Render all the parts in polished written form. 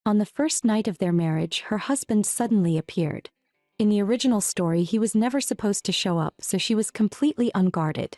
On the first night of their marriage, her husband suddenly appeared. In the original story, he was never supposed to show up, so she was completely unguarded.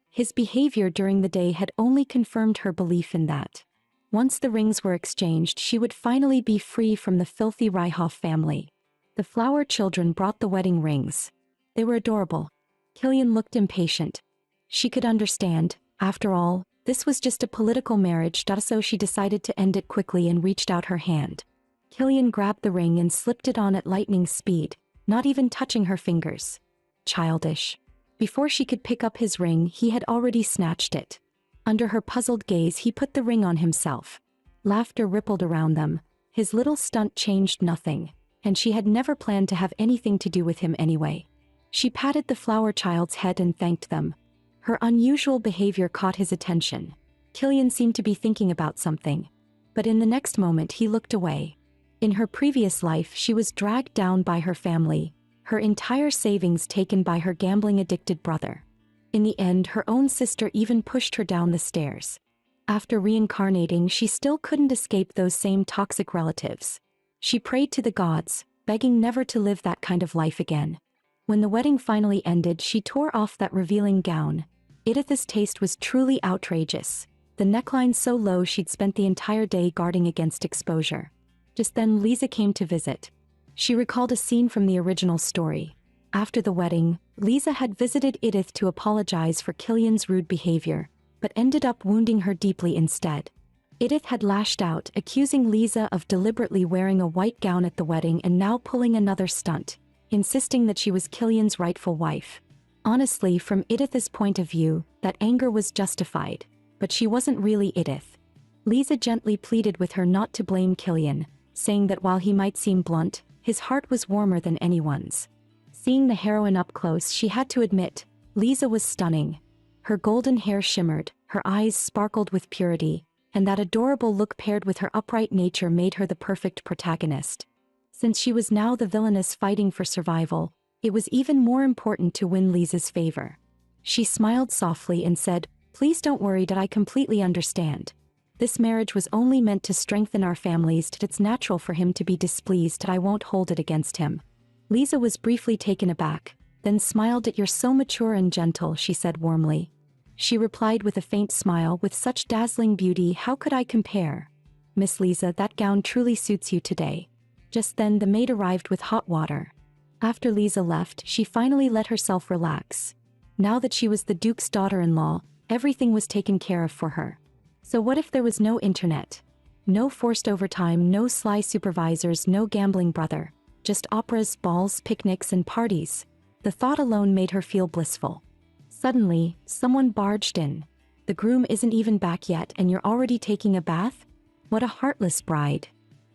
His behavior during the day had only confirmed her belief in that. Once the rings were exchanged, she would finally be free from the filthy Ryhoff family. The flower children brought the wedding rings. They were adorable. Killian looked impatient. She could understand. After all, this was just a political marriage, so she decided to end it quickly and reached out her hand. Killian grabbed the ring and slipped it on at lightning speed, not even touching her fingers. Childish. Before she could pick up his ring, he had already snatched it. Under her puzzled gaze, he put the ring on himself. Laughter rippled around them. His little stunt changed nothing, and she had never planned to have anything to do with him anyway. She patted the flower child's head and thanked them. Her unusual behavior caught his attention. Killian seemed to be thinking about something, but in the next moment he looked away. In her previous life, she was dragged down by her family, her entire savings taken by her gambling-addicted brother. In the end, her own sister even pushed her down the stairs. After reincarnating, she still couldn't escape those same toxic relatives. She prayed to the gods, begging never to live that kind of life again. When the wedding finally ended, she tore off that revealing gown. Edith's taste was truly outrageous. The neckline so low she'd spent the entire day guarding against exposure. Just then Lisa came to visit. She recalled a scene from the original story. After the wedding, Lisa had visited Edith to apologize for Killian's rude behavior, but ended up wounding her deeply instead. Edith had lashed out, accusing Lisa of deliberately wearing a white gown at the wedding and now pulling another stunt, insisting that she was Killian's rightful wife. Honestly, from Edith's point of view, that anger was justified, but she wasn't really Edith. Lisa gently pleaded with her not to blame Killian, saying that while he might seem blunt, his heart was warmer than anyone's. Seeing the heroine up close, she had to admit, Lisa was stunning. Her golden hair shimmered, her eyes sparkled with purity, and that adorable look paired with her upright nature made her the perfect protagonist. Since she was now the villainess fighting for survival, it was even more important to win Lisa's favor. She smiled softly and said, "Please don't worry, that I completely understand. This marriage was only meant to strengthen our families. It's natural for him to be displeased. I won't hold it against him." Lisa was briefly taken aback, then smiled at, "You're so mature and gentle," she said warmly. She replied with a faint smile, "With such dazzling beauty, how could I compare? Miss Lisa, that gown truly suits you today." Just then the maid arrived with hot water. After Lisa left, she finally let herself relax. Now that she was the Duke's daughter-in-law, everything was taken care of for her. So what if there was no internet? No forced overtime, no sly supervisors, no gambling brother. Just operas, balls, picnics, and parties. The thought alone made her feel blissful. Suddenly, someone barged in. "The groom isn't even back yet and you're already taking a bath? What a heartless bride."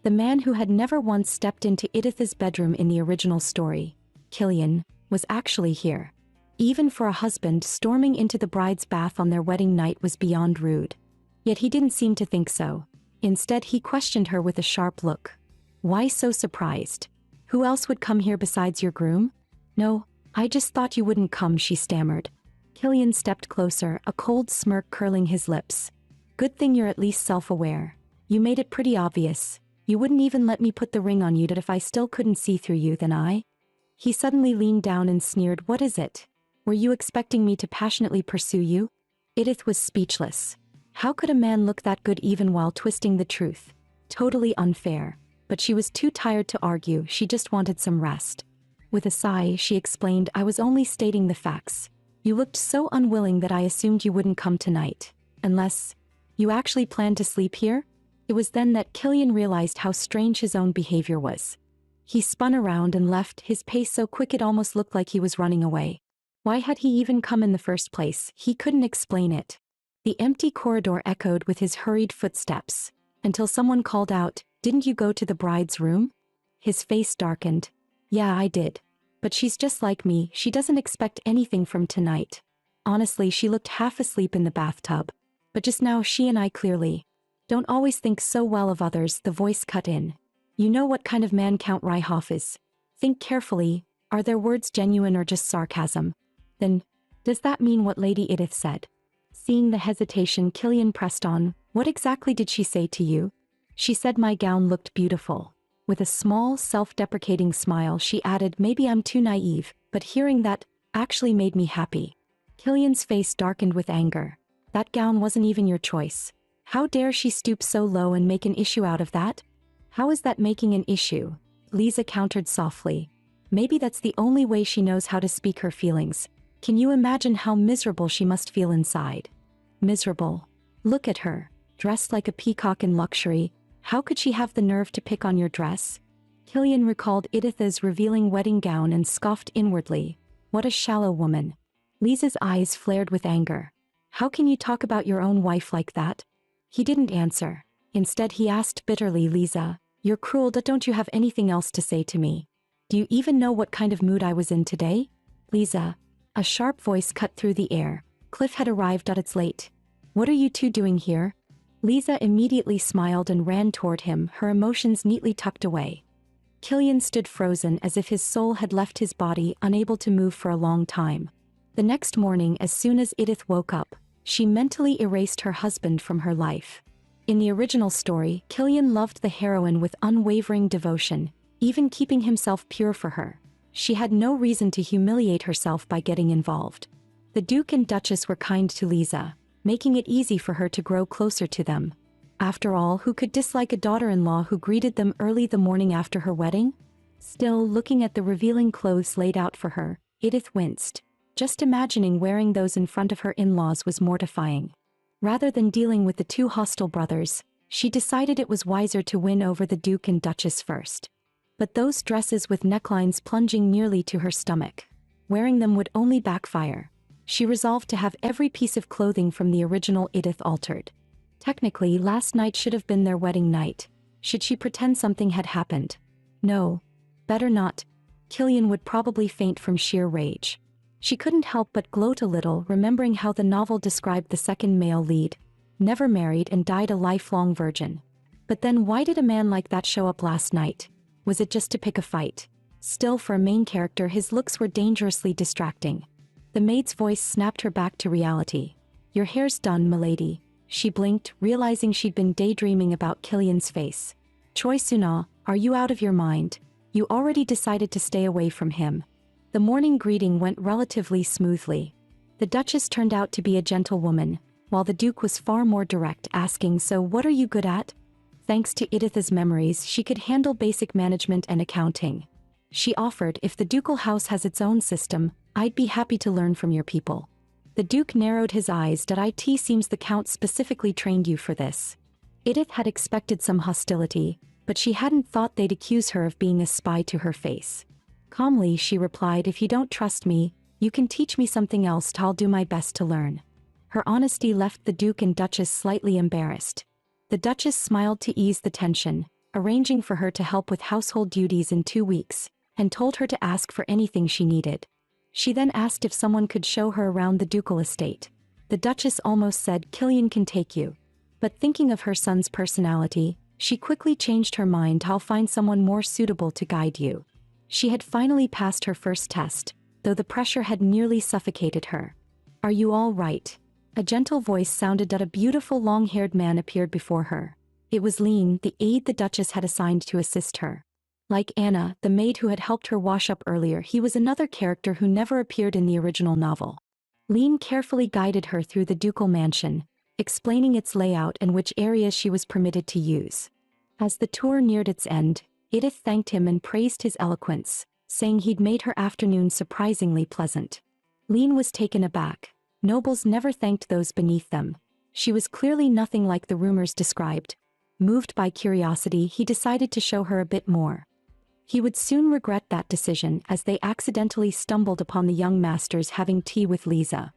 The man who had never once stepped into Edith's bedroom in the original story, Killian, was actually here. Even for a husband, storming into the bride's bath on their wedding night was beyond rude. Yet he didn't seem to think so. Instead, he questioned her with a sharp look. "Why so surprised? Who else would come here besides your groom?" "No, I just thought you wouldn't come," she stammered. Killian stepped closer, a cold smirk curling his lips. "Good thing you're at least self-aware. You made it pretty obvious. You wouldn't even let me put the ring on you, that if I still couldn't see through you, then I..." He suddenly leaned down and sneered, "What is it? Were you expecting me to passionately pursue you?" Edith was speechless. How could a man look that good even while twisting the truth? Totally unfair. But she was too tired to argue, she just wanted some rest. With a sigh, she explained, "I was only stating the facts. You looked so unwilling that I assumed you wouldn't come tonight. Unless you actually planned to sleep here?" It was then that Killian realized how strange his own behavior was. He spun around and left, his pace so quick it almost looked like he was running away. Why had he even come in the first place? He couldn't explain it. The empty corridor echoed with his hurried footsteps, until someone called out, "Didn't you go to the bride's room?" His face darkened. "Yeah, I did. But she's just like me, she doesn't expect anything from tonight. Honestly, she looked half asleep in the bathtub. But just now she and I clearly don't always think so well of others," the voice cut in. "You know what kind of man Count Ryhoff is. Think carefully, are their words genuine or just sarcasm? Then, does that mean what Lady Edith said?" Seeing the hesitation, Killian pressed on, "What exactly did she say to you?" She said my gown looked beautiful. With a small, self-deprecating smile she added, maybe I'm too naive, but hearing that actually made me happy. Killian's face darkened with anger. That gown wasn't even your choice. How dare she stoop so low and make an issue out of that? How is that making an issue? Lisa countered softly. Maybe that's the only way she knows how to speak her feelings. Can you imagine how miserable she must feel inside? Miserable. Look at her, dressed like a peacock in luxury. How could she have the nerve to pick on your dress? Killian recalled Edith's revealing wedding gown and scoffed inwardly. What a shallow woman. Lisa's eyes flared with anger. How can you talk about your own wife like that? He didn't answer. Instead he asked bitterly, Lisa, you're cruel, but don't you have anything else to say to me? Do you even know what kind of mood I was in today? Lisa. A sharp voice cut through the air. Cliff had arrived, it's late. What are you two doing here? Lisa immediately smiled and ran toward him, her emotions neatly tucked away. Killian stood frozen as if his soul had left his body, unable to move for a long time. The next morning, as soon as Edith woke up, she mentally erased her husband from her life. In the original story, Killian loved the heroine with unwavering devotion, even keeping himself pure for her. She had no reason to humiliate herself by getting involved. The Duke and Duchess were kind to Lisa, making it easy for her to grow closer to them. After all, who could dislike a daughter-in-law who greeted them early the morning after her wedding? Still, looking at the revealing clothes laid out for her, Edith winced. Just imagining wearing those in front of her in-laws was mortifying. Rather than dealing with the two hostile brothers, she decided it was wiser to win over the Duke and Duchess first. But those dresses with necklines plunging nearly to her stomach, wearing them would only backfire. She resolved to have every piece of clothing from the original Edith altered. Technically, last night should have been their wedding night. Should she pretend something had happened? No. Better not. Killian would probably faint from sheer rage. She couldn't help but gloat a little, remembering how the novel described the second male lead. Never married and died a lifelong virgin. But then why did a man like that show up last night? Was it just to pick a fight? Still, for a main character, his looks were dangerously distracting. The maid's voice snapped her back to reality. Your hair's done, milady. She blinked, realizing she'd been daydreaming about Killian's face. Choi Suna, are you out of your mind? You already decided to stay away from him. The morning greeting went relatively smoothly. The Duchess turned out to be a gentlewoman, while the Duke was far more direct, asking, so what are you good at? Thanks to Edith's memories, she could handle basic management and accounting. She offered, if the ducal house has its own system, I'd be happy to learn from your people. The Duke narrowed his eyes. It seems the Count specifically trained you for this. Edith had expected some hostility, but she hadn't thought they'd accuse her of being a spy to her face. Calmly she replied, if you don't trust me, you can teach me something else. I'll do my best to learn. Her honesty left the Duke and Duchess slightly embarrassed. The Duchess smiled to ease the tension, arranging for her to help with household duties in 2 weeks, and told her to ask for anything she needed. She then asked if someone could show her around the ducal estate. The Duchess almost said, Killian can take you. But thinking of her son's personality, she quickly changed her mind. I'll find someone more suitable to guide you. She had finally passed her first test, though the pressure had nearly suffocated her. Are you all right? A gentle voice sounded. A beautiful long-haired man appeared before her. It was Lean, the aide the Duchess had assigned to assist her. Like Anna, the maid who had helped her wash up earlier, he was another character who never appeared in the original novel. Lean carefully guided her through the ducal mansion, explaining its layout and which areas she was permitted to use. As the tour neared its end, Edith thanked him and praised his eloquence, saying he'd made her afternoon surprisingly pleasant. Lean was taken aback. Nobles never thanked those beneath them. She was clearly nothing like the rumors described. Moved by curiosity, he decided to show her a bit more. He would soon regret that decision, as they accidentally stumbled upon the young masters having tea with Lisa.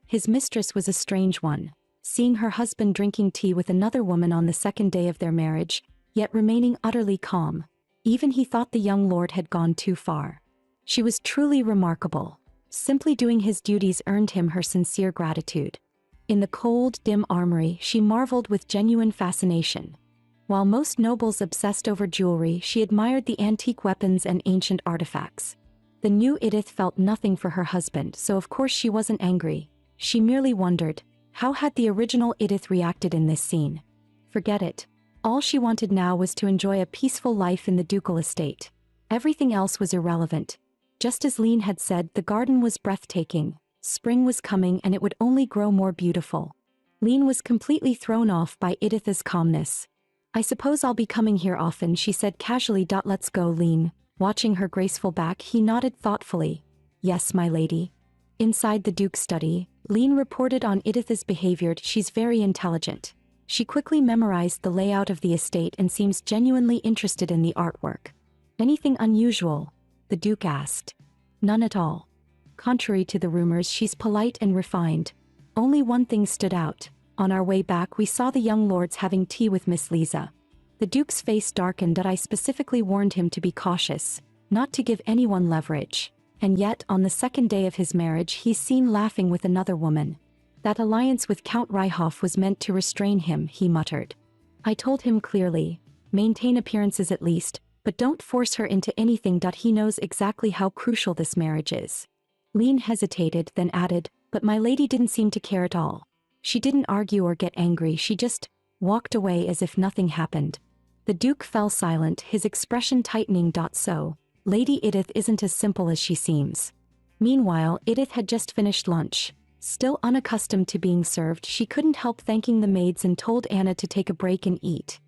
His mistress was a strange one, seeing her husband drinking tea with another woman on the second day of their marriage, yet remaining utterly calm. Even he thought the young lord had gone too far. She was truly remarkable. Simply doing his duties earned him her sincere gratitude. In the cold, dim armory, she marveled with genuine fascination. While most nobles obsessed over jewelry, she admired the antique weapons and ancient artifacts. The new Edith felt nothing for her husband, so of course she wasn't angry. She merely wondered, how had the original Edith reacted in this scene? Forget it. All she wanted now was to enjoy a peaceful life in the ducal estate. Everything else was irrelevant. Just as Lean had said, the garden was breathtaking. Spring was coming and it would only grow more beautiful. Lean was completely thrown off by Edith's calmness. "I suppose I'll be coming here often," she said casually. "Let's go, Lean." Watching her graceful back, he nodded thoughtfully. "Yes, my lady." Inside the Duke's study, Lean reported on Edith's behavior. "She's very intelligent. She quickly memorized the layout of the estate and seems genuinely interested in the artwork." "Anything unusual?" the Duke asked. "None at all. Contrary to the rumors, she's polite and refined. Only one thing stood out. On our way back we saw the young lords having tea with Miss Lisa." The Duke's face darkened. "I specifically warned him to be cautious, not to give anyone leverage. And yet, on the second day of his marriage, he's seen laughing with another woman. That alliance with Count Ryhoff was meant to restrain him," he muttered. "I told him clearly, maintain appearances at least, but don't force her into anything. He knows exactly how crucial this marriage is." Lean hesitated, then added, "But my lady didn't seem to care at all. She didn't argue or get angry, she just walked away as if nothing happened." The Duke fell silent, his expression tightening. "So, Lady Edith isn't as simple as she seems." Meanwhile, Edith had just finished lunch. Still unaccustomed to being served, she couldn't help thanking the maids and told Anna to take a break and eat.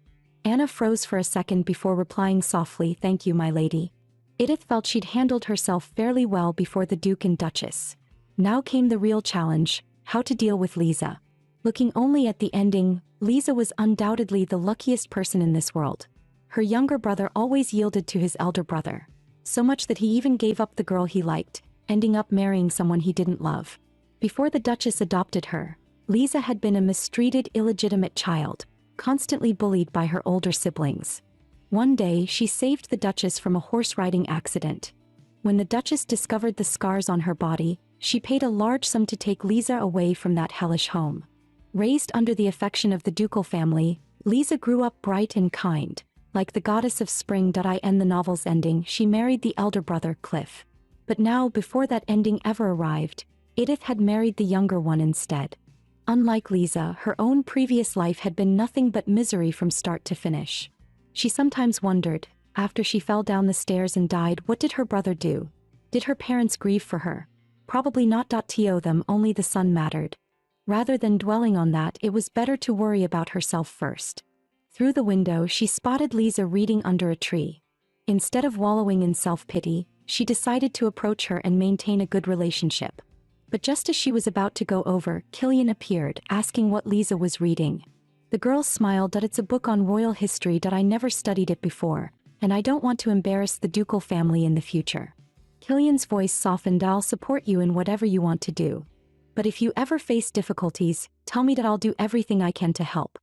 Anna froze for a second before replying softly, "Thank you, my lady." Edith felt she'd handled herself fairly well before the Duke and Duchess. Now came the real challenge: how to deal with Lisa. Looking only at the ending, Lisa was undoubtedly the luckiest person in this world. Her younger brother always yielded to his elder brother. So much that he even gave up the girl he liked, ending up marrying someone he didn't love. Before the Duchess adopted her, Lisa had been a mistreated, illegitimate child, constantly bullied by her older siblings. One day, she saved the Duchess from a horse-riding accident. When the Duchess discovered the scars on her body, she paid a large sum to take Lisa away from that hellish home. Raised under the affection of the ducal family, Lisa grew up bright and kind. Like the goddess of spring. In the novel's ending, she married the elder brother, Cliff. But now, before that ending ever arrived, Edith had married the younger one instead. Unlike Lisa, her own previous life had been nothing but misery from start to finish. She sometimes wondered, after she fell down the stairs and died, what did her brother do? Did her parents grieve for her? Probably not. To them, only the son mattered. Rather than dwelling on that, it was better to worry about herself first. Through the window, she spotted Lisa reading under a tree. Instead of wallowing in self-pity, she decided to approach her and maintain a good relationship. But just as she was about to go over, Killian appeared, asking what Lisa was reading. The girl smiled. "It's a book on royal history. I never studied it before, and I don't want to embarrass the ducal family in the future." Killian's voice softened. "I'll support you in whatever you want to do. But if you ever face difficulties, tell me. I'll do everything I can to help."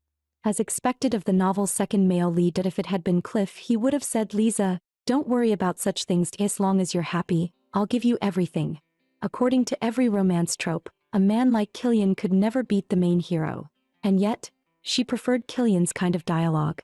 As expected of the novel's second male lead, if it had been Cliff, he would have said, "Lisa, don't worry about such things. As long as you're happy, I'll give you everything." According to every romance trope, a man like Killian could never beat the main hero. And yet, she preferred Killian's kind of dialogue.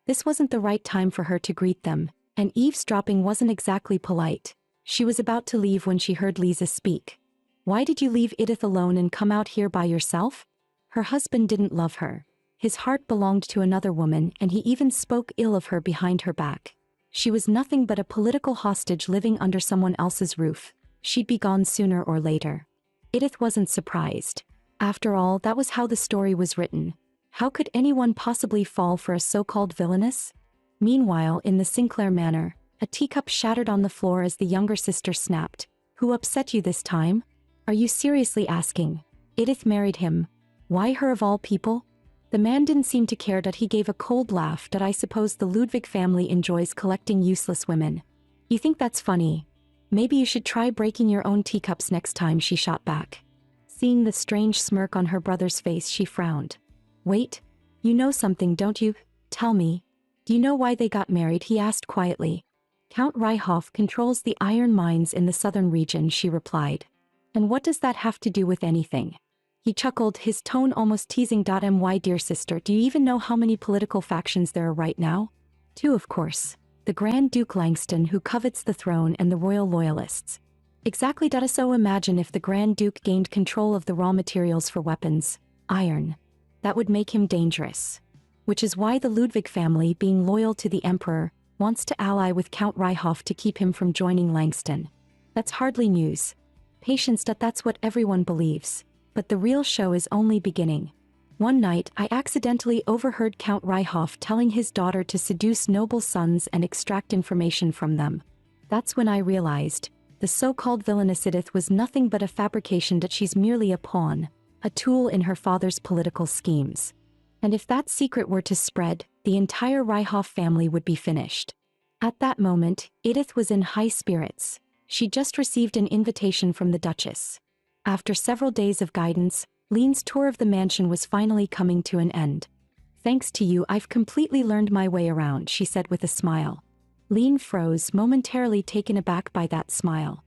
This wasn't the right time for her to greet them, and eavesdropping wasn't exactly polite. She was about to leave when she heard Lisa speak. "Why did you leave Edith alone and come out here by yourself?" Her husband didn't love her. His heart belonged to another woman, and he even spoke ill of her behind her back. She was nothing but a political hostage living under someone else's roof. She'd be gone sooner or later. Edith wasn't surprised. After all, that was how the story was written. How could anyone possibly fall for a so-called villainess? Meanwhile, in the Sinclair manor, a teacup shattered on the floor as the younger sister snapped. "Who upset you this time? Are you seriously asking?" Edith married him. Why her of all people? The man didn't seem to care. He gave a cold laugh. "I suppose the Ludwig family enjoys collecting useless women. You think that's funny? Maybe you should try breaking your own teacups next time," she shot back. Seeing the strange smirk on her brother's face, she frowned. "Wait, you know something, don't you? Tell me. Do you know why they got married?" he asked quietly. "Count Ryhoff controls the iron mines in the southern region," she replied. "And what does that have to do with anything?" He chuckled, his tone almost teasing. "My dear sister, do you even know how many political factions there are right now?" "Two, of course. The Grand Duke Langston, who covets the throne, and the royal loyalists." "Exactly. So imagine if the Grand Duke gained control of the raw materials for weapons, iron. That would make him dangerous." which is why the Ludwig family, being loyal to the Emperor, wants to ally with Count Ryhoff to keep him from joining Langston. That's hardly news. Patience, that's what everyone believes. But the real show is only beginning. One night, I accidentally overheard Count Ryhoff telling his daughter to seduce noble sons and extract information from them. That's when I realized, the so-called Villainess Edith was nothing but a fabrication, that she's merely a pawn, a tool in her father's political schemes. And if that secret were to spread, the entire Ryhoff family would be finished. At that moment, Edith was in high spirits. She just received an invitation from the Duchess. After several days of guidance, Lean's tour of the mansion was finally coming to an end. Thanks to you, I've completely learned my way around, she said with a smile. Lean froze, momentarily taken aback by that smile.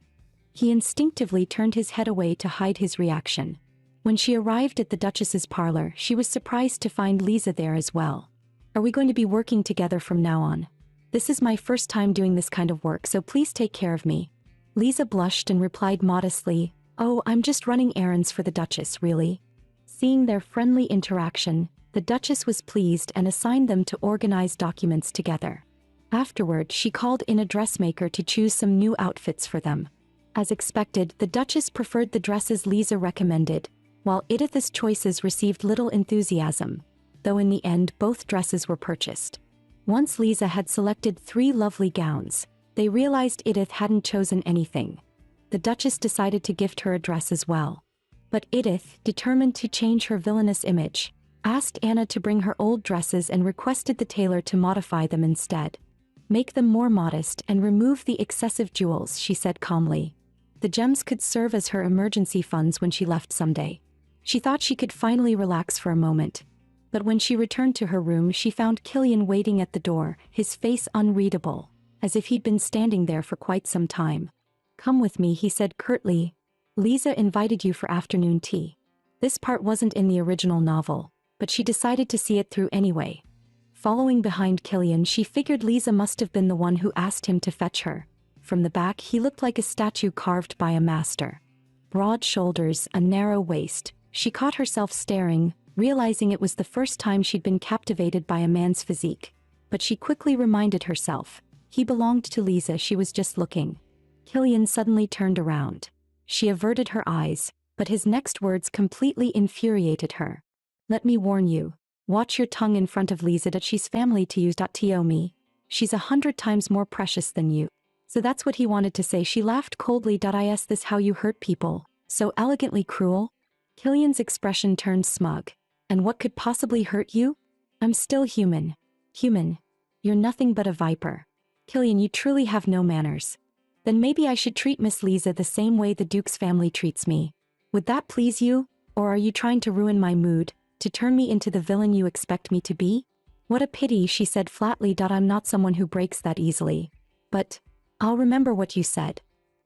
He instinctively turned his head away to hide his reaction. When she arrived at the Duchess's parlor, she was surprised to find Lisa there as well. Are we going to be working together from now on? This is my first time doing this kind of work, so please take care of me. Lisa blushed and replied modestly, "Oh, I'm just running errands for the Duchess, really." Seeing their friendly interaction, the Duchess was pleased and assigned them to organize documents together. Afterward, she called in a dressmaker to choose some new outfits for them. As expected, the Duchess preferred the dresses Lisa recommended, while Edith's choices received little enthusiasm, though in the end both dresses were purchased. Once Lisa had selected 3 lovely gowns, they realized Edith hadn't chosen anything. The Duchess decided to gift her a dress as well. But Edith, determined to change her villainous image, asked Anna to bring her old dresses and requested the tailor to modify them instead. "Make them more modest and remove the excessive jewels," she said calmly. The gems could serve as her emergency funds when she left someday. She thought she could finally relax for a moment. But when she returned to her room, she found Killian waiting at the door, his face unreadable, as if he'd been standing there for quite some time. "Come with me," he said curtly. "Lisa invited you for afternoon tea." This part wasn't in the original novel, but she decided to see it through anyway. Following behind Killian, she figured Lisa must have been the one who asked him to fetch her. From the back, he looked like a statue carved by a master. Broad shoulders, a narrow waist. She caught herself staring, realizing it was the first time she'd been captivated by a man's physique. But she quickly reminded herself, he belonged to Lisa, she was just looking. Killian suddenly turned around. She averted her eyes, but his next words completely infuriated her. "Let me warn you. Watch your tongue in front of Lisa, that she's family to you. To me. She's 100 times more precious than you." So that's what he wanted to say. She laughed coldly. "Is this how you hurt people? So elegantly cruel?" Killian's expression turned smug. "And what could possibly hurt you? I'm still human." "Human? You're nothing but a viper. Killian, you truly have no manners. Then maybe I should treat Miss Lisa the same way the Duke's family treats me. Would that please you? Or are you trying to ruin my mood, to turn me into the villain you expect me to be?" "What a pity," she said flatly. "I'm not someone who breaks that easily. But I'll remember what you said."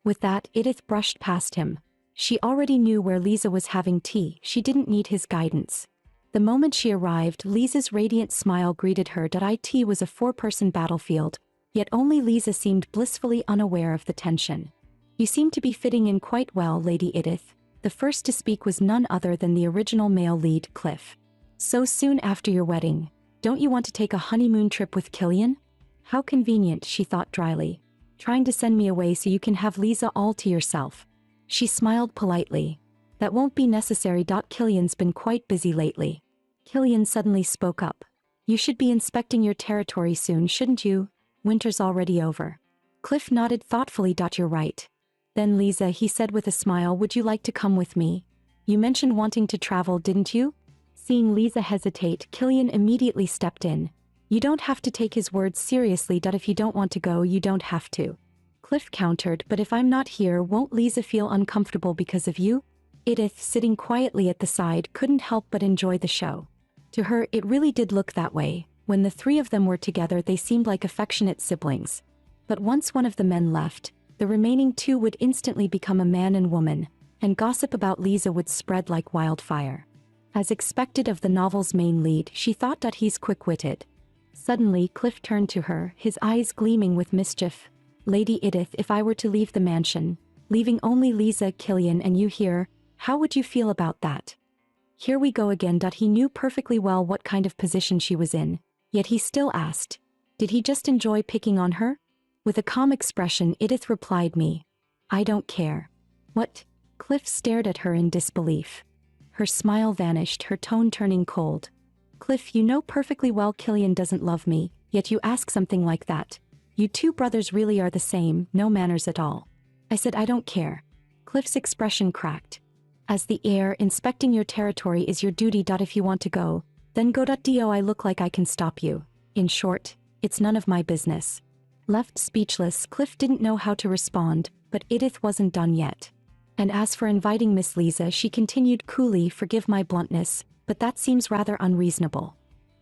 With that, Edith brushed past him. She already knew where Lisa was having tea. She didn't need his guidance. The moment she arrived, Lisa's radiant smile greeted her. It was a 4-person battlefield, yet only Lisa seemed blissfully unaware of the tension. "You seem to be fitting in quite well, Lady Edith." The first to speak was none other than the original male lead, Cliff. "So soon after your wedding. Don't you want to take a honeymoon trip with Killian?" "How convenient," she thought dryly. "Trying to send me away so you can have Lisa all to yourself." She smiled politely. "That won't be necessary. Killian's been quite busy lately." Killian suddenly spoke up. "You should be inspecting your territory soon, shouldn't you? Winter's already over." Cliff nodded thoughtfully. "You're right. Then Lisa," he said with a smile, "would you like to come with me? You mentioned wanting to travel, didn't you?" Seeing Lisa hesitate, Killian immediately stepped in. "You don't have to take his words seriously. If you don't want to go, you don't have to." Cliff countered, "But if I'm not here, won't Lisa feel uncomfortable because of you?" Edith, sitting quietly at the side, couldn't help but enjoy the show. To her, it really did look that way. When the 3 of them were together, they seemed like affectionate siblings. But once one of the men left, the remaining 2 would instantly become a man and woman, and gossip about Lisa would spread like wildfire. As expected of the novel's main lead, she thought he's quick-witted. Suddenly, Cliff turned to her, his eyes gleaming with mischief. "Lady Edith, if I were to leave the mansion, leaving only Lisa, Killian, and you here, how would you feel about that?" Here we go again. He knew perfectly well what kind of position she was in, yet he still asked. Did he just enjoy picking on her? With a calm expression, Edith replied me. I don't care. What? Cliff stared at her in disbelief. Her smile vanished, her tone turning cold. Cliff, you know perfectly well Killian doesn't love me, yet you ask something like that. You two brothers really are the same, no manners at all. I said I don't care. Cliff's expression cracked. As the heir, inspecting your territory is your duty. If you want to go, then go. Do I look like I can stop you? In short, it's none of my business. Left speechless, Cliff didn't know how to respond, but Edith wasn't done yet. And as for inviting Miss Lisa, she continued coolly, forgive my bluntness, but that seems rather unreasonable.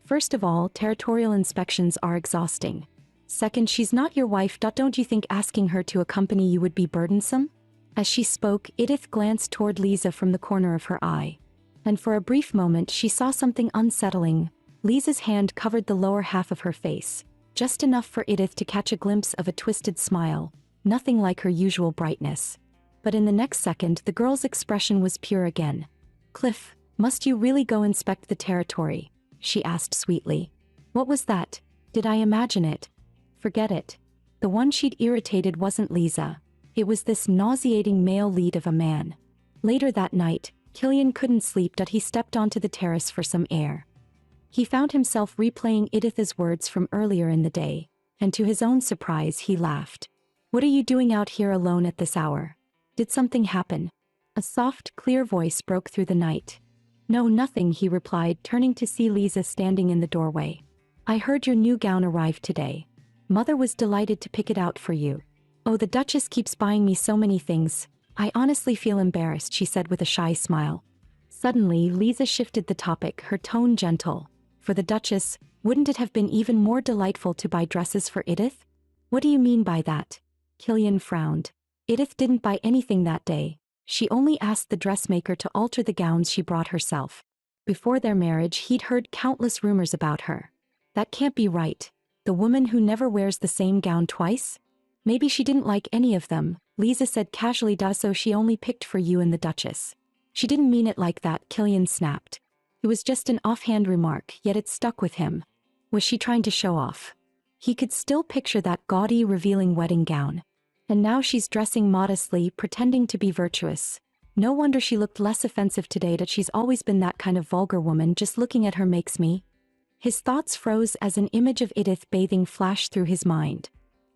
First of all, territorial inspections are exhausting. Second, she's not your wife. Don't you think asking her to accompany you would be burdensome? As she spoke, Edith glanced toward Lisa from the corner of her eye. And for a brief moment she saw something unsettling. Lisa's hand covered the lower half of her face, just enough for Edith to catch a glimpse of a twisted smile, nothing like her usual brightness. But in the next second the girl's expression was pure again. Cliff, must you really go inspect the territory? She asked sweetly. What was that? Did I imagine it? Forget it. The one she'd irritated wasn't Lisa. It was this nauseating male lead of a man. Later that night, Killian couldn't sleep. He stepped onto the terrace for some air. He found himself replaying Edith's words from earlier in the day, and to his own surprise he laughed. What are you doing out here alone at this hour? Did something happen? A soft, clear voice broke through the night. No, nothing, he replied, turning to see Lisa standing in the doorway. I heard your new gown arrived today. Mother was delighted to pick it out for you. Oh, the Duchess keeps buying me so many things. I honestly feel embarrassed, she said with a shy smile. Suddenly, Lisa shifted the topic, her tone gentle. For the Duchess, wouldn't it have been even more delightful to buy dresses for Edith? What do you mean by that? Killian frowned. Edith didn't buy anything that day. She only asked the dressmaker to alter the gowns she brought herself. Before their marriage, he'd heard countless rumors about her. That can't be right. The woman who never wears the same gown twice? Maybe she didn't like any of them, Lisa said casually. So she only picked for you and the Duchess. She didn't mean it like that, Killian snapped. It was just an offhand remark, yet it stuck with him. Was she trying to show off? He could still picture that gaudy, revealing wedding gown. And now she's dressing modestly, pretending to be virtuous. No wonder she looked less offensive today. She's always been that kind of vulgar woman. Just looking at her makes me. His thoughts froze as an image of Edith bathing flashed through his mind.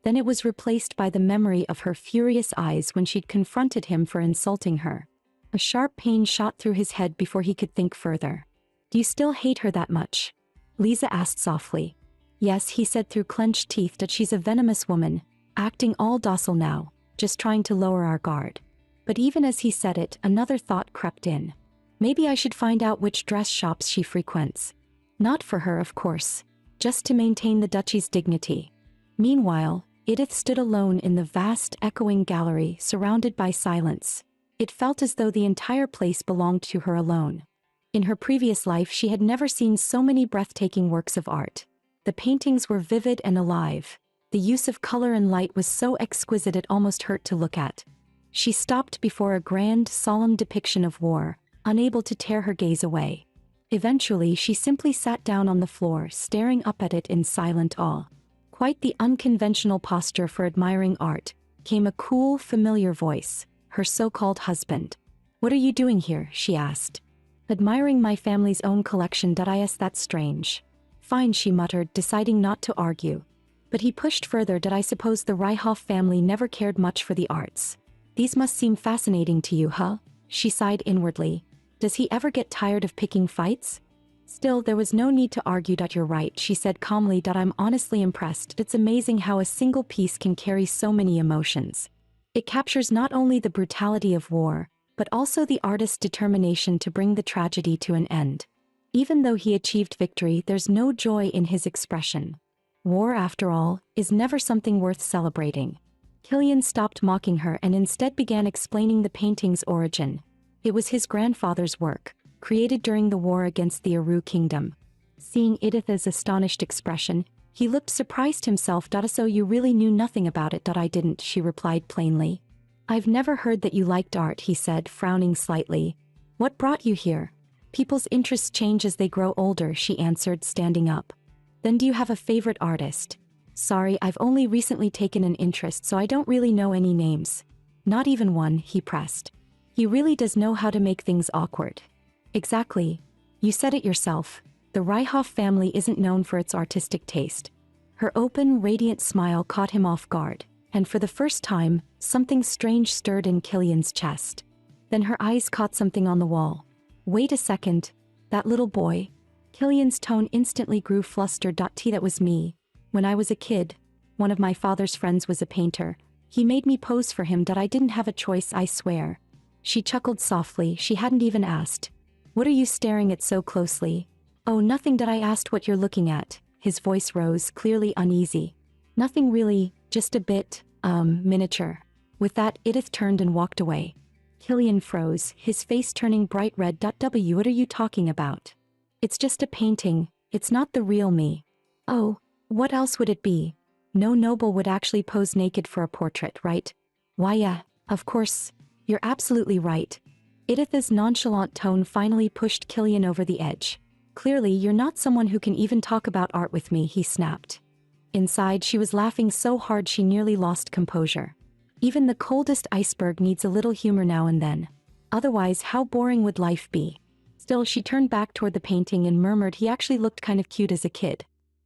Then it was replaced by the memory of her furious eyes when she'd confronted him for insulting her. A sharp pain shot through his head before he could think further. Do you still hate her that much? Lisa asked softly. Yes, he said through clenched teeth. That she's a venomous woman, acting all docile now, just trying to lower our guard. But even as he said it, another thought crept in. Maybe I should find out which dress shops she frequents. Not for her, of course, just to maintain the duchy's dignity. Meanwhile, Edith stood alone in the vast, echoing gallery, surrounded by silence. It felt as though the entire place belonged to her alone. In her previous life she had never seen so many breathtaking works of art. The paintings were vivid and alive. The use of color and light was so exquisite it almost hurt to look at. She stopped before a grand, solemn depiction of war, unable to tear her gaze away. Eventually she simply sat down on the floor, staring up at it in silent awe. Quite the unconventional posture for admiring art, came a cool, familiar voice, her so-called husband. What are you doing here? She asked. Admiring my family's own collection. That's strange. Fine, she muttered, deciding not to argue. But he pushed further. I suppose the Ryhoff family never cared much for the arts. These must seem fascinating to you, huh? She sighed inwardly. Does he ever get tired of picking fights? Still, there was no need to argue. You're right, she said calmly. I'm honestly impressed. It's amazing how a single piece can carry so many emotions. It captures not only the brutality of war, but also the artist's determination to bring the tragedy to an end. Even though he achieved victory, there's no joy in his expression. War, after all, is never something worth celebrating. Killian stopped mocking her and instead began explaining the painting's origin. It was his grandfather's work, created during the war against the Aru kingdom. Seeing Edith's astonished expression, he looked surprised himself. So you really knew nothing about it? I didn't, she replied plainly. I've never heard that you liked art, he said, frowning slightly. What brought you here? People's interests change as they grow older, she answered, standing up. Then do you have a favorite artist? Sorry, I've only recently taken an interest, so I don't really know any names. Not even one, he pressed. He really does know how to make things awkward. Exactly. You said it yourself. The Ryhoff family isn't known for its artistic taste. Her open, radiant smile caught him off guard, and for the first time, something strange stirred in Killian's chest. Then her eyes caught something on the wall. Wait a second. That little boy. Killian's tone instantly grew flustered. That was me. When I was a kid, one of my father's friends was a painter. He made me pose for him. I didn't have a choice, I swear. She chuckled softly. She hadn't even asked. What are you staring at so closely? Oh, nothing. I asked what you're looking at. His voice rose, clearly uneasy. Nothing really, just a bit, miniature. With that, Edith turned and walked away. Killian froze, his face turning bright red. What are you talking about? It's just a painting, it's not the real me. Oh, what else would it be? No noble would actually pose naked for a portrait, right? Why yeah, of course, you're absolutely right. Edith's nonchalant tone finally pushed Killian over the edge. Clearly, you're not someone who can even talk about art with me, he snapped. Inside, she was laughing so hard she nearly lost composure. Even the coldest iceberg needs a little humor now and then. Otherwise, how boring would life be? Still, she turned back toward the painting and murmured he actually looked kind of cute as a kid.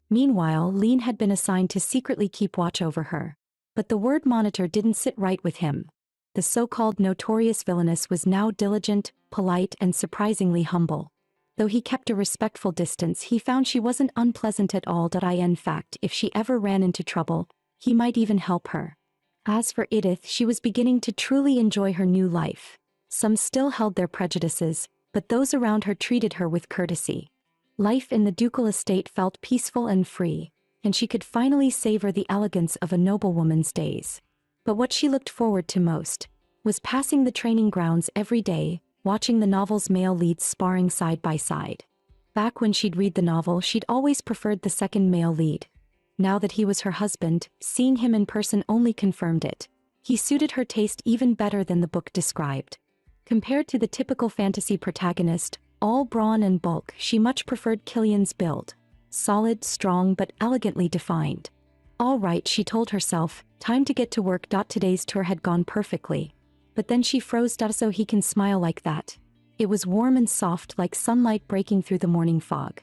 Meanwhile, Lean had been assigned to secretly keep watch over her. But the word monitor didn't sit right with him. The so-called notorious villainess was now diligent, polite, and surprisingly humble. Though he kept a respectful distance, he found she wasn't unpleasant at all. In fact, if she ever ran into trouble, he might even help her. As for Edith, she was beginning to truly enjoy her new life. Some still held their prejudices, but those around her treated her with courtesy. Life in the ducal estate felt peaceful and free, and she could finally savor the elegance of a noblewoman's days. But what she looked forward to most was passing the training grounds every day, watching the novel's male leads sparring side by side. Back when she'd read the novel, she'd always preferred the second male lead. Now that he was her husband, seeing him in person only confirmed it. He suited her taste even better than the book described. Compared to the typical fantasy protagonist, all brawn and bulk, she much preferred Killian's build. Solid, strong, but elegantly defined. All right, she told herself, time to get to work. Today's tour had gone perfectly. But then she froze. So he can smile like that. It was warm and soft like sunlight breaking through the morning fog.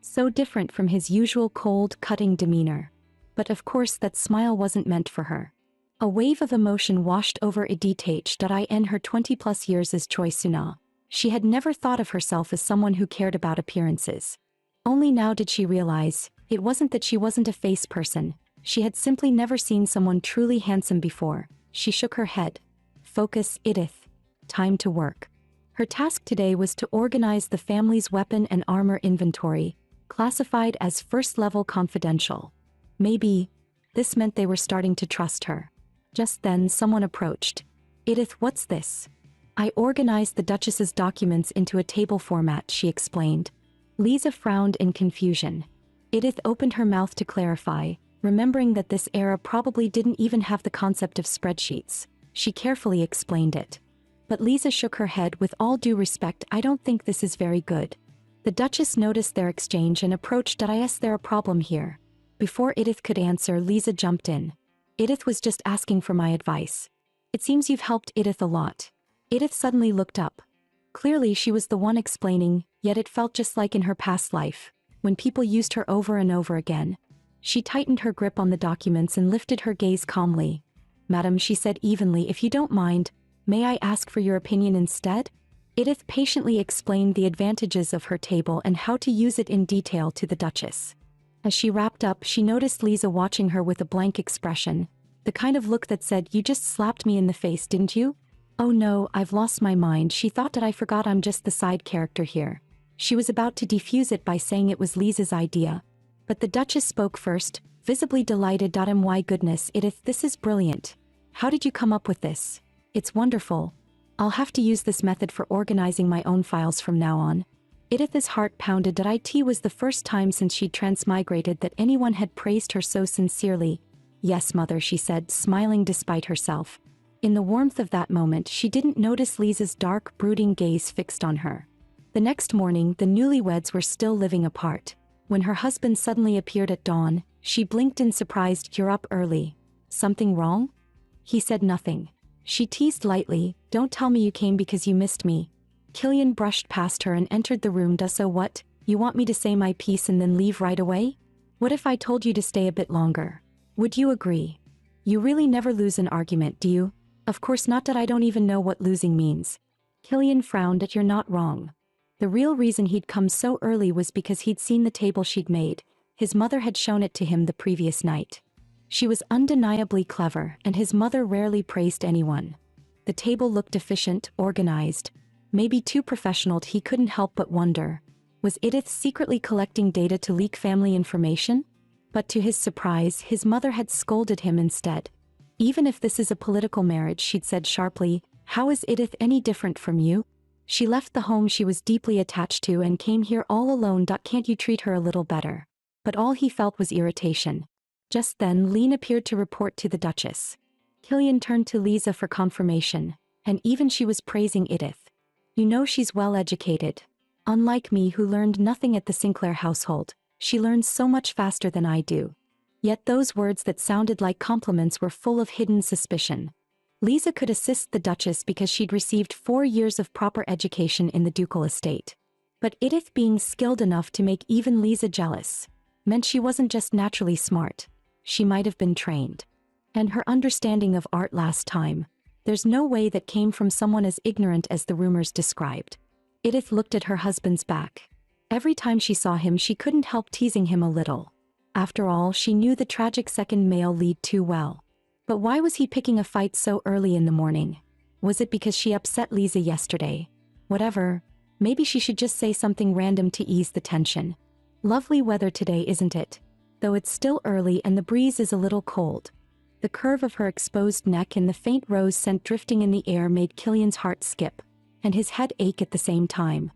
So different from his usual cold, cutting demeanor. But of course that smile wasn't meant for her. A wave of emotion washed over Edith. In her 20-plus years as Choi Suna, she had never thought of herself as someone who cared about appearances. Only now did she realize, it wasn't that she wasn't a face person, she had simply never seen someone truly handsome before. She shook her head. Focus, Edith. Time to work. Her task today was to organize the family's weapon and armor inventory, classified as first-level confidential. Maybe this meant they were starting to trust her. Just then someone approached. Edith, what's this? I organized the Duchess's documents into a table format, she explained. Lisa frowned in confusion. Edith opened her mouth to clarify, remembering that this era probably didn't even have the concept of spreadsheets. She carefully explained it. But Lisa shook her head. With all due respect, I don't think this is very good. The Duchess noticed their exchange and approached. Is there a problem here? Before Edith could answer, Lisa jumped in. Edith was just asking for my advice. It seems you've helped Edith a lot. Edith suddenly looked up. Clearly she was the one explaining, yet it felt just like in her past life, when people used her over and over again. She tightened her grip on the documents and lifted her gaze calmly. Madam, she said evenly, if you don't mind, may I ask for your opinion instead? Edith patiently explained the advantages of her table and how to use it in detail to the Duchess. As she wrapped up, she noticed Lisa watching her with a blank expression, the kind of look that said, you just slapped me in the face, didn't you? Oh no, I've lost my mind. She thought that I forgot I'm just the side character here. She was about to defuse it by saying it was Lisa's idea. But the Duchess spoke first, visibly delighted. My goodness, Edith, this is brilliant. How did you come up with this? It's wonderful. I'll have to use this method for organizing my own files from now on. Edith's heart pounded. It was the first time since she'd transmigrated that anyone had praised her so sincerely. Yes, mother, she said, smiling despite herself. In the warmth of that moment, she didn't notice Lisa's dark, brooding gaze fixed on her. The next morning, the newlyweds were still living apart. When her husband suddenly appeared at dawn, she blinked in surprise. "You're up early. Something wrong?" He said nothing. She teased lightly, "Don't tell me you came because you missed me." Killian brushed past her and entered the room. "So what? You want me to say my piece and then leave right away? What if I told you to stay a bit longer? Would you agree? You really never lose an argument, do you?" "Of course not. That I don't even know what losing means." Killian frowned. "You're not wrong." The real reason he'd come so early was because he'd seen the table she'd made. His mother had shown it to him the previous night. She was undeniably clever, and his mother rarely praised anyone. The table looked efficient, organized, maybe too professional. He couldn't help but wonder, was Edith secretly collecting data to leak family information? But to his surprise, his mother had scolded him instead. "Even if this is a political marriage," she'd said sharply, "how is Edith any different from you? She left the home she was deeply attached to and came here all alone. Can't you treat her a little better?" But all he felt was irritation. Just then, Lean appeared to report to the Duchess. Killian turned to Lisa for confirmation, and even she was praising Edith. "You know, she's well educated. Unlike me, who learned nothing at the Sinclair household, she learns so much faster than I do." Yet those words that sounded like compliments were full of hidden suspicion. Lisa could assist the Duchess because she'd received 4 years of proper education in the ducal estate. But Edith being skilled enough to make even Lisa jealous meant she wasn't just naturally smart. She might have been trained. And her understanding of art last time, there's no way that came from someone as ignorant as the rumors described. Edith looked at her husband's back. Every time she saw him, she couldn't help teasing him a little. After all, she knew the tragic second male lead too well. But why was he picking a fight so early in the morning? Was it because she upset Lisa yesterday? Whatever, maybe she should just say something random to ease the tension. Lovely weather today, isn't it? Though it's still early and the breeze is a little cold. The curve of her exposed neck and the faint rose scent drifting in the air made Killian's heart skip, and his head ache at the same time.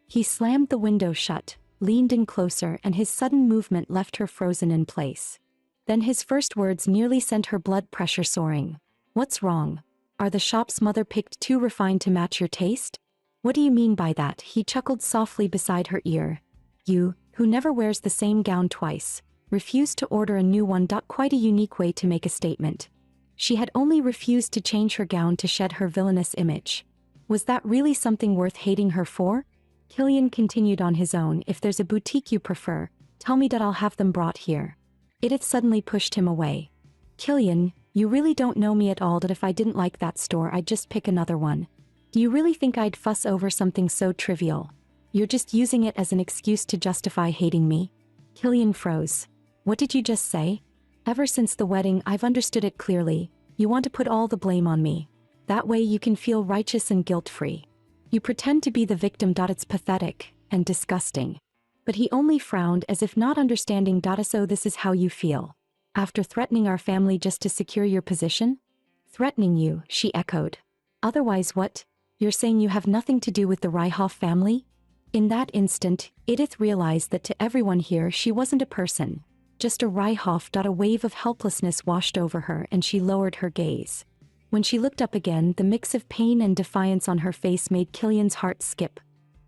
He slammed the window shut, leaned in closer, and his sudden movement left her frozen in place. Then his first words nearly sent her blood pressure soaring. "What's wrong? Are the shop's mother picked too refined to match your taste?" "What do you mean by that?" He chuckled softly beside her ear. "You, who never wears the same gown twice, refused to order a new one. Quite a unique way to make a statement." She had only refused to change her gown to shed her villainous image. Was that really something worth hating her for? Killian continued on his own. "If there's a boutique you prefer, tell me. I'll have them brought here." Edith suddenly pushed him away. "Killian, you really don't know me at all. That if I didn't like that store, I'd just pick another one. Do you really think I'd fuss over something so trivial? You're just using it as an excuse to justify hating me." Killian froze. "What did you just say?" "Ever since the wedding, I've understood it clearly. You want to put all the blame on me. That way you can feel righteous and guilt-free. You pretend to be the victim. It's pathetic and disgusting." But he only frowned as if not understanding. "So this is how you feel? After threatening our family just to secure your position?" "Threatening you," she echoed. "Otherwise what? You're saying you have nothing to do with the Ryhoff family?" In that instant, Edith realized that to everyone here she wasn't a person, just a Ryhoff. A wave of helplessness washed over her and she lowered her gaze. When she looked up again, the mix of pain and defiance on her face made Killian's heart skip.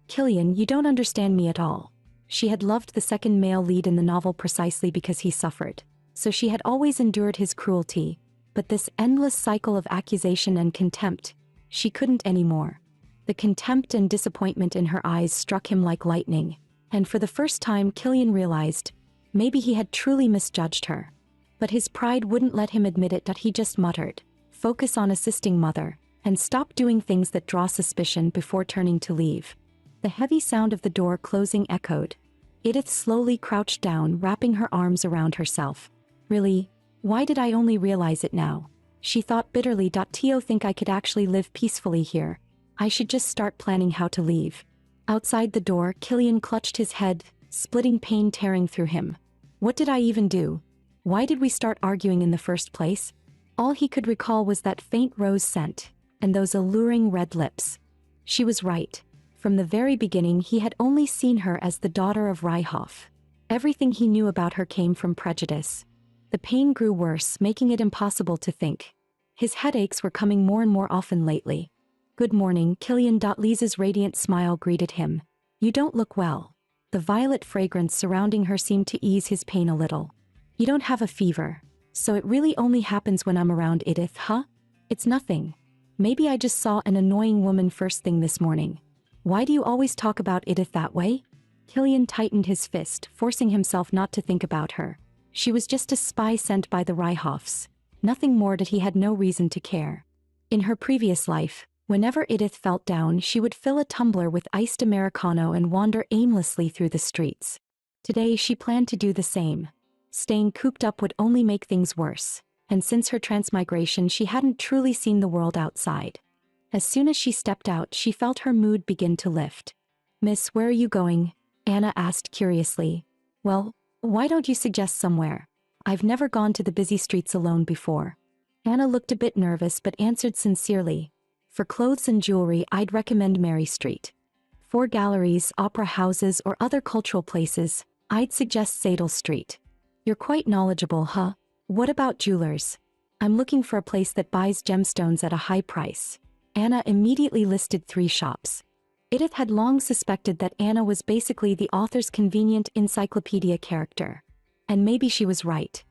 "Killian, you don't understand me at all." She had loved the second male lead in the novel precisely because he suffered, so she had always endured his cruelty, but this endless cycle of accusation and contempt, she couldn't anymore. The contempt and disappointment in her eyes struck him like lightning, and for the first time Killian realized, maybe he had truly misjudged her. But his pride wouldn't let him admit it. He just muttered, "Focus on assisting mother, and stop doing things that draw suspicion," before turning to leave. The heavy sound of the door closing echoed. Edith slowly crouched down, wrapping her arms around herself. "Really? Why did I only realize it now?" She thought bitterly. "To think I could actually live peacefully here. I should just start planning how to leave." Outside the door, Killian clutched his head, splitting pain tearing through him. What did I even do? Why did we start arguing in the first place? All he could recall was that faint rose scent, and those alluring red lips. She was right. From the very beginning he had only seen her as the daughter of Ryhoff. Everything he knew about her came from prejudice. The pain grew worse, making it impossible to think. His headaches were coming more and more often lately. Good morning, Killian. Lisa's radiant smile greeted him. You don't look well. The violet fragrance surrounding her seemed to ease his pain a little. You don't have a fever. So it really only happens when I'm around, Edith, huh? It's nothing. Maybe I just saw an annoying woman first thing this morning. Why do you always talk about Edith that way? Killian tightened his fist, forcing himself not to think about her. She was just a spy sent by the Ryhoffs. Nothing more, that he had no reason to care. In her previous life, whenever Edith felt down, she would fill a tumbler with iced Americano and wander aimlessly through the streets. Today she planned to do the same. Staying cooped up would only make things worse, and since her transmigration she hadn't truly seen the world outside. As soon as she stepped out, she felt her mood begin to lift. Miss, where are you going? Anna asked curiously. Well, why don't you suggest somewhere? I've never gone to the busy streets alone before. Anna looked a bit nervous but answered sincerely. For clothes and jewelry, I'd recommend Mary Street. For galleries, opera houses, or other cultural places, I'd suggest Sadel Street. You're quite knowledgeable, huh? What about jewelers? I'm looking for a place that buys gemstones at a high price. Anna immediately listed 3 shops. Edith had long suspected that Anna was basically the author's convenient encyclopedia character. And maybe she was right.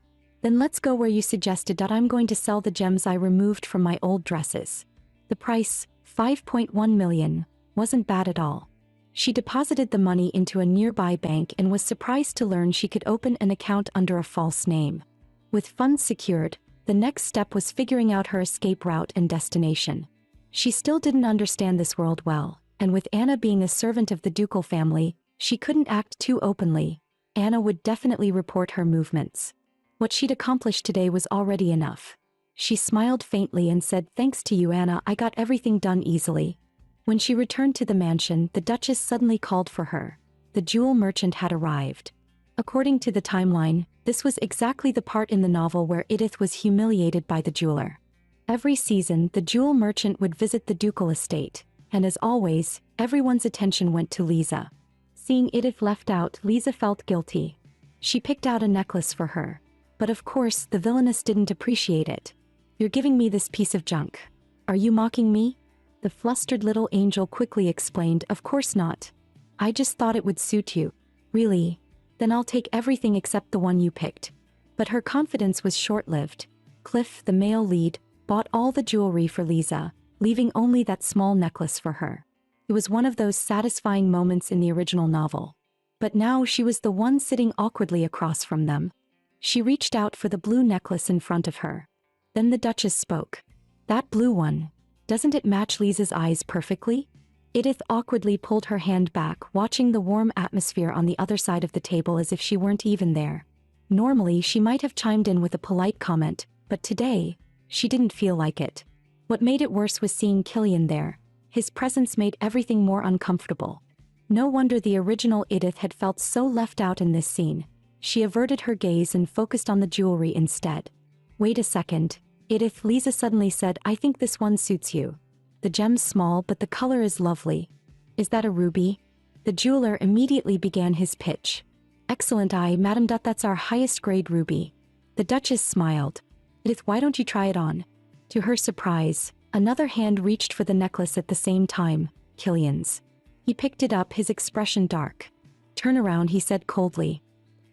Then let's go where you suggested. I'm going to sell the gems I removed from my old dresses. The price, 5.1 million, wasn't bad at all. She deposited the money into a nearby bank and was surprised to learn she could open an account under a false name. With funds secured, the next step was figuring out her escape route and destination. She still didn't understand this world well, and with Anna being a servant of the ducal family, she couldn't act too openly. Anna would definitely report her movements. What she'd accomplished today was already enough. She smiled faintly and said, "Thanks to you, Anna, I got everything done easily." When she returned to the mansion, the Duchess suddenly called for her. The jewel merchant had arrived. According to the timeline, this was exactly the part in the novel where Edith was humiliated by the jeweler. Every season, the jewel merchant would visit the ducal estate, and as always, everyone's attention went to Lisa. Seeing Edith left out, Lisa felt guilty. She picked out a necklace for her. But of course, the villainess didn't appreciate it. "You're giving me this piece of junk. Are you mocking me?" The flustered little angel quickly explained, "Of course not. I just thought it would suit you." "Really? Then I'll take everything except the one you picked." But her confidence was short-lived. Cliff, the male lead, bought all the jewelry for Lisa, leaving only that small necklace for her. It was one of those satisfying moments in the original novel. But now she was the one sitting awkwardly across from them. She reached out for the blue necklace in front of her. Then the Duchess spoke. "That blue one. Doesn't it match Lisa's eyes perfectly?" Edith awkwardly pulled her hand back, watching the warm atmosphere on the other side of the table as if she weren't even there. Normally, she might have chimed in with a polite comment, but today, she didn't feel like it. What made it worse was seeing Killian there. His presence made everything more uncomfortable. No wonder the original Edith had felt so left out in this scene. She averted her gaze and focused on the jewelry instead. "Wait a second, Edith," Lisa suddenly said, "I think this one suits you. The gem's small, but the color is lovely. Is that a ruby?" The jeweler immediately began his pitch. "Excellent, Madam. That's our highest grade ruby." The Duchess smiled. "Edith, why don't you try it on?" To her surprise, another hand reached for the necklace at the same time, Killian's. He picked it up, his expression dark. "Turn around," he said coldly.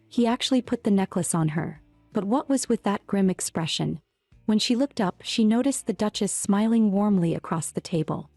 He actually put the necklace on her. But what was with that grim expression? When she looked up, she noticed the Duchess smiling warmly across the table.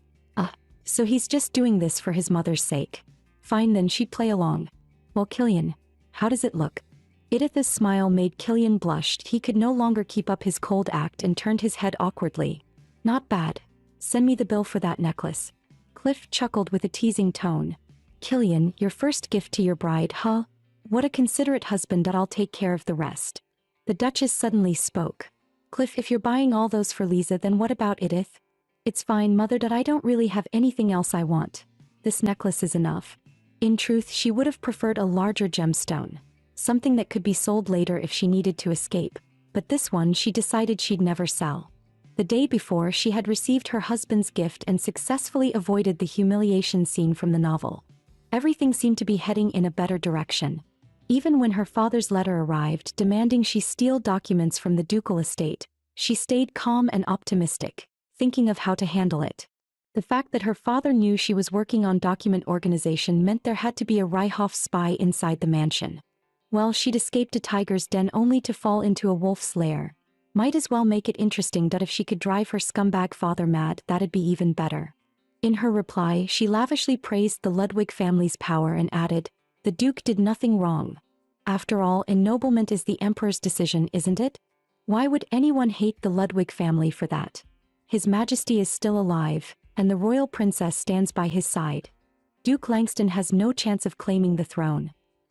So he's just doing this for his mother's sake. Fine then, she'd play along. "Well, Killian, how does it look?" Edith's smile made Killian blush. He could no longer keep up his cold act and turned his head awkwardly. "Not bad. Send me the bill for that necklace." Cliff chuckled with a teasing tone. "Killian, your first gift to your bride, huh? What a considerate husband. I'll take care of the rest." The Duchess suddenly spoke. "Cliff, if you're buying all those for Lisa, then what about Edith?" "It's fine, Mother. I don't really have anything else I want. This necklace is enough." In truth, she would have preferred a larger gemstone. Something that could be sold later if she needed to escape. But this one she decided she'd never sell. The day before, she had received her husband's gift and successfully avoided the humiliation scene from the novel. Everything seemed to be heading in a better direction. Even when her father's letter arrived demanding she steal documents from the ducal estate, she stayed calm and optimistic, thinking of how to handle it. The fact that her father knew she was working on document organization meant there had to be a Ryhoff spy inside the mansion. Well, she'd escaped a tiger's den only to fall into a wolf's lair. Might as well make it interesting that if she could drive her scumbag father mad, that'd be even better. In her reply, she lavishly praised the Ludwig family's power and added, "The Duke did nothing wrong. After all, ennoblement is the Emperor's decision, isn't it? Why would anyone hate the Ludwig family for that? His Majesty is still alive, and the royal princess stands by his side. Duke Langston has no chance of claiming the throne."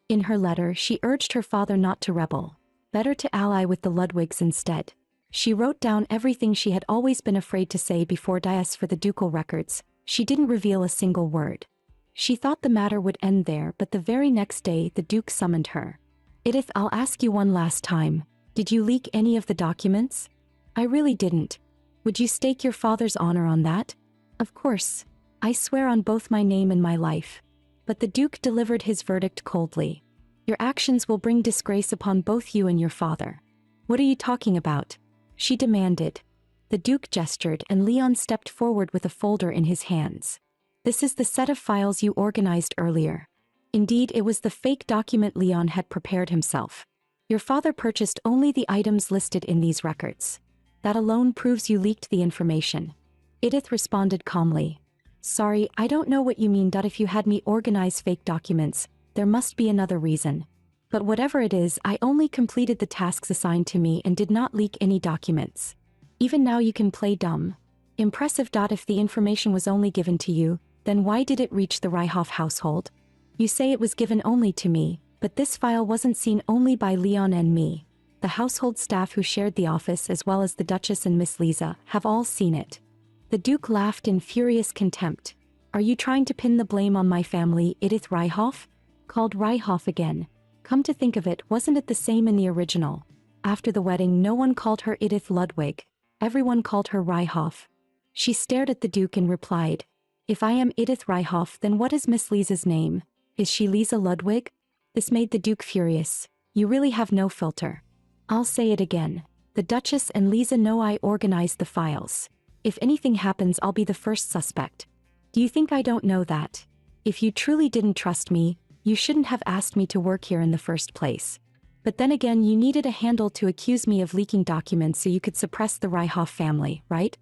In her letter, she urged her father not to rebel. Better to ally with the Ludwigs instead. She wrote down everything she had always been afraid to say before Dias for the ducal records. She didn't reveal a single word. She thought the matter would end there, but the very next day the Duke summoned her. "Edith, I'll ask you one last time. Did you leak any of the documents?" "I really didn't." "Would you stake your father's honor on that?" "Of course. I swear on both my name and my life." But the Duke delivered his verdict coldly. "Your actions will bring disgrace upon both you and your father." "What are you talking about?" she demanded. The Duke gestured and Leon stepped forward with a folder in his hands. "This is the set of files you organized earlier." Indeed, it was the fake document Leon had prepared himself. "Your father purchased only the items listed in these records. That alone proves you leaked the information." Edith responded calmly. "Sorry, I don't know what you mean. If you had me organize fake documents, there must be another reason. But whatever it is, I only completed the tasks assigned to me and did not leak any documents. Even now you can play dumb." "Impressive. If the information was only given to you, then why did it reach the Ryhoff household? You say it was given only to me, but this file wasn't seen only by Leon and me. The household staff who shared the office as well as the Duchess and Miss Lisa have all seen it." The Duke laughed in furious contempt. "Are you trying to pin the blame on my family, Edith Ryhoff?" "Called Ryhoff again. Come to think of it, wasn't it the same in the original? After the wedding, no one called her Edith Ludwig. Everyone called her Ryhoff." She stared at the Duke and replied, "If I am Edith Ryhoff, then what is Miss Lisa's name? Is she Lisa Ludwig?" This made the Duke furious. "You really have no filter." "I'll say it again. The Duchess and Lisa know I organized the files. If anything happens, I'll be the first suspect. Do you think I don't know that? If you truly didn't trust me, you shouldn't have asked me to work here in the first place. But then again, you needed a handle to accuse me of leaking documents so you could suppress the Ryhoff family, right?"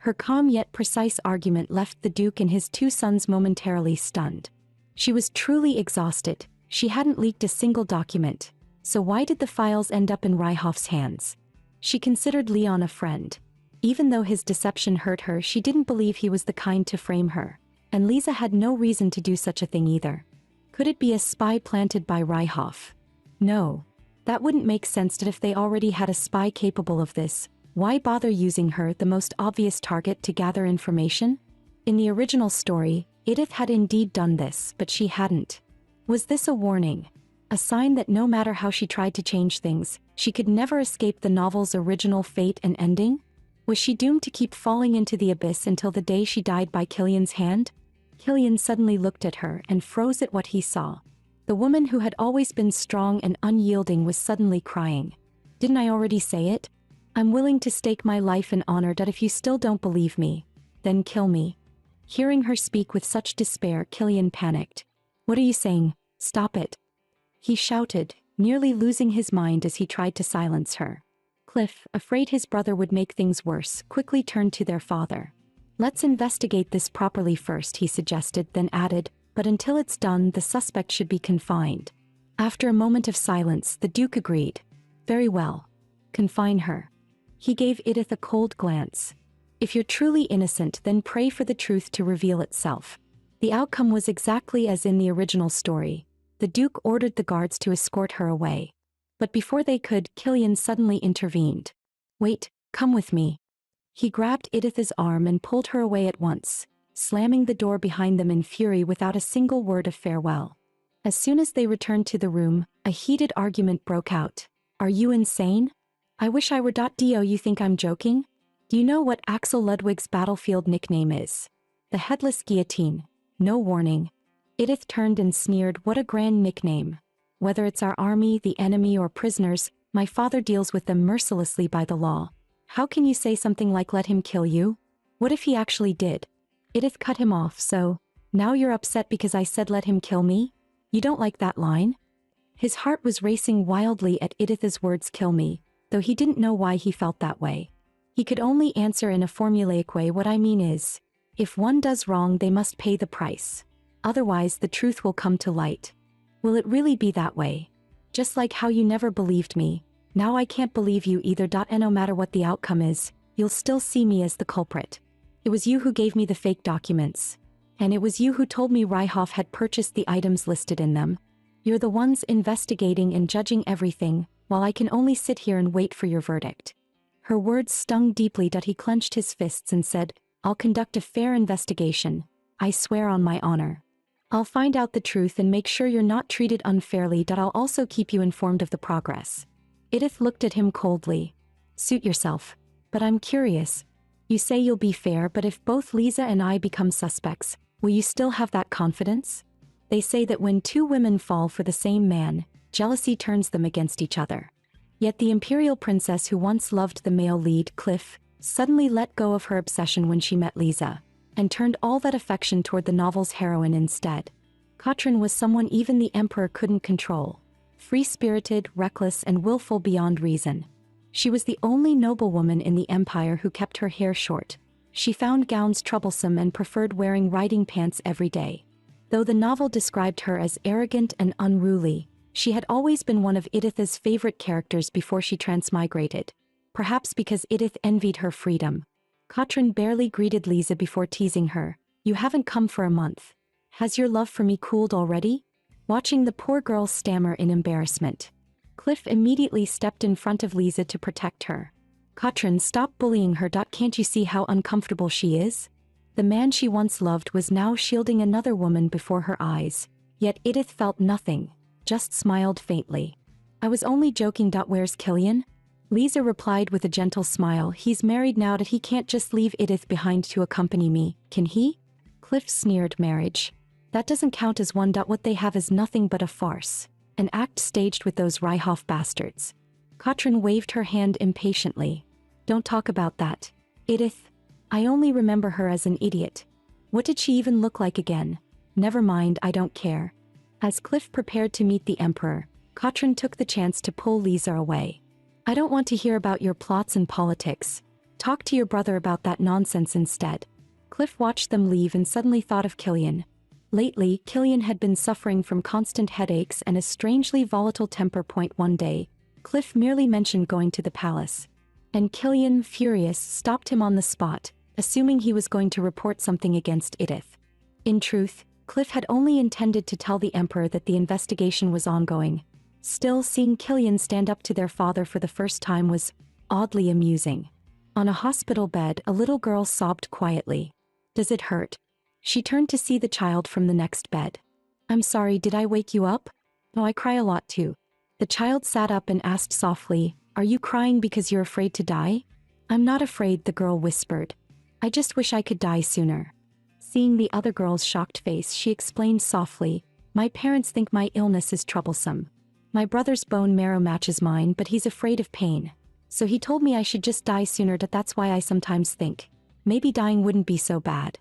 Her calm yet precise argument left the Duke and his two sons momentarily stunned. She was truly exhausted. She hadn't leaked a single document. So why did the files end up in Ryhoff's hands? She considered Leon a friend. Even though his deception hurt her, she didn't believe he was the kind to frame her. And Lisa had no reason to do such a thing either. Could it be a spy planted by Ryhoff? No. That wouldn't make sense. That if they already had a spy capable of this, why bother using her, the most obvious target, to gather information? In the original story, Edith had indeed done this, but she hadn't. Was this a warning? A sign that no matter how she tried to change things, she could never escape the novel's original fate and ending? Was she doomed to keep falling into the abyss until the day she died by Killian's hand? Killian suddenly looked at her and froze at what he saw. The woman who had always been strong and unyielding was suddenly crying. "Didn't I already say it? I'm willing to stake my life and honor. If you still don't believe me, then kill me." Hearing her speak with such despair, Killian panicked. "What are you saying? Stop it!" he shouted, nearly losing his mind as he tried to silence her. Cliff, afraid his brother would make things worse, quickly turned to their father. "Let's investigate this properly first," he suggested, then added, "But until it's done, the suspect should be confined." After a moment of silence, the Duke agreed. "Very well. Confine her." He gave Edith a cold glance. "If you're truly innocent, then pray for the truth to reveal itself." The outcome was exactly as in the original story. The Duke ordered the guards to escort her away. But before they could, Killian suddenly intervened. "Wait, come with me." He grabbed Edith's arm and pulled her away at once, slamming the door behind them in fury without a single word of farewell. As soon as they returned to the room, a heated argument broke out. "Are you insane? I wish I were. Do you think I'm joking? Do you know what Axel Ludwig's battlefield nickname is? The Headless Guillotine. No warning." Edith turned and sneered. "What a grand nickname. Whether it's our army, the enemy, or prisoners, my father deals with them mercilessly by the law. How can you say something like 'let him kill you'? What if he actually did? Edith cut him off. So, now you're upset because I said let him kill me? You don't like that line? His heart was racing wildly at Edith's words kill me, though he didn't know why he felt that way. He could only answer in a formulaic way. What I mean is, if one does wrong they must pay the price. Otherwise the truth will come to light. Will it really be that way? Just like how you never believed me, now I can't believe you either. And no matter what the outcome is, you'll still see me as the culprit. It was you who gave me the fake documents. And it was you who told me Ryhoff had purchased the items listed in them. You're the ones investigating and judging everything, while I can only sit here and wait for your verdict. Her words stung deeply. He clenched his fists and said, I'll conduct a fair investigation. I swear on my honor. I'll find out the truth and make sure you're not treated unfairly. I'll also keep you informed of the progress. Edith looked at him coldly. Suit yourself. But I'm curious. You say you'll be fair, but if both Lisa and I become suspects, will you still have that confidence? They say that when two women fall for the same man, jealousy turns them against each other. Yet the imperial princess who once loved the male lead, Cliff, suddenly let go of her obsession when she met Lisa, and turned all that affection toward the novel's heroine instead. Katrin was someone even the emperor couldn't control. Free-spirited, reckless, and willful beyond reason. She was the only noblewoman in the empire who kept her hair short. She found gowns troublesome and preferred wearing riding pants every day. Though the novel described her as arrogant and unruly, she had always been one of Edith's favorite characters before she transmigrated. Perhaps because Edith envied her freedom. Katrin barely greeted Lisa before teasing her. You haven't come for a month. Has your love for me cooled already? Watching the poor girl stammer in embarrassment. Cliff immediately stepped in front of Lisa to protect her. Katrin, stop bullying her. Can't you see how uncomfortable she is? The man she once loved was now shielding another woman before her eyes. Yet Edith felt nothing, just smiled faintly. I was only joking. Where's Killian? Lisa replied with a gentle smile. He's married now. He can't just leave Edith behind to accompany me, can he? Cliff sneered. Marriage? That doesn't count as one. What they have is nothing but a farce. An act staged with those Ryhoff bastards. Katrin waved her hand impatiently. Don't talk about that. Edith. I only remember her as an idiot. What did she even look like again? Never mind, I don't care. As Cliff prepared to meet the Emperor, Katrin took the chance to pull Lisa away. I don't want to hear about your plots and politics. Talk to your brother about that nonsense instead. Cliff watched them leave and suddenly thought of Killian. Lately, Killian had been suffering from constant headaches and a strangely volatile temper. One day, Cliff merely mentioned going to the palace. And Killian, furious, stopped him on the spot, assuming he was going to report something against Edith. In truth, Cliff had only intended to tell the Emperor that the investigation was ongoing. Still, seeing Killian stand up to their father for the first time was oddly amusing. On a hospital bed, a little girl sobbed quietly. Does it hurt? She turned to see the child from the next bed. I'm sorry, did I wake you up? Oh, I cry a lot too. The child sat up and asked softly, Are you crying because you're afraid to die? I'm not afraid, the girl whispered. I just wish I could die sooner. Seeing the other girl's shocked face, she explained softly, My parents think my illness is troublesome. My brother's bone marrow matches mine, but he's afraid of pain. So he told me I should just die sooner. That's why I sometimes think, maybe dying wouldn't be so bad.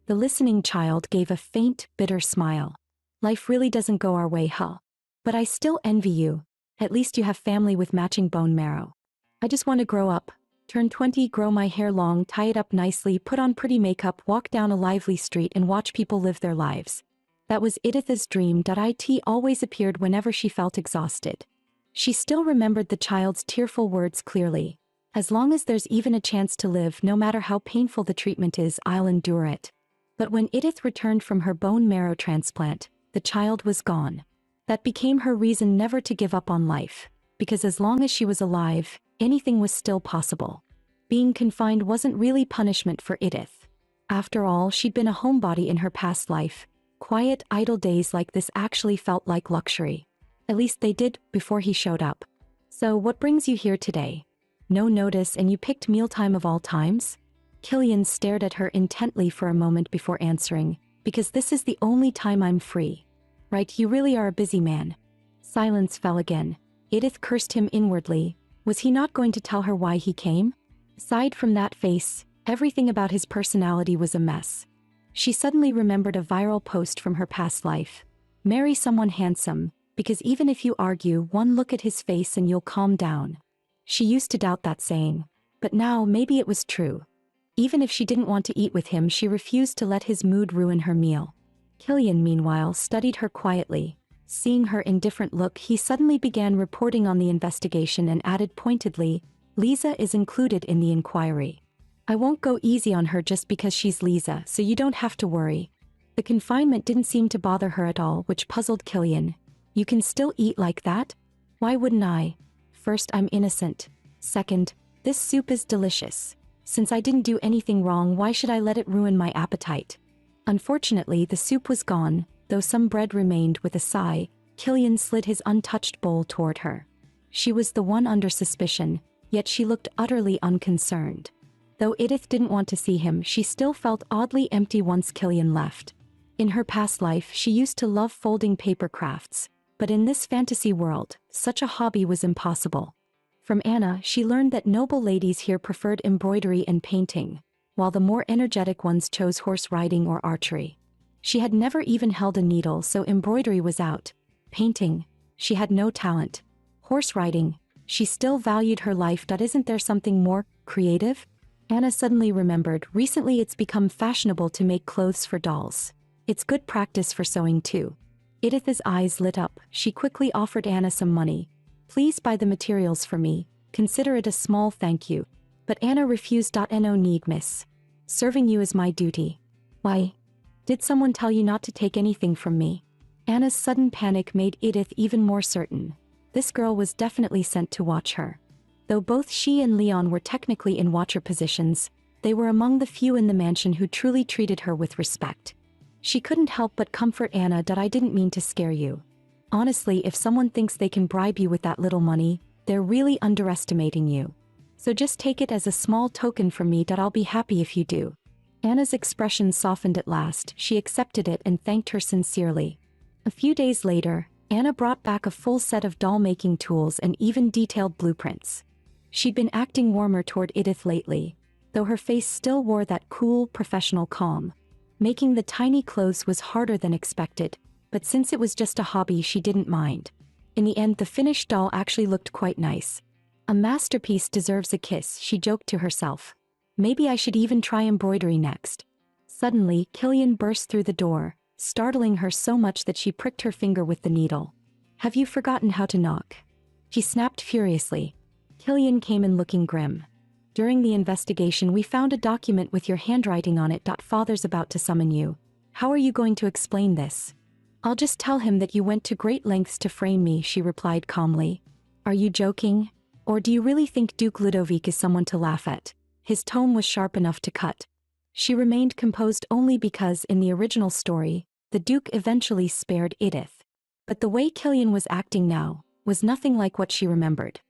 The listening child gave a faint, bitter smile. Life really doesn't go our way, huh? But I still envy you. At least you have family with matching bone marrow. I just want to grow up. Turn 20, grow my hair long, tie it up nicely, put on pretty makeup, walk down a lively street and watch people live their lives. That was Edith's dream. It always appeared whenever she felt exhausted. She still remembered the child's tearful words clearly. As long as there's even a chance to live, no matter how painful the treatment is, I'll endure it. But when Edith returned from her bone marrow transplant, the child was gone. That became her reason never to give up on life, because as long as she was alive, anything was still possible. Being confined wasn't really punishment for Edith. After all, she'd been a homebody in her past life. Quiet, idle days like this actually felt like luxury. At least they did, before he showed up. So what brings you here today? No notice and you picked mealtime of all times? Killian stared at her intently for a moment before answering, because this is the only time I'm free. Right, you really are a busy man. Silence fell again. Edith cursed him inwardly. Was he not going to tell her why he came? Aside from that face, everything about his personality was a mess. She suddenly remembered a viral post from her past life. Marry someone handsome, because even if you argue, one look at his face and you'll calm down. She used to doubt that saying, but now maybe it was true. Even if she didn't want to eat with him, she refused to let his mood ruin her meal. Killian, meanwhile, studied her quietly. Seeing her indifferent look, he suddenly began reporting on the investigation and added pointedly, "Lisa is included in the inquiry. I won't go easy on her just because she's Lisa, so you don't have to worry." The confinement didn't seem to bother her at all, which puzzled Killian. "You can still eat like that? Why wouldn't I? First, I'm innocent. Second, this soup is delicious. Since I didn't do anything wrong, why should I let it ruin my appetite?" Unfortunately, the soup was gone, though some bread remained. With a sigh, Killian slid his untouched bowl toward her. She was the one under suspicion, yet she looked utterly unconcerned. Though Edith didn't want to see him, she still felt oddly empty once Killian left. In her past life, she used to love folding paper crafts, but in this fantasy world, such a hobby was impossible. From Anna, she learned that noble ladies here preferred embroidery and painting, while the more energetic ones chose horse riding or archery. She had never even held a needle, so embroidery was out. Painting, she had no talent. Horse riding, she still valued her life. Isn't there something more creative? Anna suddenly remembered, recently it's become fashionable to make clothes for dolls. It's good practice for sewing too. Edith's eyes lit up. She quickly offered Anna some money. "Please buy the materials for me, consider it a small thank you." But Anna refused. "No need, miss. Serving you is my duty." "Why? Did someone tell you not to take anything from me?" Anna's sudden panic made Edith even more certain. This girl was definitely sent to watch her. Though both she and Leon were technically in watcher positions, they were among the few in the mansion who truly treated her with respect. She couldn't help but comfort Anna. "I didn't mean to scare you. Honestly, if someone thinks they can bribe you with that little money, they're really underestimating you. So just take it as a small token from me. I'll be happy if you do." Anna's expression softened at last. She accepted it and thanked her sincerely. A few days later, Anna brought back a full set of doll-making tools and even detailed blueprints. She'd been acting warmer toward Edith lately, though her face still wore that cool, professional calm. Making the tiny clothes was harder than expected, but since it was just a hobby, she didn't mind. In the end, the finished doll actually looked quite nice. "A masterpiece deserves a kiss," she joked to herself. "Maybe I should even try embroidery next." Suddenly, Killian burst through the door, startling her so much that she pricked her finger with the needle. "Have you forgotten how to knock?" she snapped furiously. Killian came in looking grim. "During the investigation, we found a document with your handwriting on it. Father's about to summon you. How are you going to explain this?" "I'll just tell him that you went to great lengths to frame me," she replied calmly. "Are you joking? Or do you really think Duke Ludovic is someone to laugh at?" His tone was sharp enough to cut. She remained composed only because, in the original story, the Duke eventually spared Edith. But the way Killian was acting now was nothing like what she remembered.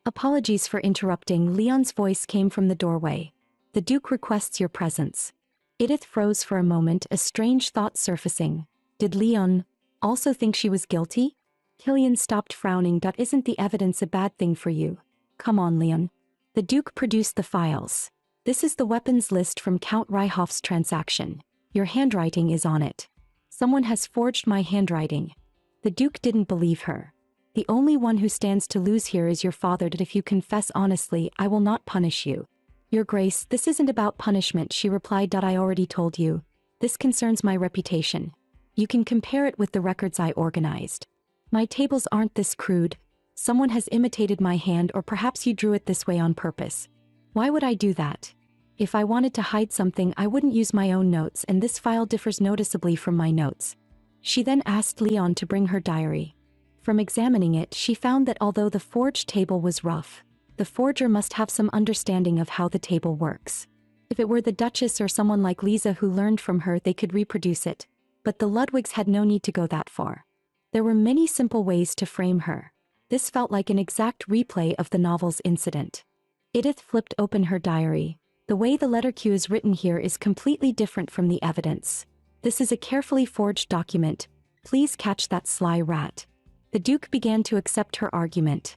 "Apologies for interrupting." Leon's voice came from the doorway. "The Duke requests your presence." Edith froze for a moment, a strange thought surfacing. Did Leon also think she was guilty? Killian stopped frowning. "Isn't the evidence a bad thing for you? Come on, Leon." The Duke produced the files. "This is the weapons list from Count Ryhoff's transaction. Your handwriting is on it. Someone has forged my handwriting." The Duke didn't believe her. "The only one who stands to lose here is your father. If you confess honestly, I will not punish you." "Your Grace, this isn't about punishment," she replied. "I already told you. This concerns my reputation. You can compare it with the records I organized. My tables aren't this crude. Someone has imitated my hand, or perhaps you drew it this way on purpose. Why would I do that? If I wanted to hide something, I wouldn't use my own notes, and this file differs noticeably from my notes." She then asked Leon to bring her diary. From examining it, she found that although the forged table was rough, the forger must have some understanding of how the table works. If it were the Duchess or someone like Lisa who learned from her, they could reproduce it. But the Ludwigs had no need to go that far. There were many simple ways to frame her. This felt like an exact replay of the novel's incident. Edith flipped open her diary. "The way the letter Q is written here is completely different from the evidence. This is a carefully forged document. Please catch that sly rat." The Duke began to accept her argument.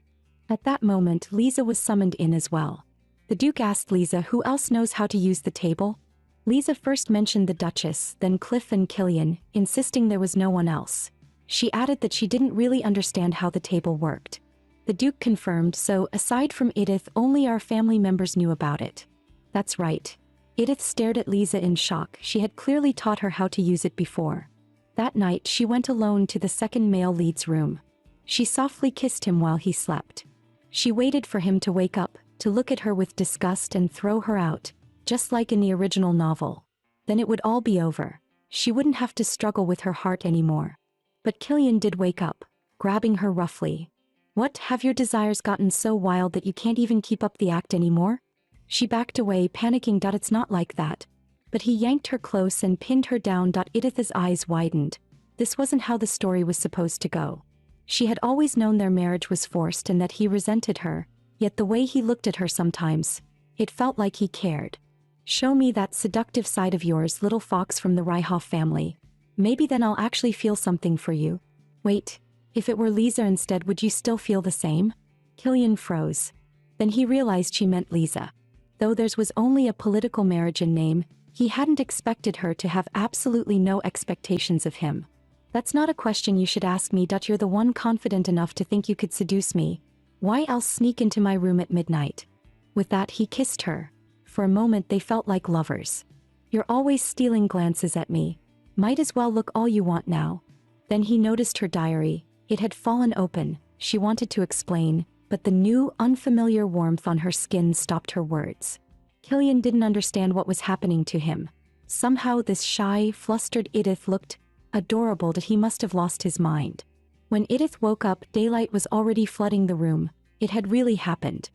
At that moment, Lisa was summoned in as well. The Duke asked Lisa who else knows how to use the table. Lisa first mentioned the Duchess, then Cliff and Killian, insisting there was no one else. She added that she didn't really understand how the table worked. The Duke confirmed, so aside from Edith, only our family members knew about it. That's right. Edith stared at Lisa in shock. She had clearly taught her how to use it before. That night, she went alone to the second male lead's room. She softly kissed him while he slept. She waited for him to wake up, to look at her with disgust and throw her out, just like in the original novel. Then it would all be over. She wouldn't have to struggle with her heart anymore. But Killian did wake up, grabbing her roughly. What, have your desires gotten so wild that you can't even keep up the act anymore? She backed away, panicking. It's not like that. But he yanked her close and pinned her down. Edith's eyes widened. This wasn't how the story was supposed to go. She had always known their marriage was forced and that he resented her, yet the way he looked at her sometimes, it felt like he cared. Show me that seductive side of yours, little fox from the Ryhoff family. Maybe then I'll actually feel something for you. Wait, if it were Lisa instead, would you still feel the same? Killian froze. Then he realized she meant Lisa. Though theirs was only a political marriage in name, he hadn't expected her to have absolutely no expectations of him. That's not a question you should ask me. You're the one confident enough to think you could seduce me. Why else sneak into my room at midnight? With that, he kissed her. For a moment they felt like lovers. You're always stealing glances at me. Might as well look all you want now. Then he noticed her diary. It had fallen open. She wanted to explain, but the new, unfamiliar warmth on her skin stopped her words. Killian didn't understand what was happening to him. Somehow this shy, flustered Edith looked adorable. That he must have lost his mind. When Edith woke up, daylight was already flooding the room. It had really happened.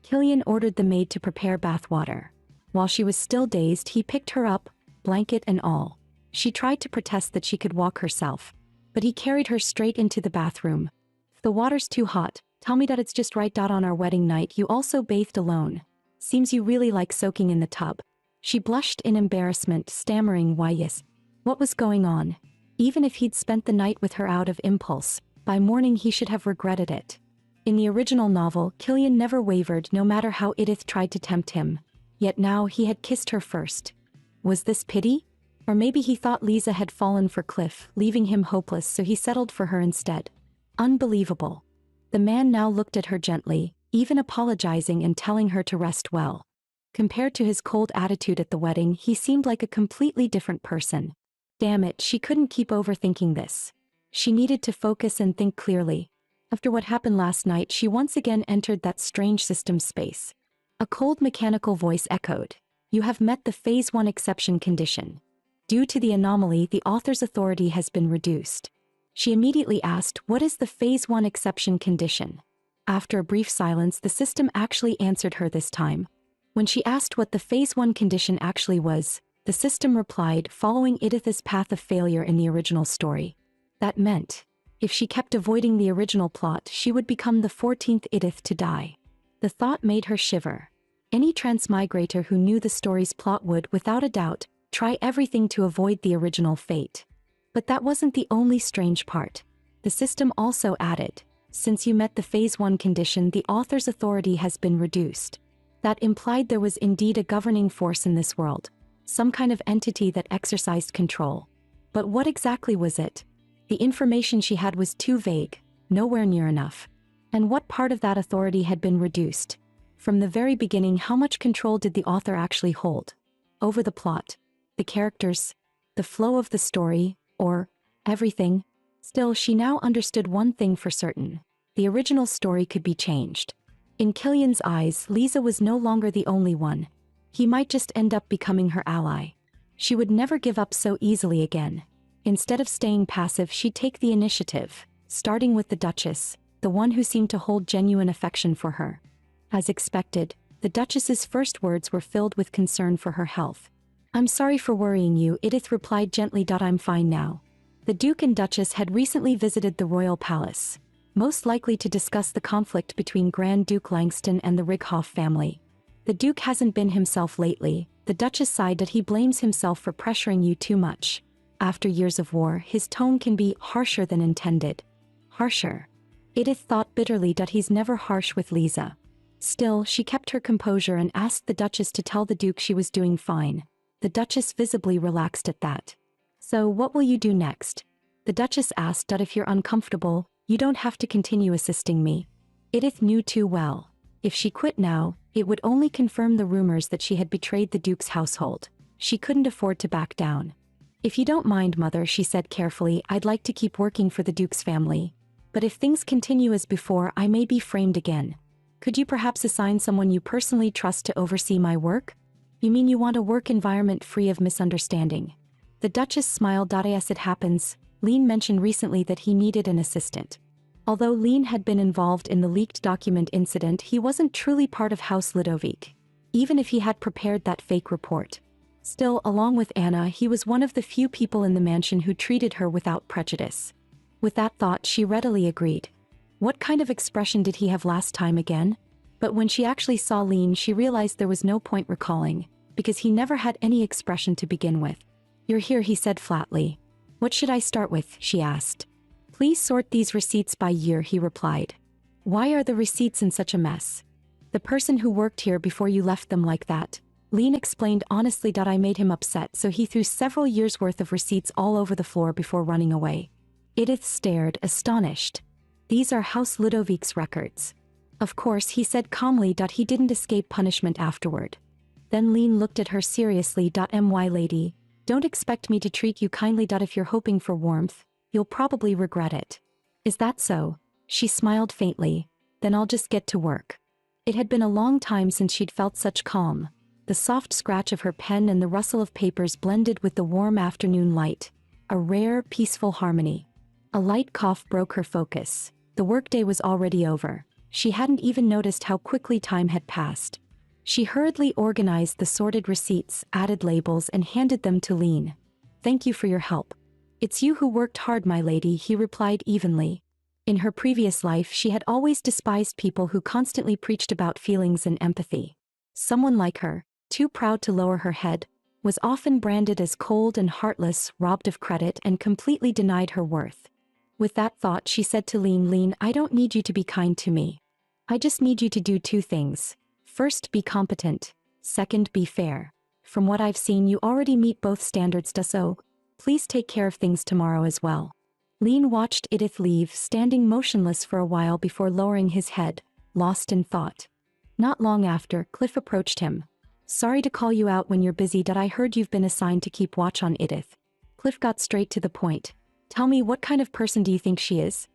Killian ordered the maid to prepare bathwater. While she was still dazed, he picked her up, blanket and all. She tried to protest that she could walk herself, but he carried her straight into the bathroom. If the water's too hot, tell me that it's just right. On our wedding night you also bathed alone. Seems you really like soaking in the tub. She blushed in embarrassment, stammering, why yes. What was going on? Even if he'd spent the night with her out of impulse, by morning he should have regretted it. In the original novel, Killian never wavered no matter how Edith tried to tempt him. Yet now he had kissed her first. Was this pity? Or maybe he thought Lisa had fallen for Cliff, leaving him hopeless, so he settled for her instead. Unbelievable. The man now looked at her gently, even apologizing and telling her to rest well. Compared to his cold attitude at the wedding, he seemed like a completely different person. Damn it, she couldn't keep overthinking this. She needed to focus and think clearly. After what happened last night, she once again entered that strange system space. A cold mechanical voice echoed. You have met the Phase 1 exception condition. Due to the anomaly, the author's authority has been reduced. She immediately asked, what is the Phase 1 exception condition? After a brief silence, the system actually answered her this time. When she asked what the Phase 1 condition actually was, the system replied, following Edith's path of failure in the original story. That meant, if she kept avoiding the original plot, she would become the 14th Edith to die. The thought made her shiver. Any transmigrator who knew the story's plot would, without a doubt, try everything to avoid the original fate. But that wasn't the only strange part. The system also added, since you met the Phase 1 condition, the author's authority has been reduced. That implied there was indeed a governing force in this world, some kind of entity that exercised control. But what exactly was it? The information she had was too vague, nowhere near enough. And what part of that authority had been reduced? From the very beginning, how much control did the author actually hold? Over the plot, the characters, the flow of the story, or everything? Still, she now understood one thing for certain. The original story could be changed. In Killian's eyes, Lisa was no longer the only one. He might just end up becoming her ally. She would never give up so easily again. Instead of staying passive, she'd take the initiative, starting with the Duchess, the one who seemed to hold genuine affection for her. As expected, the Duchess's first words were filled with concern for her health. I'm sorry for worrying you, Edith replied gently. I'm fine now. The Duke and Duchess had recently visited the royal palace, most likely to discuss the conflict between Grand Duke Langston and the Ryhoff family. The Duke hasn't been himself lately. The Duchess sighed that he blames himself for pressuring you too much. After years of war, his tone can be harsher than intended. Harsher? Edith thought bitterly that he's never harsh with Lisa. Still, she kept her composure and asked the Duchess to tell the Duke she was doing fine. The Duchess visibly relaxed at that. So what will you do next? The Duchess asked. If you're uncomfortable, you don't have to continue assisting me. Edith knew too well. If she quit now, it would only confirm the rumors that she had betrayed the Duke's household. She couldn't afford to back down. If you don't mind, Mother, she said carefully, I'd like to keep working for the Duke's family. But if things continue as before, I may be framed again. Could you perhaps assign someone you personally trust to oversee my work? You mean you want a work environment free of misunderstanding? The Duchess smiled. As it happens, Lean mentioned recently that he needed an assistant. Although Lean had been involved in the leaked document incident, he wasn't truly part of House Ludovic, even if he had prepared that fake report. Still, along with Anna, he was one of the few people in the mansion who treated her without prejudice. With that thought, she readily agreed. What kind of expression did he have last time again? But when she actually saw Lean, she realized there was no point recalling, because he never had any expression to begin with. You're here, he said flatly. What should I start with? She asked. Please sort these receipts by year, he replied. Why are the receipts in such a mess? The person who worked here before you left them like that. Lean explained honestly. I made him upset, so he threw several years' worth of receipts all over the floor before running away. Edith stared, astonished. These are House Ludovic's records. Of course, he said calmly. He didn't escape punishment afterward. Then Lean looked at her seriously. My lady, don't expect me to treat you kindly. If you're hoping for warmth, you'll probably regret it. Is that so? She smiled faintly. Then I'll just get to work. It had been a long time since she'd felt such calm. The soft scratch of her pen and the rustle of papers blended with the warm afternoon light. A rare, peaceful harmony. A light cough broke her focus. The workday was already over. She hadn't even noticed how quickly time had passed. She hurriedly organized the sorted receipts, added labels, and handed them to Lean. Thank you for your help. It's you who worked hard, my lady, he replied evenly. In her previous life, she had always despised people who constantly preached about feelings and empathy. Someone like her, too proud to lower her head, was often branded as cold and heartless, robbed of credit, and completely denied her worth. With that thought, she said to Lean, I don't need you to be kind to me. I just need you to do two things. First, be competent. Second, be fair. From what I've seen, you already meet both standards, so please take care of things tomorrow as well. Lean watched Edith leave, standing motionless for a while before lowering his head, lost in thought. Not long after, Cliff approached him. Sorry to call you out when you're busy. I heard you've been assigned to keep watch on Edith. Cliff got straight to the point. Tell me, what kind of person do you think she is?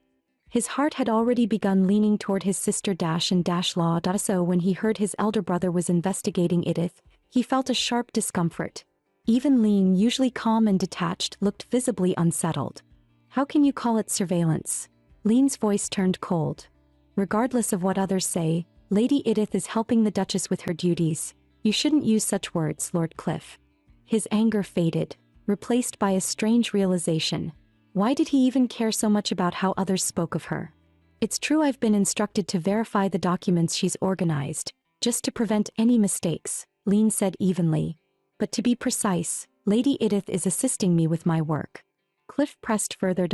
His heart had already begun leaning toward his sister Law. So when he heard his elder brother was investigating Edith, he felt a sharp discomfort. Even Lean, usually calm and detached, looked visibly unsettled. How can you call it surveillance? Lean's voice turned cold. Regardless of what others say, Lady Edith is helping the Duchess with her duties. You shouldn't use such words, Lord Cliff. His anger faded, replaced by a strange realization. Why did he even care so much about how others spoke of her? It's true I've been instructed to verify the documents she's organized, just to prevent any mistakes, Lean said evenly. But to be precise, Lady Edith is assisting me with my work. Cliff pressed further.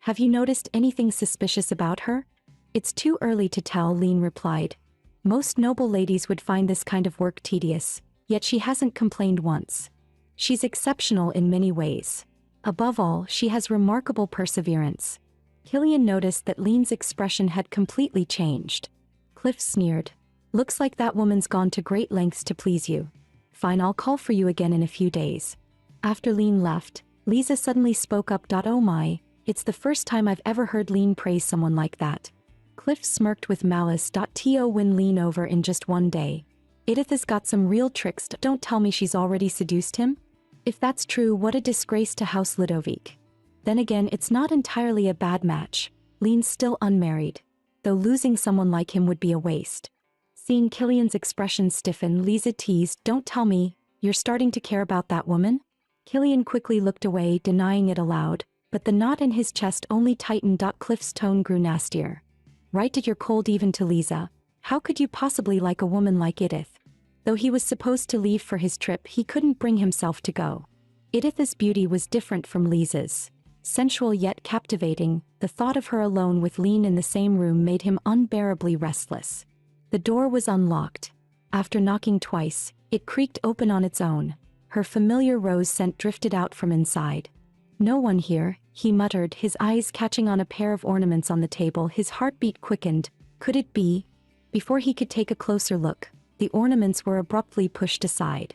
Have you noticed anything suspicious about her? It's too early to tell, Lean replied. Most noble ladies would find this kind of work tedious, yet she hasn't complained once. She's exceptional in many ways. Above all, she has remarkable perseverance. Killian noticed that Lean's expression had completely changed. Cliff sneered. Looks like that woman's gone to great lengths to please you. Fine, I'll call for you again in a few days. After Lean left, Lisa suddenly spoke up. Oh my, it's the first time I've ever heard Lean praise someone like that. Cliff smirked with malice. To win Lean over in just one day. Edith has got some real tricks. Don't tell me she's already seduced him? If that's true, what a disgrace to House Ludovic. Then again, it's not entirely a bad match. Lean's still unmarried, though losing someone like him would be a waste. Seeing Killian's expression stiffen, Lisa teased, Don't tell me, you're starting to care about that woman? Killian quickly looked away, denying it aloud, but the knot in his chest only tightened. Cliff's tone grew nastier. Right, you're cold even to Lisa. How could you possibly like a woman like Edith? Though he was supposed to leave for his trip, he couldn't bring himself to go. Edith's beauty was different from Lisa's. Sensual yet captivating, the thought of her alone with Lean in the same room made him unbearably restless. The door was unlocked. After knocking twice, it creaked open on its own. Her Her familiar rose scent drifted out from inside. "No one here," he muttered, his eyes catching on a pair of ornaments on the table. His heartbeat quickened. Could it be? Before he could take a closer look, the ornaments were abruptly pushed aside.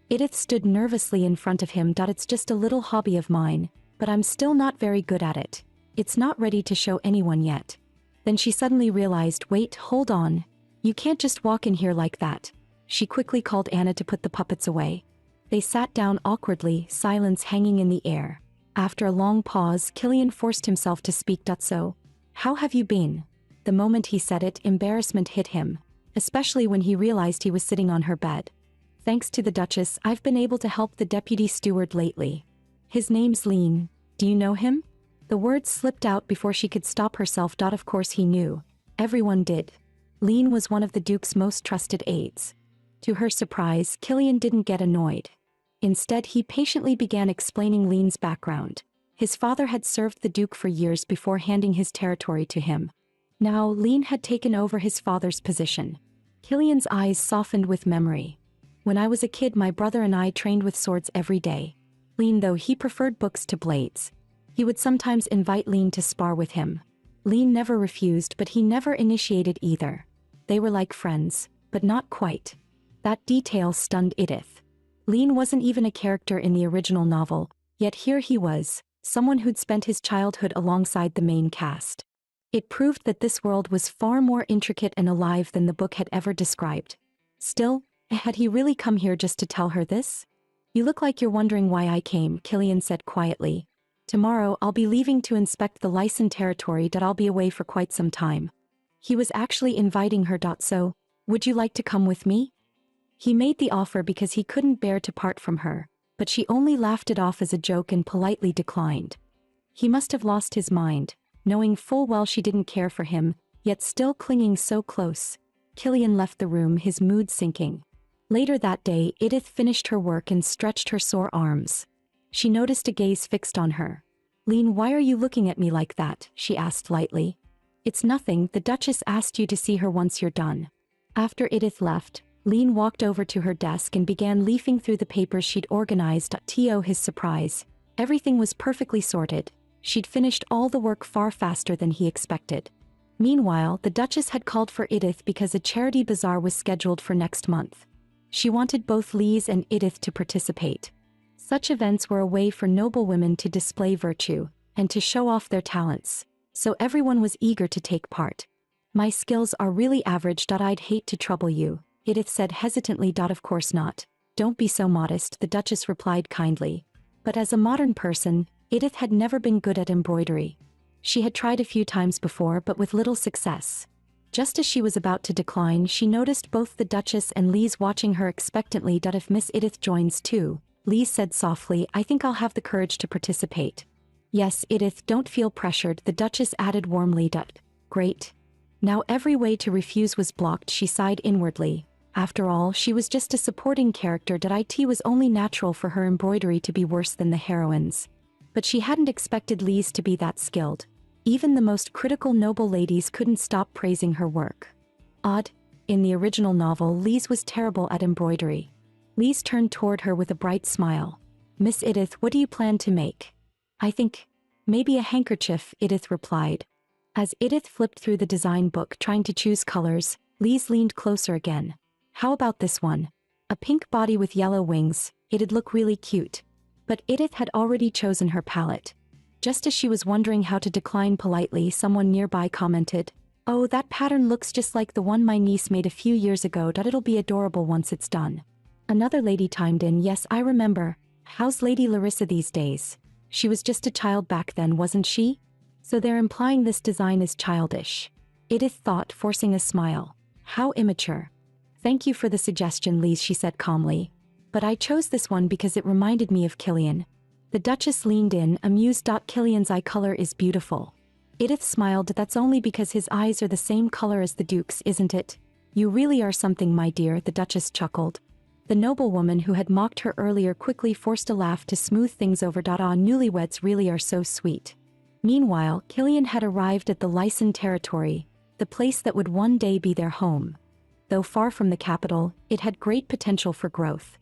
Edith stood nervously in front of him. "It's just a little hobby of mine, but I'm still not very good at it. It's not ready to show anyone yet." Then she suddenly realized, "Wait, hold on. You can't just walk in here like that." She quickly called Anna to put the puppets away. They sat down awkwardly, silence hanging in the air. After a long pause, Killian forced himself to speak. "So, how have you been?" The moment he said it, embarrassment hit him, especially when he realized he was sitting on her bed. "Thanks to the Duchess, I've been able to help the deputy steward lately. His name's Lean. Do you know him?" The words slipped out before she could stop herself. Of course he knew. Everyone did. Lean was one of the Duke's most trusted aides. To her surprise, Killian didn't get annoyed. Instead, he patiently began explaining Lean's background. His father had served the Duke for years before handing his territory to him. Now, Lean had taken over his father's position. Killian's eyes softened with memory. "When I was a kid, my brother and I trained with swords every day. Lean, though he preferred books to blades. He would sometimes invite Lean to spar with him. Lean never refused, but he never initiated either. They were like friends, but not quite." That detail stunned Edith. Lean wasn't even a character in the original novel, yet here he was, someone who'd spent his childhood alongside the main cast. It proved that this world was far more intricate and alive than the book had ever described. Still, had he really come here just to tell her this? "You look like you're wondering why I came," Killian said quietly. "Tomorrow I'll be leaving to inspect the licensed territory. I'll be away for quite some time." He was actually inviting her. "So, would you like to come with me?" He made the offer because he couldn't bear to part from her, but she only laughed it off as a joke and politely declined. He must have lost his mind, knowing full well she didn't care for him, yet still clinging so close. Killian left the room, his mood sinking. Later that day, Edith finished her work and stretched her sore arms. She noticed a gaze fixed on her. "Lean, why are you looking at me like that?" she asked lightly. "It's nothing. The Duchess asked you to see her once you're done." After Edith left, Lean walked over to her desk and began leafing through the papers she'd organized. To his surprise, everything was perfectly sorted. She'd finished all the work far faster than he expected. Meanwhile, the Duchess had called for Edith because a charity bazaar was scheduled for next month. She wanted both Lise and Edith to participate. Such events were a way for noble women to display virtue and to show off their talents, so everyone was eager to take part. "My skills are really average. I'd hate to trouble you," Edith said hesitantly. "Of course not. Don't be so modest," the Duchess replied kindly. But as a modern person, Edith had never been good at embroidery. She had tried a few times before, but with little success. Just as she was about to decline, she noticed both the Duchess and Lise watching her expectantly. "If Miss Edith joins too," Lise said softly, "I think I'll have the courage to participate." "Yes, Edith, don't feel pressured," the Duchess added warmly. "Great." Now every way to refuse was blocked. She sighed inwardly. After all, she was just a supporting character. It was only natural for her embroidery to be worse than the heroines. But she hadn't expected Lise to be that skilled. Even the most critical noble ladies couldn't stop praising her work. Odd, in the original novel, Lise was terrible at embroidery. Lise turned toward her with a bright smile. "Miss Edith, what do you plan to make?" "I think, maybe a handkerchief," Edith replied. As Edith flipped through the design book trying to choose colors, Lise leaned closer again. "How about this one? A pink body with yellow wings, it'd look really cute." But Edith had already chosen her palette. Just as she was wondering how to decline politely, someone nearby commented, "Oh, that pattern looks just like the one my niece made a few years ago. It'll be adorable once it's done." Another lady chimed in, "Yes, I remember. How's Lady Larissa these days? She was just a child back then, wasn't she?" "So they're implying this design is childish," Edith thought, forcing a smile. "How immature." "Thank you for the suggestion, Lise," she said calmly. "But I chose this one because it reminded me of Killian." The Duchess leaned in, amused. "Killian's eye color is beautiful." Edith smiled. "That's only because his eyes are the same color as the Duke's, isn't it?" "You really are something, my dear," the Duchess chuckled. The noblewoman who had mocked her earlier quickly forced a laugh to smooth things over. "Newlyweds really are so sweet." Meanwhile, Killian had arrived at the licensed territory, the place that would one day be their home. Though far from the capital, it had great potential for growth.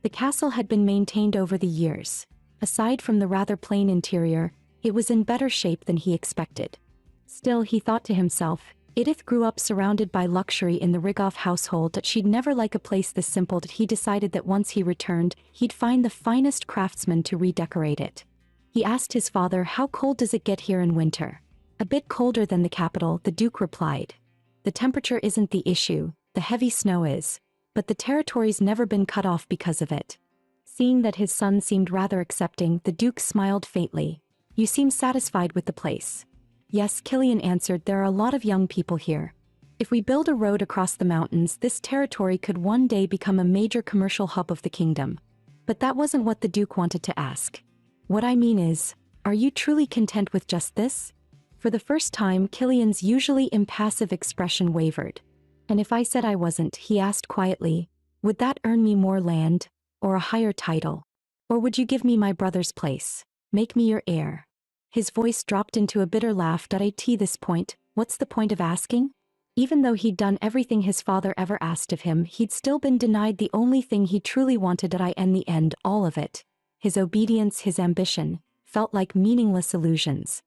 The castle had been maintained over the years. Aside from the rather plain interior, it was in better shape than he expected. Still, he thought to himself, Edith grew up surrounded by luxury in the Rigoff household, that she'd never like a place this simple. That he decided that once he returned, he'd find the finest craftsmen to redecorate it. He asked his father, "How cold does it get here in winter?" "A bit colder than the capital," the Duke replied. "The temperature isn't the issue, the heavy snow is. But the territory's never been cut off because of it." Seeing that his son seemed rather accepting, the Duke smiled faintly. "You seem satisfied with the place." "Yes," Killian answered, "there are a lot of young people here. If we build a road across the mountains, this territory could one day become a major commercial hub of the kingdom." But that wasn't what the Duke wanted to ask. "What I mean is, are you truly content with just this?" For the first time, Killian's usually impassive expression wavered. "And if I said I wasn't," he asked quietly, "would that earn me more land, or a higher title? Or would you give me my brother's place? Make me your heir?" His voice dropped into a bitter laugh. At this point, what's the point of asking? Even though he'd done everything his father ever asked of him, he'd still been denied the only thing he truly wanted. In the end, all of it, his obedience, his ambition, felt like meaningless illusions.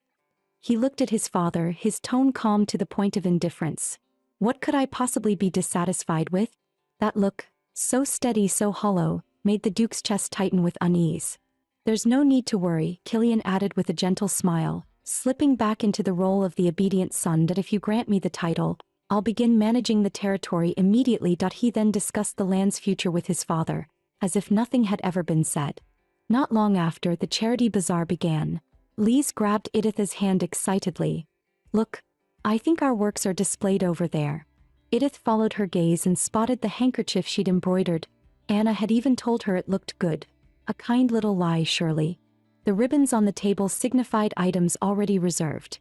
He looked at his father, his tone calm to the point of indifference. What could I possibly be dissatisfied with? That look, so steady, so hollow, made the Duke's chest tighten with unease. "There's no need to worry," Killian added with a gentle smile, slipping back into the role of the obedient son. "That if you grant me the title, I'll begin managing the territory immediately." He then discussed the land's future with his father, as if nothing had ever been said. Not long after, the charity bazaar began. Lise grabbed Edith's hand excitedly. "Look, I think our works are displayed over there." Edith followed her gaze and spotted the handkerchief she'd embroidered. Anna had even told her it looked good. A kind little lie, surely. The ribbons on the table signified items already reserved.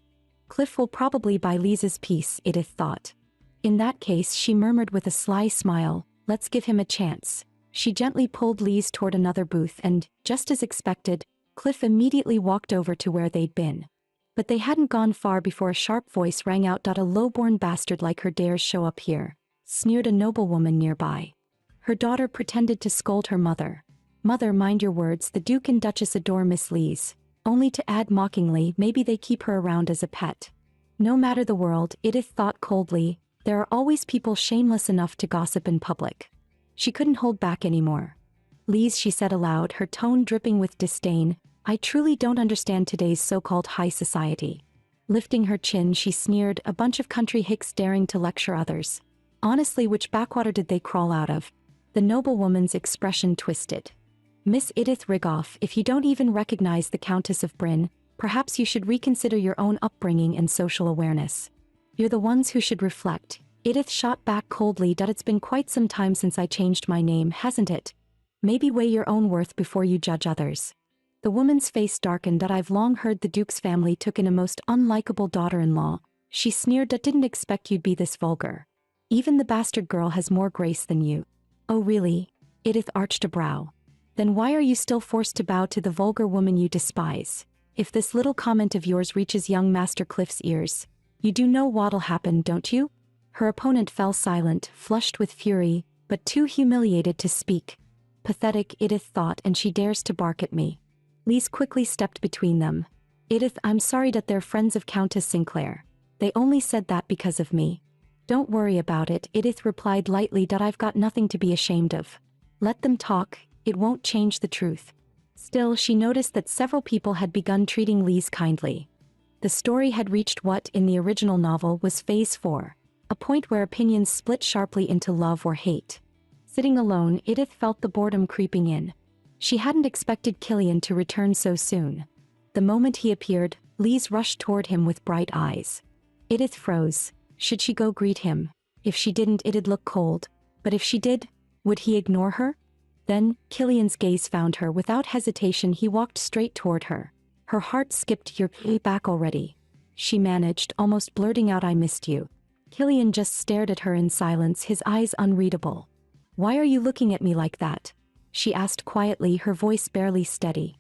Cliff will probably buy Lisa's piece, Edith thought. In that case, she murmured with a sly smile, "Let's give him a chance." She gently pulled Lise toward another booth and, just as expected, Cliff immediately walked over to where they'd been. But they hadn't gone far before a sharp voice rang out. "A low-born bastard like her dares show up here," sneered a noblewoman nearby. Her daughter pretended to scold her mother. "Mother, mind your words, the Duke and Duchess adore Miss Lise." Only to add mockingly, "Maybe they keep her around as a pet." No matter the world, Edith thought coldly, there are always people shameless enough to gossip in public. She couldn't hold back anymore. "Lise," she said aloud, her tone dripping with disdain, "I truly don't understand today's so-called high society." Lifting her chin, she sneered, "A bunch of country hicks daring to lecture others. Honestly, which backwater did they crawl out of?" The noblewoman's expression twisted. "Miss Edith Rigoff, if you don't even recognize the Countess of Brynn, perhaps you should reconsider your own upbringing and social awareness. You're the ones who should reflect." Edith shot back coldly. "It's been quite some time since I changed my name, hasn't it? Maybe weigh your own worth before you judge others." The woman's face darkened. "I've long heard the Duke's family took in a most unlikable daughter-in-law," she sneered. "Didn't expect you'd be this vulgar. Even the bastard girl has more grace than you." "Oh really?" Edith arched a brow. "Then why are you still forced to bow to the vulgar woman you despise? If this little comment of yours reaches young Master Cliff's ears, you do know what'll happen, don't you?" Her opponent fell silent, flushed with fury, but too humiliated to speak. "Pathetic," Edith thought, "and she dares to bark at me." Lise quickly stepped between them. "Edith, I'm sorry that they're friends of Countess Sinclair. They only said that because of me." "Don't worry about it," Edith replied lightly. "I've got nothing to be ashamed of. Let them talk, it won't change the truth." Still, she noticed that several people had begun treating Lise kindly. The story had reached what, in the original novel, was Phase 4, a point where opinions split sharply into love or hate. Sitting alone, Edith felt the boredom creeping in. She hadn't expected Killian to return so soon. The moment he appeared, Lise rushed toward him with bright eyes. Edith froze. Should she go greet him? If she didn't, it'd look cold. But if she did, would he ignore her? Then, Killian's gaze found her. Without hesitation, he walked straight toward her. Her heart skipped. "You're back already," she managed, almost blurting out, "I missed you." Killian just stared at her in silence, his eyes unreadable. "Why are you looking at me like that?" she asked quietly, her voice barely steady.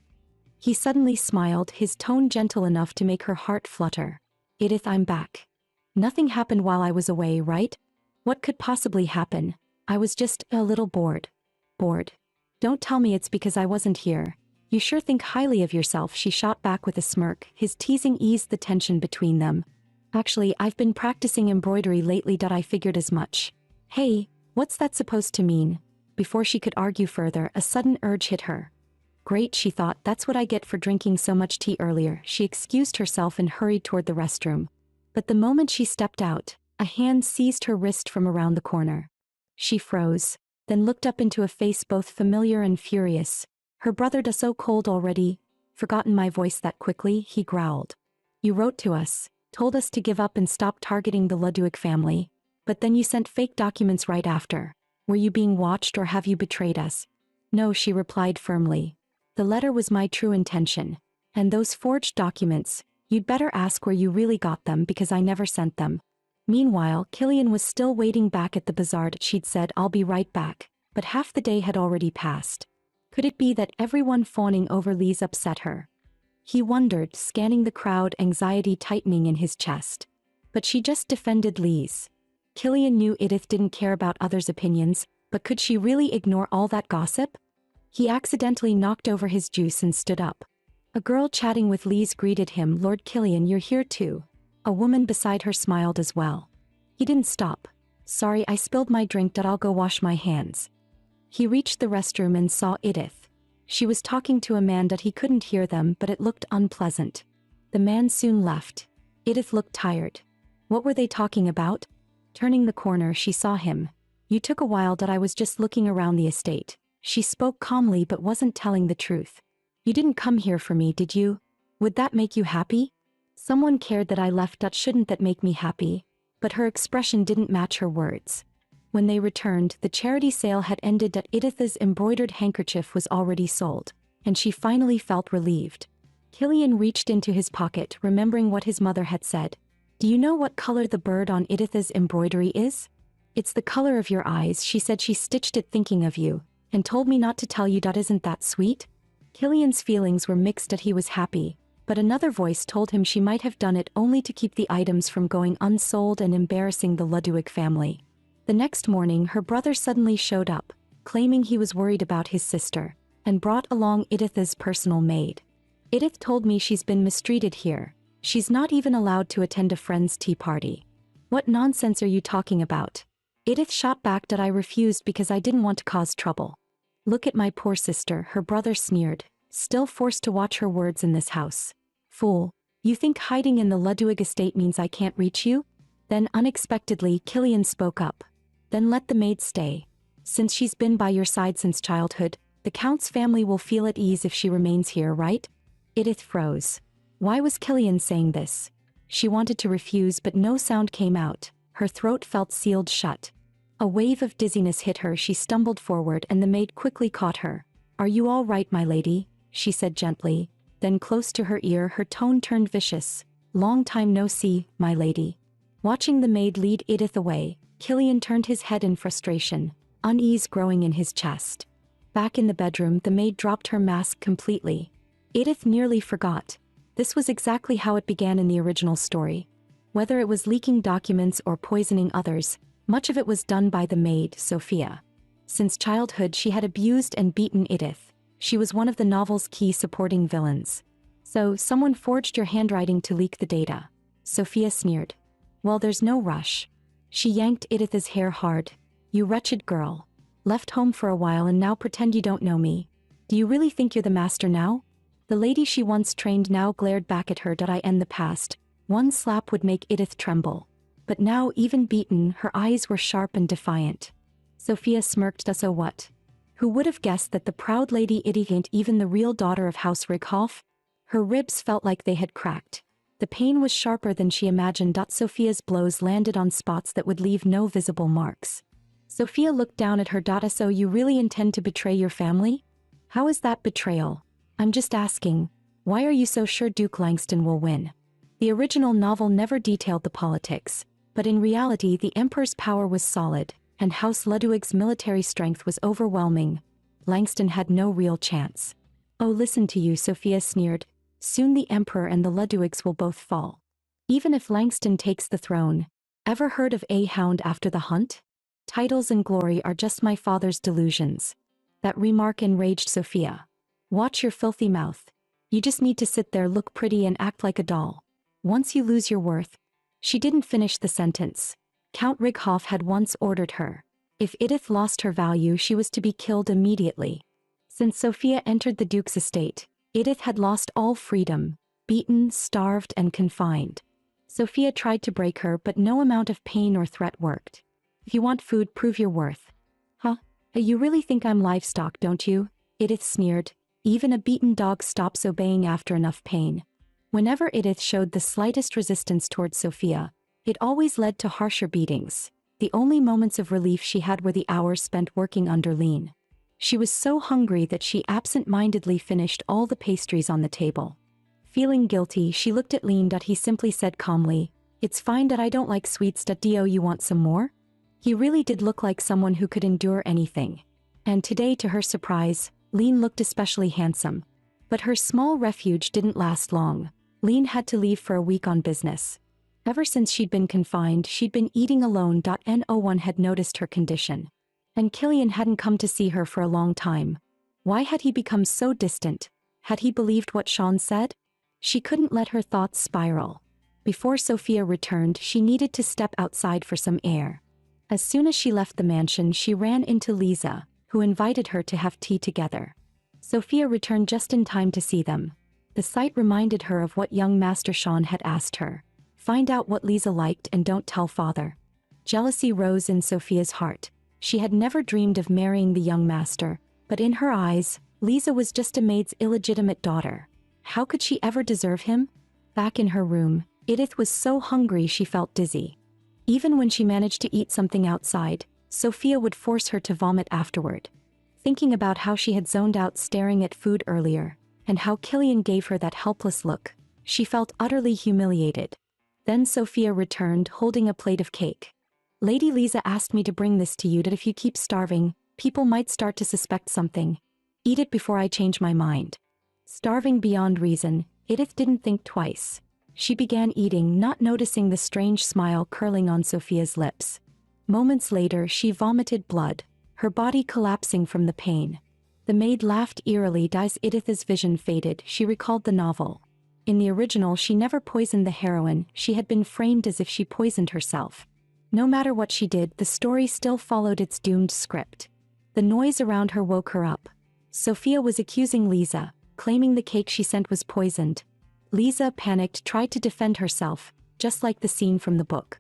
He suddenly smiled, his tone gentle enough to make her heart flutter. "Edith, I'm back. Nothing happened while I was away, right?" "What could possibly happen? I was just a little bored." "Bored?" Don't tell me it's because I wasn't here. You sure think highly of yourself, she shot back with a smirk. His teasing eased the tension between them. Actually, I've been practicing embroidery lately. I figured as much. Hey, what's that supposed to mean? Before she could argue further, a sudden urge hit her. Great, she thought, that's what I get for drinking so much tea earlier. She excused herself and hurried toward the restroom. But the moment she stepped out, a hand seized her wrist from around the corner. She froze, then looked up into a face both familiar and furious. Her brother, "Da so cold already? Forgotten my voice that quickly?" he growled. "You wrote to us, told us to give up and stop targeting the Ludwig family. But then you sent fake documents right after. Were you being watched or have you betrayed us?" "No," she replied firmly. "The letter was my true intention. And those forged documents, you'd better ask where you really got them because I never sent them." Meanwhile, Killian was still waiting back at the bazaar. She'd said, "I'll be right back," but half the day had already passed. Could it be that everyone fawning over Lise upset her? He wondered, scanning the crowd, anxiety tightening in his chest. But she just defended Lise. Killian knew Edith didn't care about others' opinions, but could she really ignore all that gossip? He accidentally knocked over his juice and stood up. A girl chatting with Lise greeted him. "Lord Killian, you're here too." A woman beside her smiled as well. He didn't stop. "Sorry, I spilled my drink. I'll go wash my hands." He reached the restroom and saw Edith. She was talking to a man that he couldn't hear them, but it looked unpleasant. The man soon left. Edith looked tired. What were they talking about? Turning the corner, she saw him. "You took a while. I was just looking around the estate." She spoke calmly but wasn't telling the truth. "You didn't come here for me, did you? Would that make you happy?" "Someone cared that I left. Shouldn't that make me happy?" But her expression didn't match her words. When they returned, the charity sale had ended. Edith's embroidered handkerchief was already sold, and she finally felt relieved. Killian reached into his pocket, remembering what his mother had said. "Do you know what color the bird on Edith's embroidery is?" "It's the color of your eyes," she said. "She stitched it thinking of you, and told me not to tell you. Isn't that sweet?" Killian's feelings were mixed. He was happy, but another voice told him she might have done it only to keep the items from going unsold and embarrassing the Ludwig family. The next morning, her brother suddenly showed up, claiming he was worried about his sister, and brought along Edith's personal maid. "Edith told me she's been mistreated here. She's not even allowed to attend a friend's tea party." "What nonsense are you talking about?" Edith shot back. "I refused because I didn't want to cause trouble." "Look at my poor sister," her brother sneered, still forced to watch her words in this house. "Fool, you think hiding in the Ludwig estate means I can't reach you?" Then unexpectedly, Killian spoke up. "Then let the maid stay. Since she's been by your side since childhood, the Count's family will feel at ease if she remains here, right?" Edith froze. Why was Killian saying this? She wanted to refuse, but no sound came out. Her throat felt sealed shut. A wave of dizziness hit her. She stumbled forward and the maid quickly caught her. "Are you all right, my lady?" she said gently. Then close to her ear, her tone turned vicious. "Long time no see, my lady." Watching the maid lead Edith away, Killian turned his head in frustration, unease growing in his chest. Back in the bedroom, the maid dropped her mask completely. Edith nearly forgot. This was exactly how it began in the original story. Whether it was leaking documents or poisoning others, much of it was done by the maid, Sophia. Since childhood, she had abused and beaten Edith. She was one of the novel's key supporting villains. "So, someone forged your handwriting to leak the data?" Sophia sneered. "Well, there's no rush." She yanked Edith's hair hard. "You wretched girl. Left home for a while and now pretend you don't know me. Do you really think you're the master now?" The lady she once trained now glared back at her. "I end the past. One slap would make Edith tremble." But now, even beaten, her eyes were sharp and defiant. Sophia smirked. "So what? Who would have guessed that the proud Lady Edith ain't even the real daughter of House Righoff?" Her ribs felt like they had cracked. The pain was sharper than she imagined. Sophia's blows landed on spots that would leave no visible marks. Sophia looked down at her. "So you really intend to betray your family? How is that betrayal?" "I'm just asking, why are you so sure Duke Langston will win?" The original novel never detailed the politics, but in reality the Emperor's power was solid, and House Ludwig's military strength was overwhelming. Langston had no real chance. "Oh, listen to you," Sophia sneered. "Soon the Emperor and the Ludwigs will both fall. Even if Langston takes the throne. Ever heard of a hound after the hunt? Titles and glory are just my father's delusions." That remark enraged Sophia. Watch your filthy mouth. You just need to sit there, look pretty and act like a doll. Once you lose your worth. She didn't finish the sentence. Count Righoff had once ordered her. If Edith lost her value, she was to be killed immediately. Since Sophia entered the Duke's estate, Edith had lost all freedom, beaten, starved and confined. Sophia tried to break her, but no amount of pain or threat worked. If you want food, prove your worth. Huh? You really think I'm livestock, don't you? Edith sneered. Even a beaten dog stops obeying after enough pain. Whenever Edith showed the slightest resistance towards Sophia, it always led to harsher beatings. The only moments of relief she had were the hours spent working under Lean. She was so hungry that she absent-mindedly finished all the pastries on the table. Feeling guilty, she looked at Lean. He simply said calmly, "It's fine that I don't like sweets. Do you want some more?" He really did look like someone who could endure anything. And today, to her surprise, Lean looked especially handsome. But her small refuge didn't last long. Lean had to leave for a week on business. Ever since she'd been confined, she'd been eating alone. No one had noticed her condition. And Killian hadn't come to see her for a long time. Why had he become so distant? Had he believed what Sean said? She couldn't let her thoughts spiral. Before Sophia returned, she needed to step outside for some air. As soon as she left the mansion, she ran into Lisa, who invited her to have tea together. Sophia returned just in time to see them. The sight reminded her of what young Master Sean had asked her. Find out what Lisa liked and don't tell father. Jealousy rose in Sophia's heart. She had never dreamed of marrying the young master, but in her eyes, Lisa was just a maid's illegitimate daughter. How could she ever deserve him? Back in her room, Edith was so hungry she felt dizzy. Even when she managed to eat something outside, Sophia would force her to vomit afterward. Thinking about how she had zoned out staring at food earlier, and how Killian gave her that helpless look, she felt utterly humiliated. Then Sophia returned, holding a plate of cake. Lady Lisa asked me to bring this to you, that if you keep starving, people might start to suspect something. Eat it before I change my mind. Starving beyond reason, Edith didn't think twice. She began eating, not noticing the strange smile curling on Sophia's lips. Moments later, she vomited blood, her body collapsing from the pain. The maid laughed eerily. As Edith's vision faded, she recalled the novel. In the original, she never poisoned the heroine. She had been framed as if she poisoned herself. No matter what she did, the story still followed its doomed script. The noise around her woke her up. Sophia was accusing Lisa, claiming the cake she sent was poisoned. Lisa, panicked, tried to defend herself, just like the scene from the book.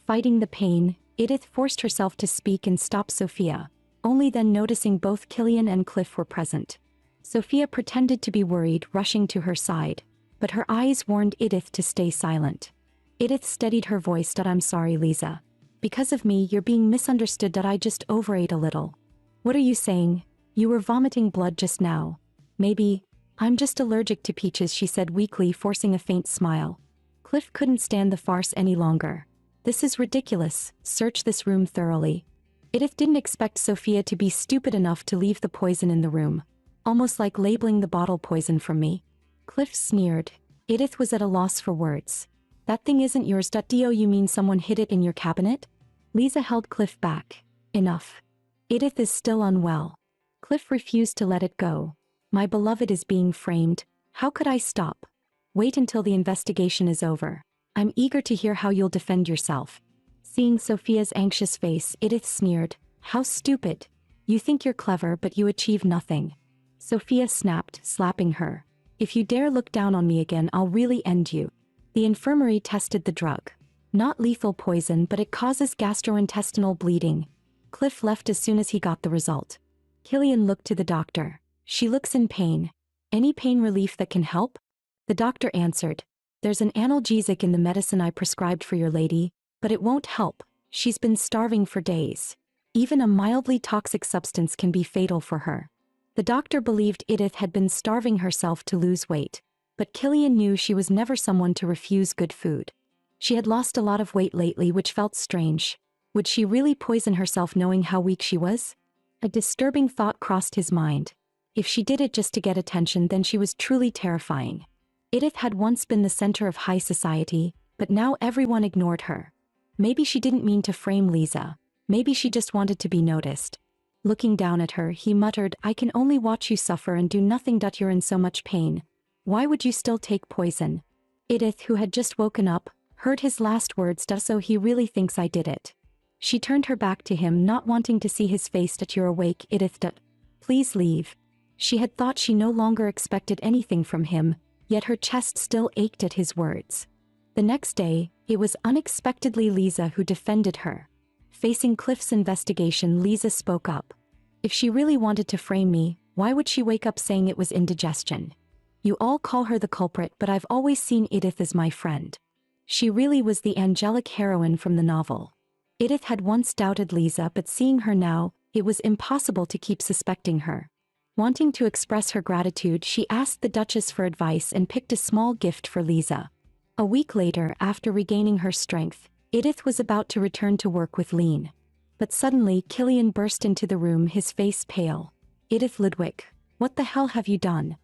Fighting the pain, Edith forced herself to speak and stop Sophia, only then noticing both Killian and Cliff were present. Sophia pretended to be worried, rushing to her side, but her eyes warned Edith to stay silent. Edith steadied her voice. I'm sorry, Lisa. Because of me, you're being misunderstood. I just overate a little. What are you saying? You were vomiting blood just now. Maybe, I'm just allergic to peaches, she said weakly, forcing a faint smile. Cliff couldn't stand the farce any longer. This is ridiculous. Search this room thoroughly. Edith didn't expect Sophia to be stupid enough to leave the poison in the room. Almost like labeling the bottle poison from me. Cliff sneered. Edith was at a loss for words. That thing isn't yours. You mean someone hid it in your cabinet? Lisa held Cliff back. Enough. Edith is still unwell. Cliff refused to let it go. My beloved is being framed. How could I stop? Wait until the investigation is over. I'm eager to hear how you'll defend yourself. Seeing Sophia's anxious face, Edith sneered. How stupid. You think you're clever, but you achieve nothing. Sophia snapped, slapping her. If you dare look down on me again, I'll really end you. The infirmary tested the drug. Not lethal poison, but it causes gastrointestinal bleeding. Cliff left as soon as he got the result. Killian looked to the doctor. She looks in pain. Any pain relief that can help? The doctor answered. There's an analgesic in the medicine I prescribed for your lady, but it won't help. She's been starving for days. Even a mildly toxic substance can be fatal for her. The doctor believed Edith had been starving herself to lose weight, but Killian knew she was never someone to refuse good food. She had lost a lot of weight lately, which felt strange. Would she really poison herself knowing how weak she was? A disturbing thought crossed his mind. If she did it just to get attention, then she was truly terrifying. Edith had once been the center of high society, but now everyone ignored her. Maybe she didn't mean to frame Lisa. Maybe she just wanted to be noticed. Looking down at her, he muttered, "I can only watch you suffer and do nothing. You're in so much pain. Why would you still take poison?" Edith, who had just woken up, heard his last words. "So he really thinks I did it." She turned her back to him, not wanting to see his face. "You're awake, Edith. Please leave." She had thought she no longer expected anything from him, yet her chest still ached at his words. The next day, it was unexpectedly Lisa who defended her. Facing Cliff's investigation, Lisa spoke up. "If she really wanted to frame me, why would she wake up saying it was indigestion? You all call her the culprit, but I've always seen Edith as my friend. She really was the angelic heroine from the novel." Edith had once doubted Lisa, but seeing her now, it was impossible to keep suspecting her. Wanting to express her gratitude, she asked the Duchess for advice and picked a small gift for Lisa. A week later, after regaining her strength, Edith was about to return to work with Lean. But suddenly, Killian burst into the room, his face pale. "Edith Ludwig, what the hell have you done?"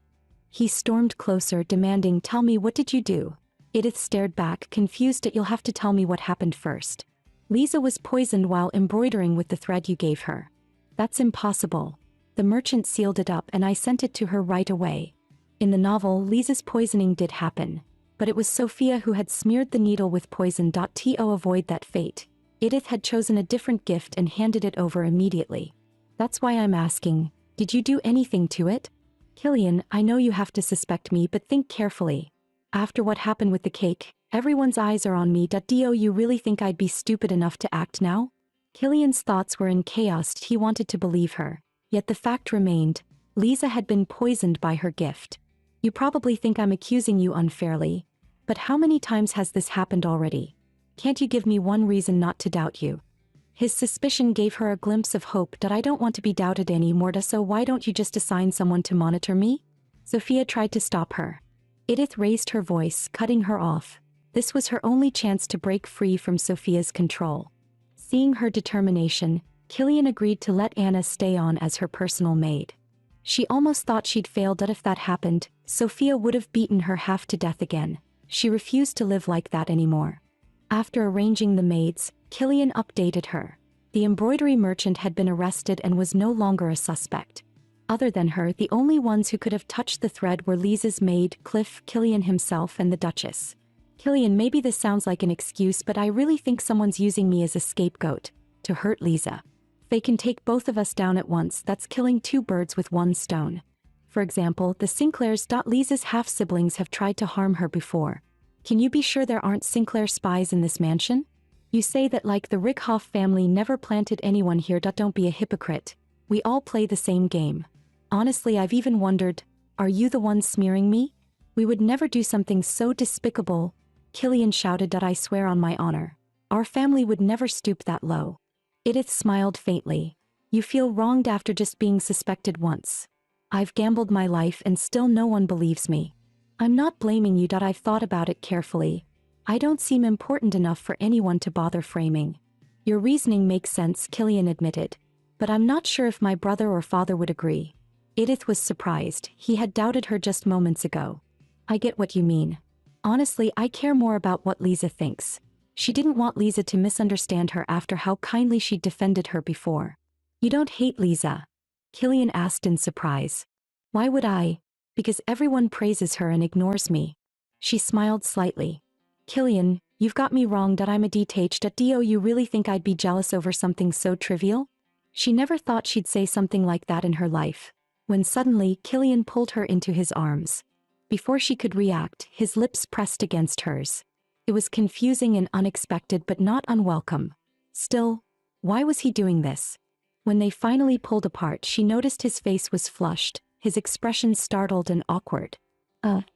He stormed closer, demanding, "Tell me, what did you do?" Edith stared back, confused. "You'll have to tell me what happened first." "Lisa was poisoned while embroidering with the thread you gave her." "That's impossible. The merchant sealed it up and I sent it to her right away." In the novel, Lisa's poisoning did happen. But it was Sophia who had smeared the needle with poison. To avoid that fate, Edith had chosen a different gift and handed it over immediately. "That's why I'm asking, did you do anything to it?" "Killian, I know you have to suspect me, but think carefully. After what happened with the cake, everyone's eyes are on me. Do you really think I'd be stupid enough to act now?" Killian's thoughts were in chaos. He wanted to believe her, yet the fact remained, Lisa had been poisoned by her gift. "You probably think I'm accusing you unfairly. But how many times has this happened already? Can't you give me one reason not to doubt you?" His suspicion gave her a glimpse of hope. "I don't want to be doubted anymore. So why don't you just assign someone to monitor me?" Sophia tried to stop her. Edith raised her voice, cutting her off. This was her only chance to break free from Sophia's control. Seeing her determination, Killian agreed to let Anna stay on as her personal maid. She almost thought she'd failed. If that happened, Sophia would have beaten her half to death again. She refused to live like that anymore. After arranging the maids, Killian updated her. The embroidery merchant had been arrested and was no longer a suspect. Other than her, the only ones who could have touched the thread were Lisa's maid, Cliff, Killian himself, and the Duchess. "Killian, maybe this sounds like an excuse, but I really think someone's using me as a scapegoat to hurt Lisa. They can take both of us down at once. That's killing two birds with one stone. For example, the Sinclairs. Lisa's half-siblings have tried to harm her before. Can you be sure there aren't Sinclair spies in this mansion? You say that like the Rickhoff family never planted anyone here. Don't be a hypocrite. We all play the same game. Honestly, I've even wondered, are you the one smearing me? We would never do something so despicable." Killian shouted. "I swear on my honor. Our family would never stoop that low." Edith smiled faintly. "You feel wronged after just being suspected once. I've gambled my life and still no one believes me. I'm not blaming you. I've thought about it carefully. I don't seem important enough for anyone to bother framing." "Your reasoning makes sense," Killian admitted. "But I'm not sure if my brother or father would agree." Edith was surprised. He had doubted her just moments ago. "I get what you mean. Honestly, I care more about what Lisa thinks." She didn't want Lisa to misunderstand her after how kindly she'd defended her before. "You don't hate Lisa?" Killian asked in surprise. "Why would I? Because everyone praises her and ignores me." She smiled slightly. "Killian, you've got me wrong. I'm a detached. You really think I'd be jealous over something so trivial?" She never thought she'd say something like that in her life. When suddenly, Killian pulled her into his arms. Before she could react, his lips pressed against hers. It was confusing and unexpected, but not unwelcome. Still, why was he doing this? When they finally pulled apart, she noticed his face was flushed, his expression startled and awkward.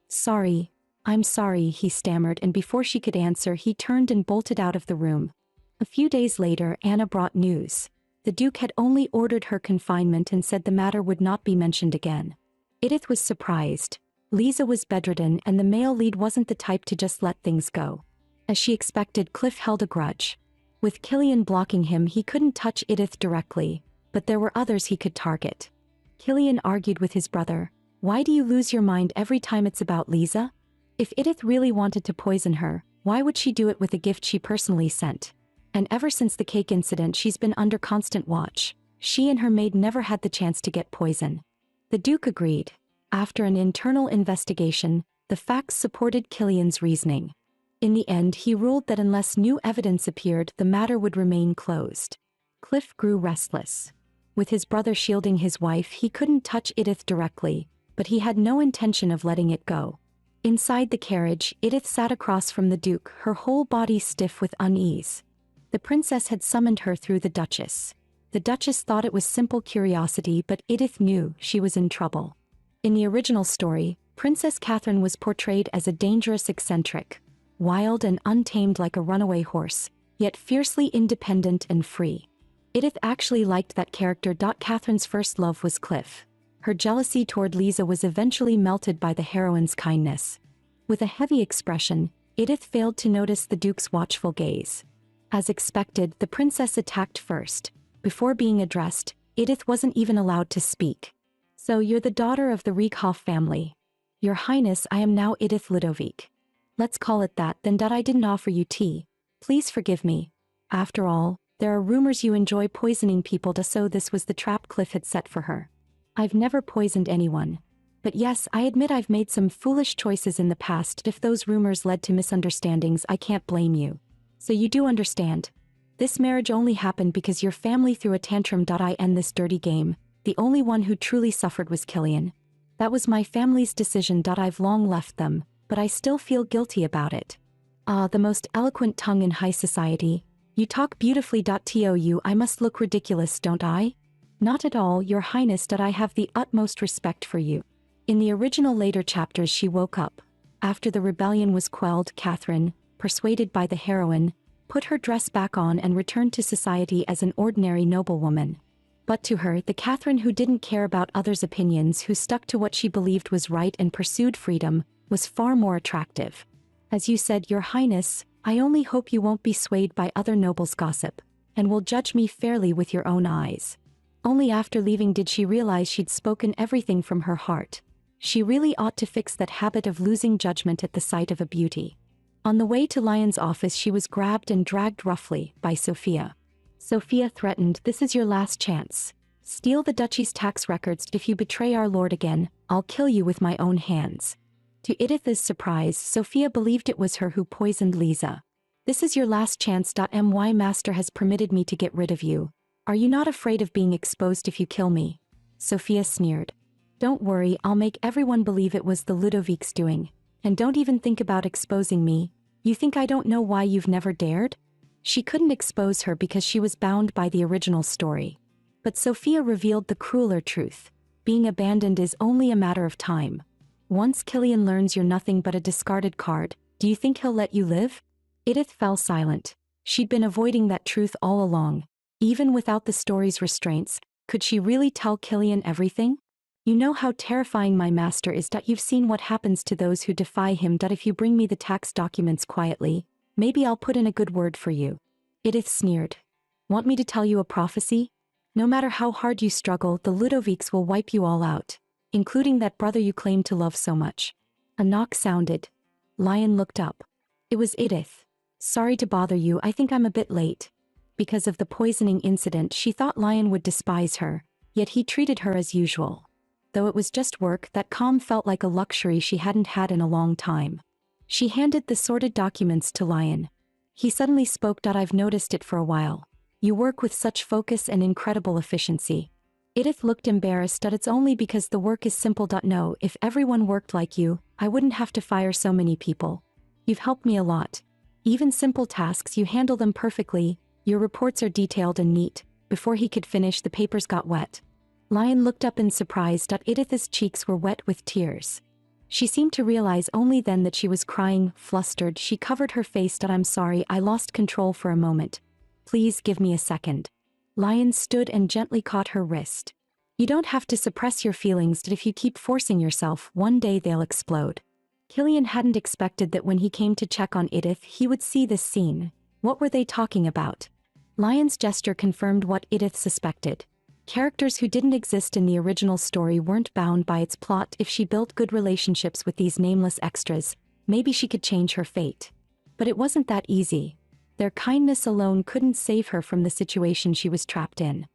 Sorry. I'm sorry," he stammered, and before she could answer, he turned and bolted out of the room. A few days later, Anna brought news. The Duke had only ordered her confinement and said the matter would not be mentioned again. Edith was surprised. Lisa was bedridden and the male lead wasn't the type to just let things go. As she expected, Cliff held a grudge. With Killian blocking him, he couldn't touch Edith directly, but there were others he could target. Killian argued with his brother. "Why do you lose your mind every time it's about Lisa? If Edith really wanted to poison her, why would she do it with a gift she personally sent? And ever since the cake incident, she's been under constant watch. She and her maid never had the chance to get poison. The Duke agreed. After an internal investigation, the facts supported Killian's reasoning. In the end, he ruled that unless new evidence appeared, the matter would remain closed. Cliff grew restless. With his brother shielding his wife, he couldn't touch Edith directly, but he had no intention of letting it go. Inside the carriage, Edith sat across from the Duke, her whole body stiff with unease. The princess had summoned her through the Duchess. The Duchess thought it was simple curiosity, but Edith knew she was in trouble. In the original story, Princess Catherine was portrayed as a dangerous eccentric, wild and untamed like a runaway horse, yet fiercely independent and free. Edith actually liked that character. Catherine's first love was Cliff. Her jealousy toward Lisa was eventually melted by the heroine's kindness. With a heavy expression, Edith failed to notice the Duke's watchful gaze. As expected, the princess attacked first. Before being addressed, Edith wasn't even allowed to speak. "So you're the daughter of the Riekhoff family." "Your Highness, I am now Edith Ludovic." "Let's call it that then. I didn't offer you tea. Please forgive me. After all, there are rumors you enjoy poisoning people, so this was the trap Cliff had set for her." "I've never poisoned anyone. But yes, I admit I've made some foolish choices in the past. If those rumors led to misunderstandings, I can't blame you. So you do understand. This marriage only happened because your family threw a tantrum. I end this dirty game. The only one who truly suffered was Killian. That was my family's decision. I've long left them, but I still feel guilty about it." "Ah, the most eloquent tongue in high society. You talk beautifully. I must look ridiculous, don't I?" "Not at all, Your Highness. I have the utmost respect for you." In the original later chapters, she woke up. After the rebellion was quelled, Catherine, persuaded by the heroine, put her dress back on and returned to society as an ordinary noblewoman. But to her, the Catherine who didn't care about others' opinions, who stuck to what she believed was right and pursued freedom, was far more attractive. "As you said, Your Highness, I only hope you won't be swayed by other nobles' gossip, and will judge me fairly with your own eyes." Only after leaving did she realize she'd spoken everything from her heart. She really ought to fix that habit of losing judgment at the sight of a beauty. On the way to Lion's office, she was grabbed and dragged roughly by Sophia. Sophia threatened, "This is your last chance. Steal the duchy's tax records. If you betray our lord again, I'll kill you with my own hands." To Edith's surprise, Sophia believed it was her who poisoned Lisa. "This is your last chance. My master has permitted me to get rid of you. Are you not afraid of being exposed if you kill me?" Sophia sneered. "Don't worry, I'll make everyone believe it was the Ludovic's doing. And don't even think about exposing me. You think I don't know why you've never dared?" She couldn't expose her because she was bound by the original story. But Sophia revealed the crueler truth. Being abandoned is only a matter of time. Once Killian learns you're nothing but a discarded card, do you think he'll let you live? Edith fell silent. She'd been avoiding that truth all along. Even without the story's restraints, could she really tell Killian everything? "You know how terrifying my master is. You've seen what happens to those who defy him. If you bring me the tax documents quietly, maybe I'll put in a good word for you." Edith sneered. "Want me to tell you a prophecy? No matter how hard you struggle, the Ludovics will wipe you all out, including that brother you claim to love so much." A knock sounded. Lion looked up. It was Edith. "Sorry to bother you, I think I'm a bit late." Because of the poisoning incident, she thought Lion would despise her, yet he treated her as usual. Though it was just work, that calm felt like a luxury she hadn't had in a long time. She handed the sorted documents to Lion. He suddenly spoke. "I've noticed it for a while. You work with such focus and incredible efficiency." Edith looked embarrassed. "It's only because the work is simple. No, if everyone worked like you, I wouldn't have to fire so many people. You've helped me a lot. Even simple tasks, you handle them perfectly. Your reports are detailed and neat." Before he could finish, the papers got wet. Lion looked up in surprise. Edith's cheeks were wet with tears. She seemed to realize only then that she was crying. Flustered, she covered her face. "I'm sorry, I lost control for a moment. Please give me a second." Lion stood and gently caught her wrist. "You don't have to suppress your feelings. If you keep forcing yourself, one day they'll explode." Killian hadn't expected that when he came to check on Edith, he would see this scene. What were they talking about? Lion's gesture confirmed what Edith suspected. Characters who didn't exist in the original story weren't bound by its plot. If she built good relationships with these nameless extras, maybe she could change her fate. But it wasn't that easy. Their kindness alone couldn't save her from the situation she was trapped in.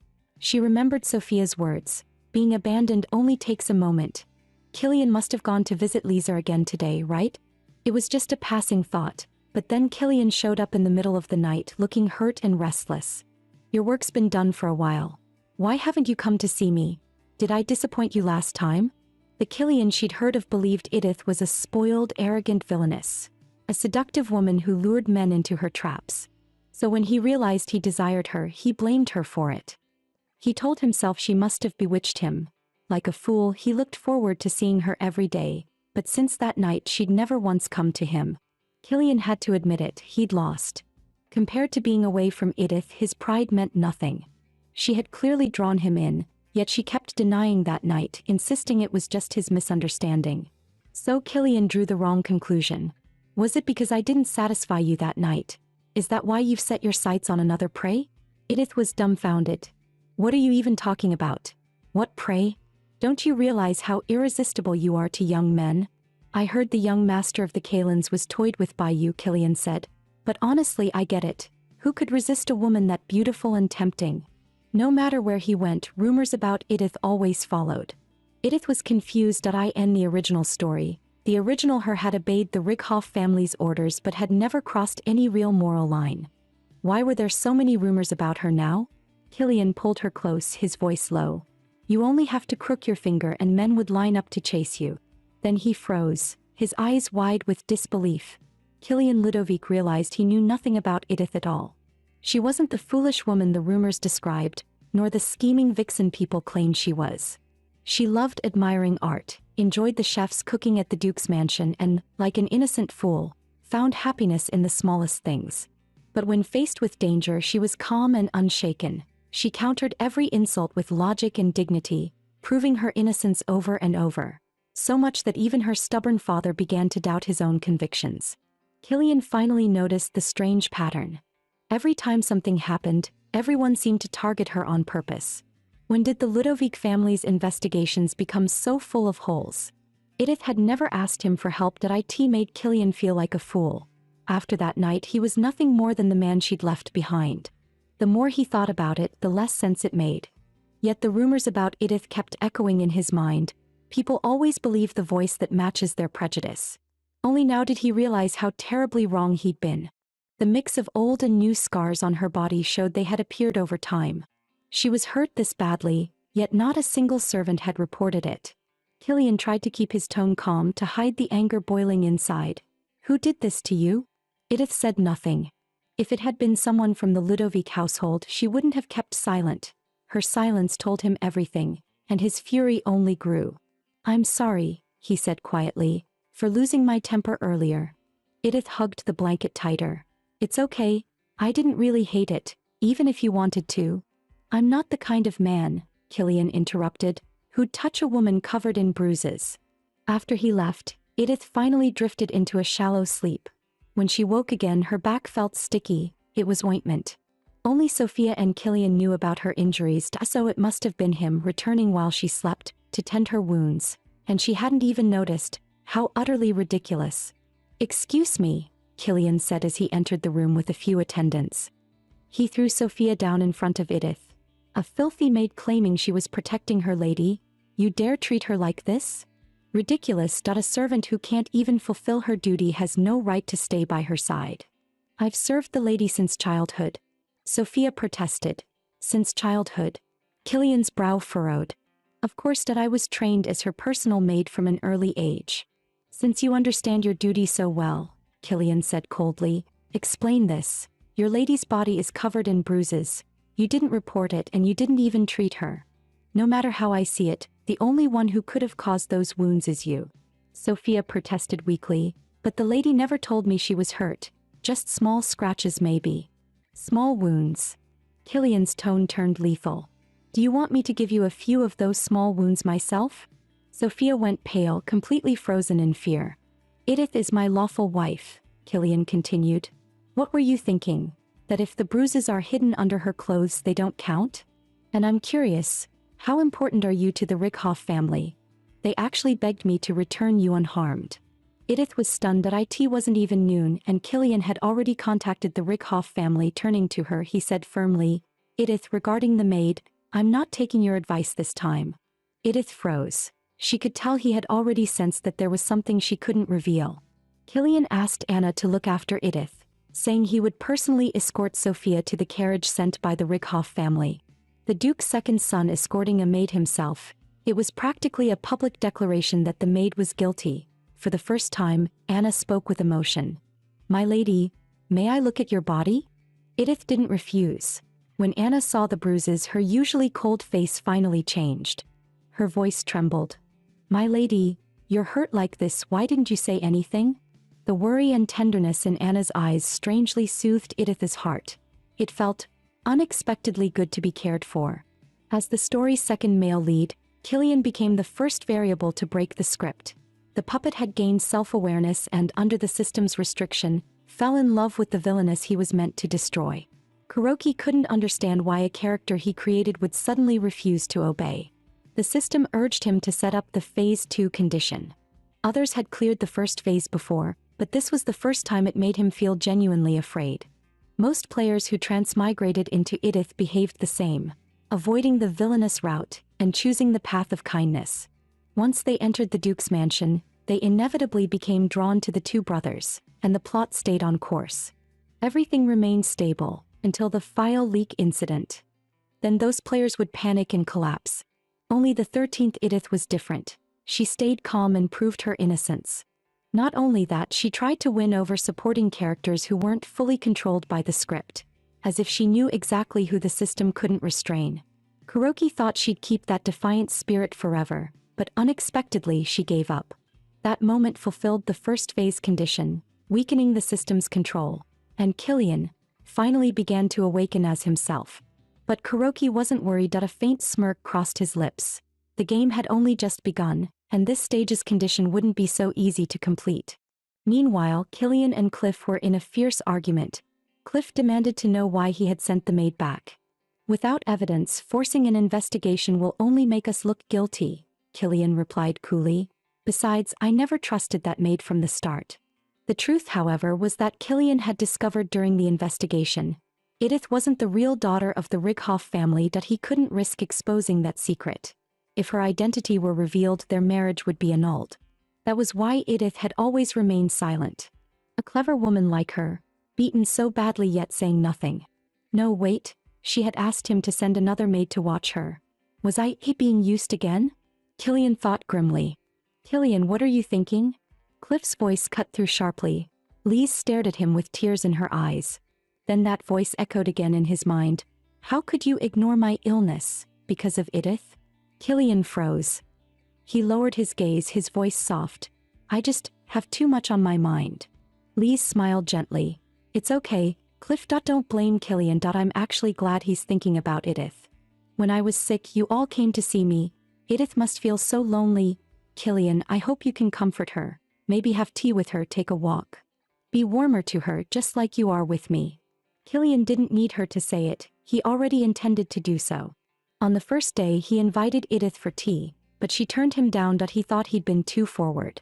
She remembered Sophia's words. Being abandoned only takes a moment. Killian must have gone to visit Lisa again today, right? It was just a passing thought, but then Killian showed up in the middle of the night looking hurt and restless. Your work's been done for a while. Why haven't you come to see me? Did I disappoint you last time? The Killian she'd heard of believed Edith was a spoiled, arrogant villainess. A seductive woman who lured men into her traps. So when he realized he desired her, he blamed her for it. He told himself she must have bewitched him. Like a fool, he looked forward to seeing her every day, but since that night she'd never once come to him. Killian had to admit it, he'd lost. Compared to being away from Edith, his pride meant nothing. She had clearly drawn him in, yet she kept denying that night, insisting it was just his misunderstanding. So Killian drew the wrong conclusion. Was it because I didn't satisfy you that night? Is that why you've set your sights on another prey? Edith was dumbfounded. What are you even talking about? What prey? Don't you realize how irresistible you are to young men? I heard the young master of the Kalins was toyed with by you, Killian said. But honestly, I get it. Who could resist a woman that beautiful and tempting? No matter where he went, rumors about Edith always followed. Edith was confused at in the original story. The original her had obeyed the Rickhoff family's orders but had never crossed any real moral line. Why were there so many rumors about her now? Killian pulled her close, his voice low. You only have to crook your finger and men would line up to chase you. Then he froze, his eyes wide with disbelief. Killian Ludovic realized he knew nothing about Edith at all. She wasn't the foolish woman the rumors described, nor the scheming vixen people claimed she was. She loved admiring art, enjoyed the chef's cooking at the Duke's mansion and, like an innocent fool, found happiness in the smallest things. But when faced with danger, she was calm and unshaken. She countered every insult with logic and dignity, proving her innocence over and over. So much that even her stubborn father began to doubt his own convictions. Killian finally noticed the strange pattern. Every time something happened, everyone seemed to target her on purpose. When did the Ludovic family's investigations become so full of holes? Edith had never asked him for help that made Killian feel like a fool. After that night, he was nothing more than the man she'd left behind. The more he thought about it, the less sense it made. Yet the rumors about Edith kept echoing in his mind. People always believe the voice that matches their prejudice. Only now did he realize how terribly wrong he'd been. The mix of old and new scars on her body showed they had appeared over time. She was hurt this badly, yet not a single servant had reported it. Killian tried to keep his tone calm to hide the anger boiling inside. Who did this to you? Edith said nothing. If it had been someone from the Ludovic household, she wouldn't have kept silent. Her silence told him everything, and his fury only grew. I'm sorry, he said quietly, for losing my temper earlier. Edith hugged the blanket tighter. It's okay, I didn't really hate it, even if you wanted to. I'm not the kind of man, Killian interrupted, who'd touch a woman covered in bruises. After he left, Edith finally drifted into a shallow sleep. When she woke again, her back felt sticky. It was ointment. Only Sophia and Killian knew about her injuries, so it must have been him returning while she slept, to tend her wounds, and she hadn't even noticed. How utterly ridiculous. Excuse me, Killian said as he entered the room with a few attendants. He threw Sophia down in front of Edith. A filthy maid claiming she was protecting her lady? You dare treat her like this? Ridiculous. A servant who can't even fulfill her duty has no right to stay by her side. I've served the lady since childhood. Sophia protested. Since childhood. Killian's brow furrowed. Of course I was trained as her personal maid from an early age. Since you understand your duty so well, Killian said coldly, explain this. Your lady's body is covered in bruises. You didn't report it and you didn't even treat her. No matter how I see it, the only one who could have caused those wounds is you. Sophia protested weakly, but the lady never told me she was hurt. Just small scratches maybe. Small wounds. Killian's tone turned lethal. Do you want me to give you a few of those small wounds myself? Sophia went pale, completely frozen in fear. Edith is my lawful wife, Killian continued. What were you thinking? That if the bruises are hidden under her clothes they don't count? And I'm curious, how important are you to the Rickhoff family? They actually begged me to return you unharmed. Edith was stunned that it wasn't even noon and Killian had already contacted the Rickhoff family. Turning to her, he said firmly, Edith, regarding the maid, I'm not taking your advice this time. Edith froze. She could tell he had already sensed that there was something she couldn't reveal. Killian asked Anna to look after Edith, saying he would personally escort Sophia to the carriage sent by the Rickhoff family. The Duke's second son escorting a maid himself. It was practically a public declaration that the maid was guilty. For the first time, Anna spoke with emotion. My lady, may I look at your body? Edith didn't refuse. When Anna saw the bruises, her usually cold face finally changed. Her voice trembled. My lady, you're hurt like this, why didn't you say anything? The worry and tenderness in Anna's eyes strangely soothed Edith's heart. It felt unexpectedly good to be cared for. As the story's second male lead, Killian became the first variable to break the script. The puppet had gained self-awareness and, under the system's restriction, fell in love with the villainess he was meant to destroy. Kuroki couldn't understand why a character he created would suddenly refuse to obey. The system urged him to set up the Phase 2 condition. Others had cleared the first phase before, but this was the first time it made him feel genuinely afraid. Most players who transmigrated into Edith behaved the same, avoiding the villainous route and choosing the path of kindness. Once they entered the Duke's mansion, they inevitably became drawn to the two brothers, and the plot stayed on course. Everything remained stable until the file leak incident. Then those players would panic and collapse. Only the 13th Edith was different. She stayed calm and proved her innocence. Not only that, she tried to win over supporting characters who weren't fully controlled by the script, as if she knew exactly who the system couldn't restrain. Kuroki thought she'd keep that defiant spirit forever, but unexpectedly she gave up. That moment fulfilled the first phase condition, weakening the system's control, and Killian finally began to awaken as himself. But Kuroki wasn't worried that a faint smirk crossed his lips. The game had only just begun, and this stage's condition wouldn't be so easy to complete. Meanwhile, Killian and Cliff were in a fierce argument. Cliff demanded to know why he had sent the maid back. Without evidence, forcing an investigation will only make us look guilty, Killian replied coolly. Besides, I never trusted that maid from the start. The truth, however, was that Killian had discovered during the investigation Edith wasn't the real daughter of the Rickhoff family, that he couldn't risk exposing that secret. If her identity were revealed, their marriage would be annulled. That was why Edith had always remained silent. A clever woman like her, beaten so badly yet saying nothing. No, wait, she had asked him to send another maid to watch her. Was I being used again? Killian thought grimly. Killian, what are you thinking? Cliff's voice cut through sharply. Lise stared at him with tears in her eyes. Then that voice echoed again in his mind. How could you ignore my illness, because of Edith? Killian froze. He lowered his gaze, his voice soft. I just have too much on my mind. Lise smiled gently. It's okay, Cliff. Don't blame Killian. I'm actually glad he's thinking about Edith. When I was sick, you all came to see me. Edith must feel so lonely. Killian, I hope you can comfort her. Maybe have tea with her, take a walk. Be warmer to her, just like you are with me. Killian didn't need her to say it, he already intended to do so. On the first day he invited Edith for tea, but she turned him down. He thought he'd been too forward.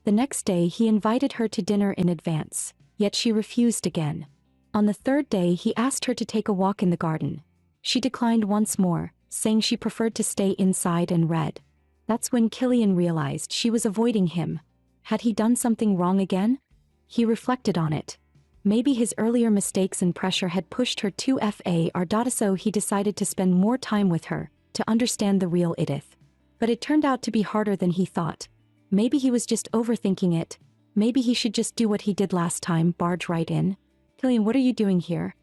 The next day he invited her to dinner in advance, yet she refused again. On the third day he asked her to take a walk in the garden. She declined once more, saying she preferred to stay inside and read. That's when Killian realized she was avoiding him. Had he done something wrong again? He reflected on it. Maybe his earlier mistakes and pressure had pushed her too far, so he decided to spend more time with her, to understand the real Edith. But it turned out to be harder than he thought. Maybe he was just overthinking it. Maybe he should just do what he did last time, barge right in. Killian, what are you doing here?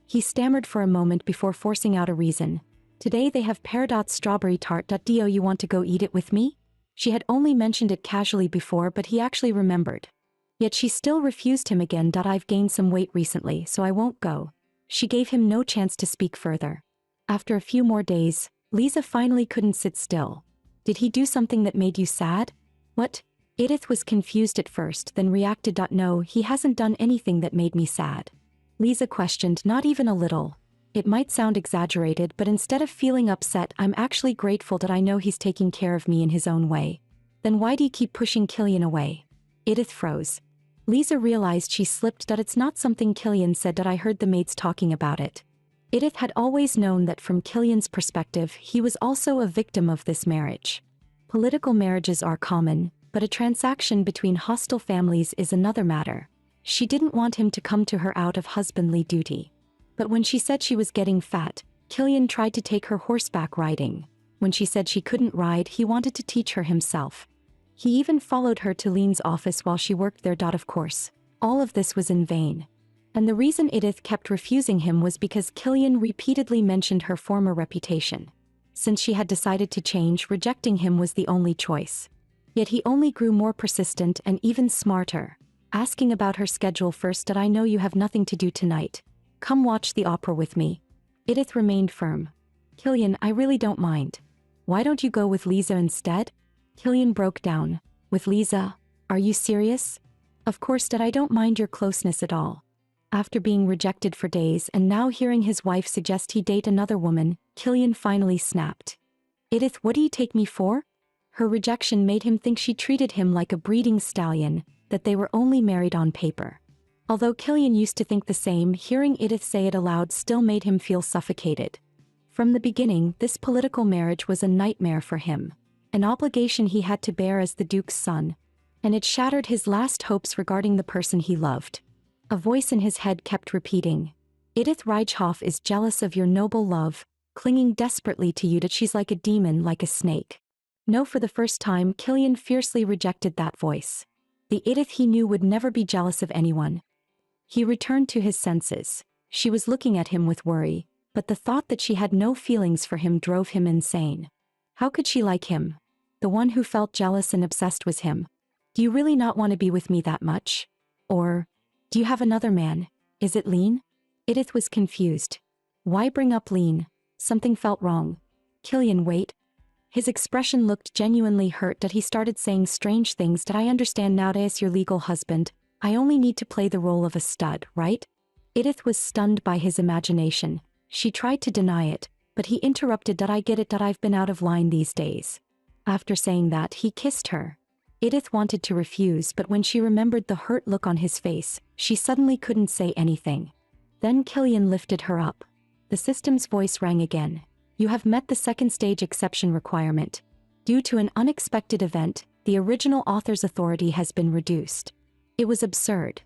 He stammered for a moment before forcing out a reason. Today they have peridot strawberry tart. Do you want to go eat it with me? She had only mentioned it casually before, but he actually remembered. Yet she still refused him again. I've gained some weight recently, so I won't go. She gave him no chance to speak further. After a few more days, Lisa finally couldn't sit still. Did he do something that made you sad? What? Edith was confused at first, then reacted. No, he hasn't done anything that made me sad. Lisa questioned, not even a little. It might sound exaggerated, but instead of feeling upset, I'm actually grateful that I know he's taking care of me in his own way. Then why do you keep pushing Killian away? Edith froze. Lisa realized she slipped. It's not something Killian said. I heard the maids talking about it. Edith had always known that from Killian's perspective he was also a victim of this marriage. Political marriages are common, but a transaction between hostile families is another matter. She didn't want him to come to her out of husbandly duty. But when she said she was getting fat, Killian tried to take her horseback riding. When she said she couldn't ride, he wanted to teach her himself. He even followed her to Lean's office while she worked there. Of course, all of this was in vain. And the reason Edith kept refusing him was because Killian repeatedly mentioned her former reputation. Since she had decided to change, rejecting him was the only choice. Yet he only grew more persistent and even smarter, asking about her schedule first. I know you have nothing to do tonight. Come watch the opera with me. Edith remained firm. Killian, I really don't mind. Why don't you go with Lisa instead? Killian broke down. With Lisa? Are you serious? Of course, Dad, I don't mind your closeness at all. After being rejected for days and now hearing his wife suggest he date another woman, Killian finally snapped. Edith, what do you take me for? Her rejection made him think she treated him like a breeding stallion, that they were only married on paper. Although Killian used to think the same, hearing Edith say it aloud still made him feel suffocated. From the beginning, this political marriage was a nightmare for him, an obligation he had to bear as the Duke's son, and it shattered his last hopes regarding the person he loved. A voice in his head kept repeating, Edith Reichhoff is jealous of your noble love, clinging desperately to you, that she's like a demon, like a snake. No, for the first time, Killian fiercely rejected that voice. The Edith he knew would never be jealous of anyone. He returned to his senses. She was looking at him with worry, but the thought that she had no feelings for him drove him insane. How could she like him? The one who felt jealous and obsessed was him. Do you really not want to be with me that much? Or, do you have another man? Is it Lean? Edith was confused. Why bring up Lean? Something felt wrong. Killian, wait. His expression looked genuinely hurt that he started saying strange things. Did I understand nowadays your legal husband? I only need to play the role of a stud, right? Edith was stunned by his imagination. She tried to deny it, but he interrupted. I get it, that I've been out of line these days. After saying that, he kissed her. Edith wanted to refuse, but when she remembered the hurt look on his face, she suddenly couldn't say anything. Then Killian lifted her up. The system's voice rang again. You have met the second stage exception requirement. Due to an unexpected event, the original author's authority has been reduced. It was absurd.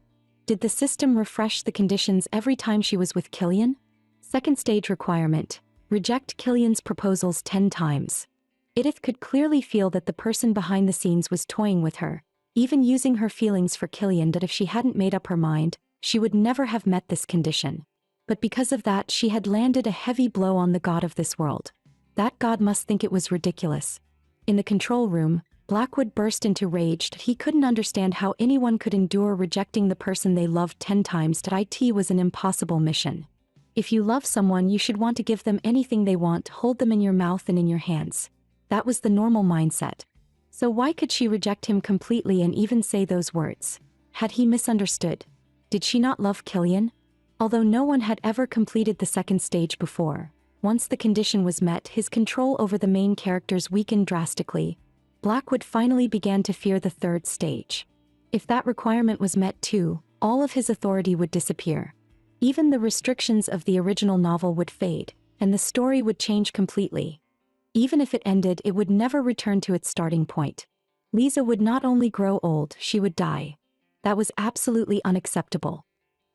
Did the system refresh the conditions every time she was with Killian? Second stage requirement. Reject Killian's proposals 10 times. Edith could clearly feel that the person behind the scenes was toying with her, even using her feelings for Killian, that if she hadn't made up her mind, she would never have met this condition. But because of that, she had landed a heavy blow on the god of this world. That god must think it was ridiculous. In the control room, Blackwood burst into rage. He couldn't understand how anyone could endure rejecting the person they loved 10 times. It was an impossible mission. If you love someone, you should want to give them anything they want, hold them in your mouth and in your hands. That was the normal mindset. So why could she reject him completely and even say those words? Had he misunderstood? Did she not love Killian? Although no one had ever completed the second stage before, once the condition was met, his control over the main characters weakened drastically. Blackwood finally began to fear the third stage. If that requirement was met too, all of his authority would disappear. Even the restrictions of the original novel would fade, and the story would change completely. Even if it ended, it would never return to its starting point. Lisa would not only grow old, she would die. That was absolutely unacceptable.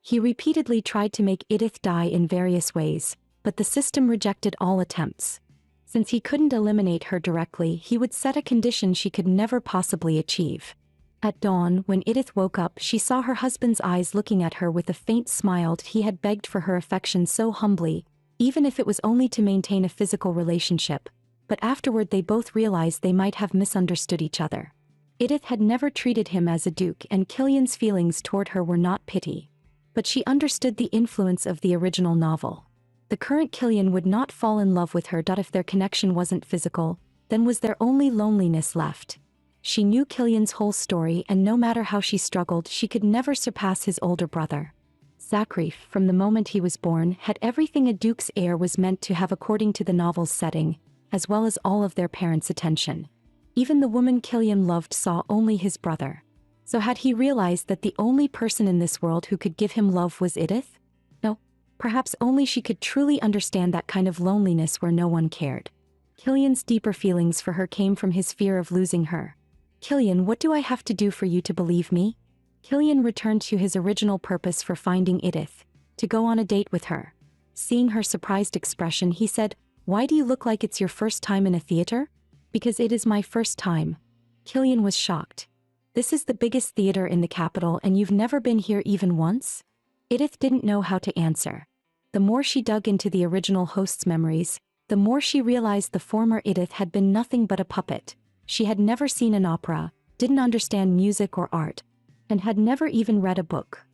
He repeatedly tried to make Edith die in various ways, but the system rejected all attempts. Since he couldn't eliminate her directly, he would set a condition she could never possibly achieve. At dawn, when Edith woke up, she saw her husband's eyes looking at her with a faint smile. He had begged for her affection so humbly, even if it was only to maintain a physical relationship. But afterward they both realized they might have misunderstood each other. Edith had never treated him as a duke, and Killian's feelings toward her were not pity. But she understood the influence of the original novel. The current Killian would not fall in love with her. If their connection wasn't physical, then was there only loneliness left? She knew Killian's whole story, and no matter how she struggled, she could never surpass his older brother. Zachary, from the moment he was born, had everything a duke's heir was meant to have according to the novel's setting, as well as all of their parents' attention. Even the woman Killian loved saw only his brother. So had he realized that the only person in this world who could give him love was Edith? No. Perhaps only she could truly understand that kind of loneliness where no one cared. Killian's deeper feelings for her came from his fear of losing her. Killian, what do I have to do for you to believe me? Killian returned to his original purpose for finding Edith, to go on a date with her. Seeing her surprised expression, he said, "Why do you look like it's your first time in a theater?" "Because it is my first time." Killian was shocked. "This is the biggest theater in the capital and you've never been here even once?" Edith didn't know how to answer. The more she dug into the original host's memories, the more she realized the former Edith had been nothing but a puppet. She had never seen an opera, didn't understand music or art, and had never even read a book.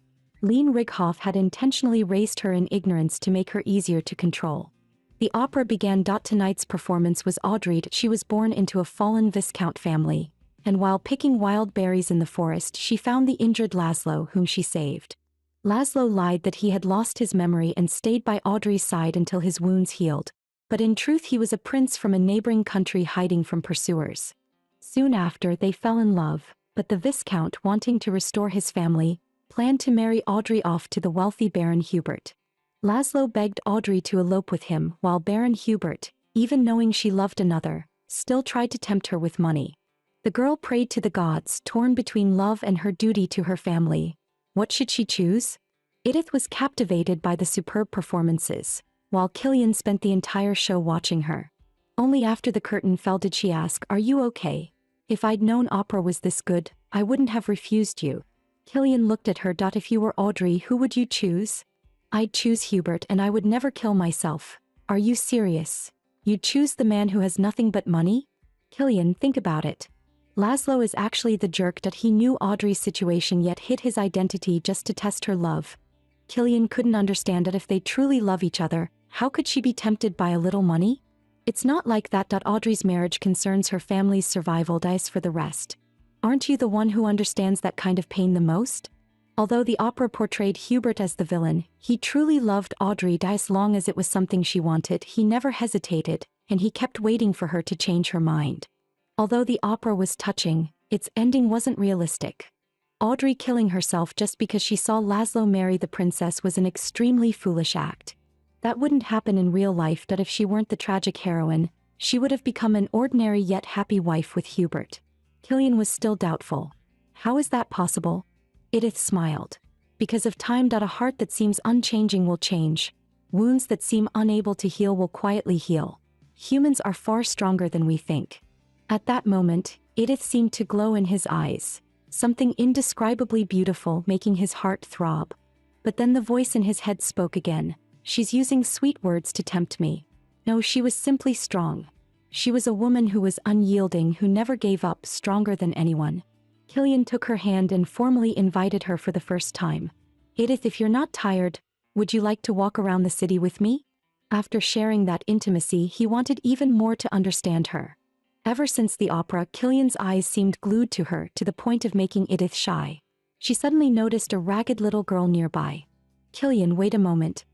Lene Righoff had intentionally raised her in ignorance to make her easier to control. The opera began. Tonight's performance was Audrey. She was born into a fallen Viscount family, and while picking wild berries in the forest she found the injured Laszlo, whom she saved. Laszlo lied that he had lost his memory and stayed by Audrey's side until his wounds healed, but in truth he was a prince from a neighboring country hiding from pursuers. Soon after they fell in love, but the Viscount, wanting to restore his family, planned to marry Audrey off to the wealthy Baron Hubert. Laszlo begged Audrey to elope with him, while Baron Hubert, even knowing she loved another, still tried to tempt her with money. The girl prayed to the gods, torn between love and her duty to her family. What should she choose? Edith was captivated by the superb performances, while Killian spent the entire show watching her. Only after the curtain fell did she ask, "Are you okay? If I'd known opera was this good, I wouldn't have refused you." Killian looked at her. "If you were Audrey, who would you choose?" "I'd choose Hubert and I would never kill myself." "Are you serious? You'd choose the man who has nothing but money?" "Killian, think about it. Laszlo is actually the jerk." He knew Audrey's situation yet hid his identity just to test her love. Killian couldn't understand that if they truly love each other, how could she be tempted by a little money? It's not like that. Audrey's marriage concerns her family's survival. Dice for the rest. Aren't you the one who understands that kind of pain the most? Although the opera portrayed Hubert as the villain, he truly loved Audrey. As long as it was something she wanted, he never hesitated, and he kept waiting for her to change her mind. Although the opera was touching, its ending wasn't realistic. Audrey killing herself just because she saw Laszlo marry the princess was an extremely foolish act. That wouldn't happen in real life. If she weren't the tragic heroine, she would have become an ordinary yet happy wife with Hubert. Killian was still doubtful. How is that possible? Edith smiled. Because of time. A heart that seems unchanging will change. Wounds that seem unable to heal will quietly heal. Humans are far stronger than we think. At that moment, Edith seemed to glow in his eyes. Something indescribably beautiful, making his heart throb. But then the voice in his head spoke again. "She's using sweet words to tempt me." No, she was simply strong. She was a woman who was unyielding, who never gave up, stronger than anyone. Killian took her hand and formally invited her for the first time. "Edith, if you're not tired, would you like to walk around the city with me?" After sharing that intimacy, he wanted even more to understand her. Ever since the opera, Killian's eyes seemed glued to her, to the point of making Edith shy. She suddenly noticed a ragged little girl nearby. "Killian, wait a moment.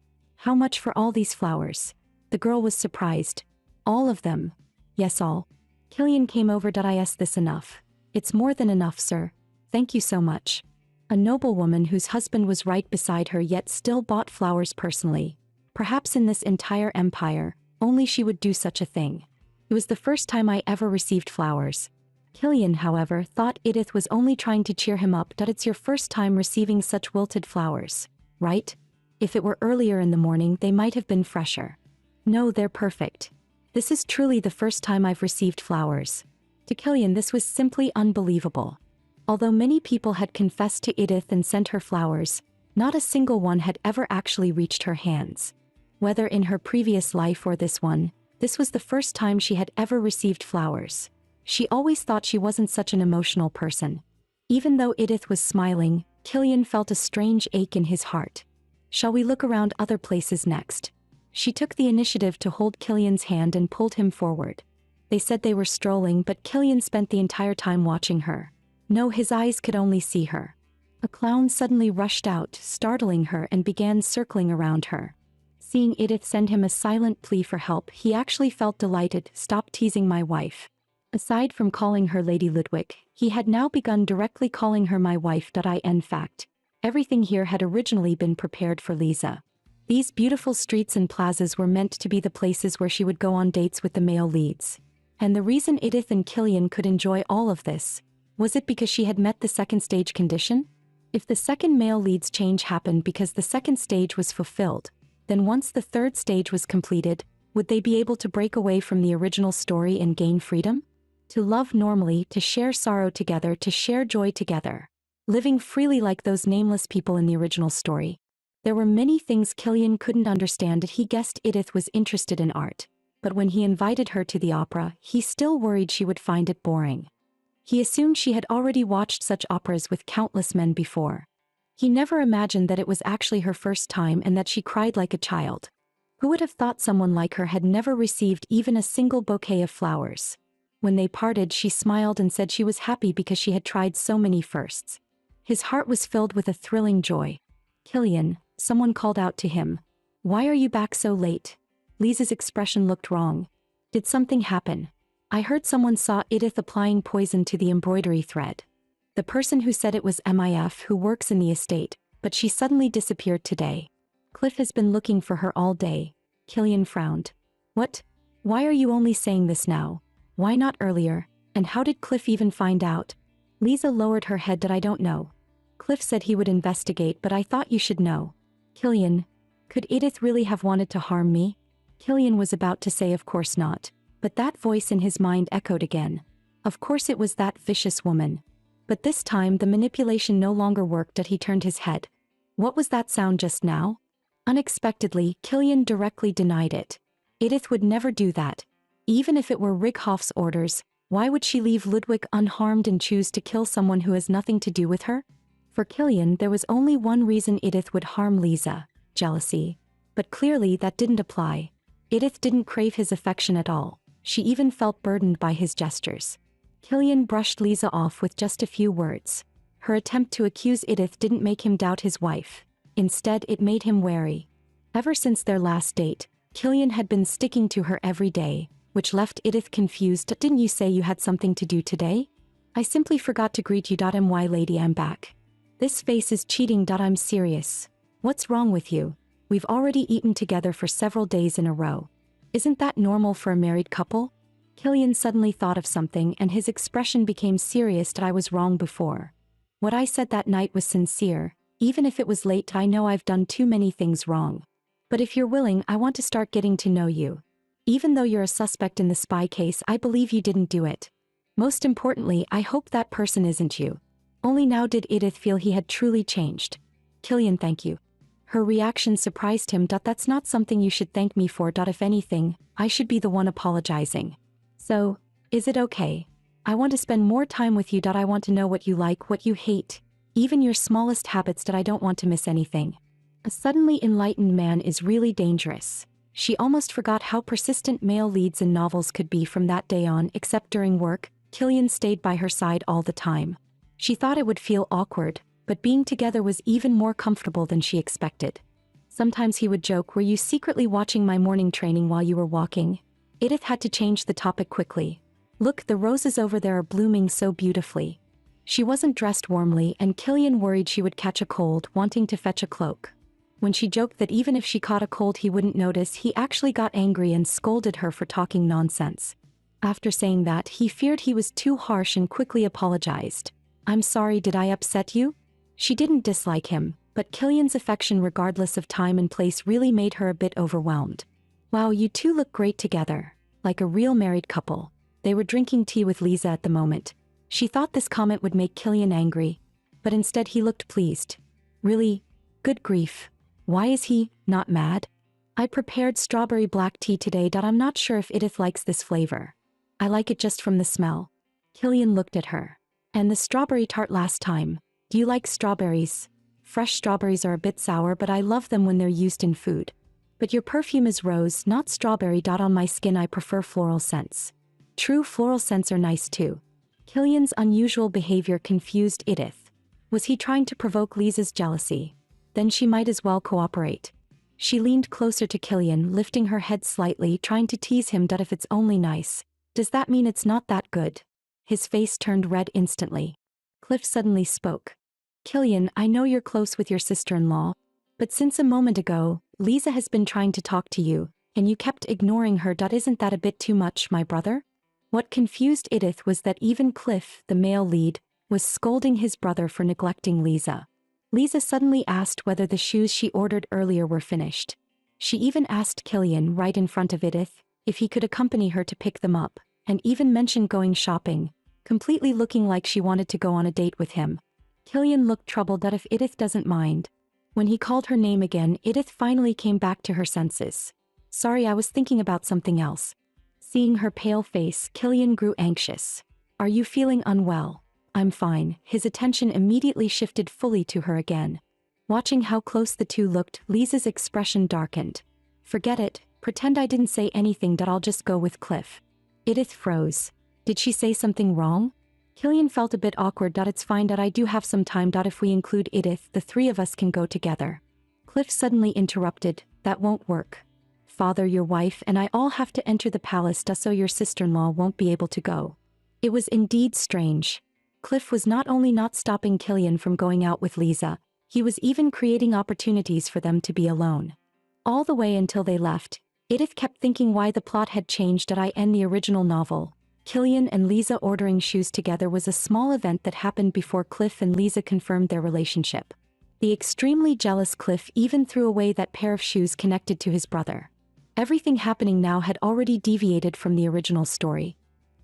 How much for all these flowers?" The girl was surprised. "All of them?" "Yes, all." Killian came over. "Is this enough?" "It's more than enough, sir. Thank you so much." A noblewoman whose husband was right beside her yet still bought flowers personally. Perhaps in this entire empire, only she would do such a thing. It was the first time I ever received flowers. Killian, however, thought Edith was only trying to cheer him up. "It's your first time receiving such wilted flowers, right? If it were earlier in the morning, they might have been fresher." "No, they're perfect. This is truly the first time I've received flowers." To Killian, this was simply unbelievable. Although many people had confessed to Edith and sent her flowers, not a single one had ever actually reached her hands. Whether in her previous life or this one, this was the first time she had ever received flowers. She always thought she wasn't such an emotional person. Even though Edith was smiling, Killian felt a strange ache in his heart. "Shall we look around other places next?" She took the initiative to hold Killian's hand and pulled him forward. They said they were strolling, but Killian spent the entire time watching her. No, his eyes could only see her. A clown suddenly rushed out, startling her, and began circling around her. Seeing Edith send him a silent plea for help, he actually felt delighted. "Stop teasing my wife." Aside from calling her Lady Ludwig, he had now begun directly calling her my wife. In fact, everything here had originally been prepared for Lisa. These beautiful streets and plazas were meant to be the places where she would go on dates with the male leads. And the reason Edith and Killian could enjoy all of this, was it because she had met the second stage condition? If the second male lead's change happened because the second stage was fulfilled, then once the third stage was completed, would they be able to break away from the original story and gain freedom? To love normally, to share sorrow together, to share joy together. Living freely like those nameless people in the original story. There were many things Killian couldn't understand. He guessed Edith was interested in art, but when he invited her to the opera, he still worried she would find it boring. He assumed she had already watched such operas with countless men before. He never imagined that it was actually her first time and that she cried like a child. Who would have thought someone like her had never received even a single bouquet of flowers? When they parted, she smiled and said she was happy because she had tried so many firsts. His heart was filled with a thrilling joy. "Killian," someone called out to him. "Why are you back so late?" Lisa's expression looked wrong. "Did something happen? I heard someone saw Edith applying poison to the embroidery thread. The person who said it was MIF who works in the estate, but she suddenly disappeared today. Cliff has been looking for her all day." Killian frowned. "What? Why are you only saying this now? Why not earlier? And how did Cliff even find out?" Lisa lowered her head. "I don't know. Cliff said he would investigate, but I thought you should know." "Killian, could Edith really have wanted to harm me?" Killian was about to say of course not, but that voice in his mind echoed again. Of course it was that vicious woman. But this time the manipulation no longer worked. He turned his head. What was that sound just now? Unexpectedly, Killian directly denied it. Edith would never do that. Even if it were Rickhoff's orders, why would she leave Ludwig unharmed and choose to kill someone who has nothing to do with her? For Killian, there was only one reason Edith would harm Lisa: jealousy. But clearly that didn't apply. Edith didn't crave his affection at all. She even felt burdened by his gestures. Killian brushed Lisa off with just a few words. Her attempt to accuse Edith didn't make him doubt his wife. Instead, it made him wary. Ever since their last date, Killian had been sticking to her every day, which left Edith confused. "Didn't you say you had something to do today?" "I simply forgot to greet you. My lady, I'm back." "This face is cheating. I'm serious. What's wrong with you? We've already eaten together for several days in a row. Isn't that normal for a married couple?" Killian suddenly thought of something and his expression became serious. "I was wrong before. What I said that night was sincere. Even if it was late, I know I've done too many things wrong. But if you're willing, I want to start getting to know you. Even though you're a suspect in the spy case, I believe you didn't do it. Most importantly, I hope that person isn't you." Only now did Edith feel he had truly changed. "Killian, thank you." Her reaction surprised him. "That's not something you should thank me for. If anything, I should be the one apologizing. So, is it okay? I want to spend more time with you. I want to know what you like, what you hate. Even your smallest habits. I don't want to miss anything." A suddenly enlightened man is really dangerous. She almost forgot how persistent male leads in novels could be from that day on. Except during work, Killian stayed by her side all the time. She thought it would feel awkward, but being together was even more comfortable than she expected. Sometimes he would joke, "Were you secretly watching my morning training while you were walking?" Edith had to change the topic quickly. "Look, the roses over there are blooming so beautifully." She wasn't dressed warmly and Killian worried she would catch a cold, wanting to fetch a cloak. When she joked that even if she caught a cold he wouldn't notice, he actually got angry and scolded her for talking nonsense. After saying that, he feared he was too harsh and quickly apologized. "I'm sorry, did I upset you?" She didn't dislike him, but Killian's affection regardless of time and place really made her a bit overwhelmed. "Wow, you two look great together. Like a real married couple." They were drinking tea with Lisa at the moment. She thought this comment would make Killian angry, but instead he looked pleased. "Really? Good grief. Why is he not mad? I prepared strawberry black tea today. I'm not sure if Edith likes this flavor. I like it just from the smell." Killian looked at her. "And the strawberry tart last time. Do you like strawberries? Fresh strawberries are a bit sour, but I love them when they're used in food. But your perfume is rose, not strawberry. On my skin I prefer floral scents." "True, floral scents are nice too." Killian's unusual behavior confused Edith. Was he trying to provoke Lisa's jealousy? Then she might as well cooperate. She leaned closer to Killian, lifting her head slightly, trying to tease him. "If it's only nice, does that mean it's not that good?" His face turned red instantly. Cliff suddenly spoke. "Killian, I know you're close with your sister-in-law, but since a moment ago, Lisa has been trying to talk to you, and you kept ignoring her. Isn't that a bit too much, my brother? What confused Edith was that even Cliff, the male lead, was scolding his brother for neglecting Lisa. Lisa suddenly asked whether the shoes she ordered earlier were finished. She even asked Killian right in front of Edith if he could accompany her to pick them up, and even mentioned going shopping, completely looking like she wanted to go on a date with him. Killian looked troubled that if Edith doesn't mind. When he called her name again, Edith finally came back to her senses. Sorry, I was thinking about something else. Seeing her pale face, Killian grew anxious. Are you feeling unwell? I'm fine. His attention immediately shifted fully to her again. Watching how close the two looked, Lisa's expression darkened. Forget it, pretend I didn't say anything. I'll just go with Cliff. Edith froze. Did she say something wrong? Killian felt a bit awkward. It's fine. I do have some time. If we include Edith, the three of us can go together. Cliff suddenly interrupted. That won't work. Father, your wife and I all have to enter the palace, so your sister-in-law won't be able to go. It was indeed strange. Cliff was not only not stopping Killian from going out with Lisa, he was even creating opportunities for them to be alone. All the way until they left, Edith kept thinking why the plot had changed. In the original novel, Killian and Lisa ordering shoes together was a small event that happened before Cliff and Lisa confirmed their relationship. The extremely jealous Cliff even threw away that pair of shoes connected to his brother. Everything happening now had already deviated from the original story.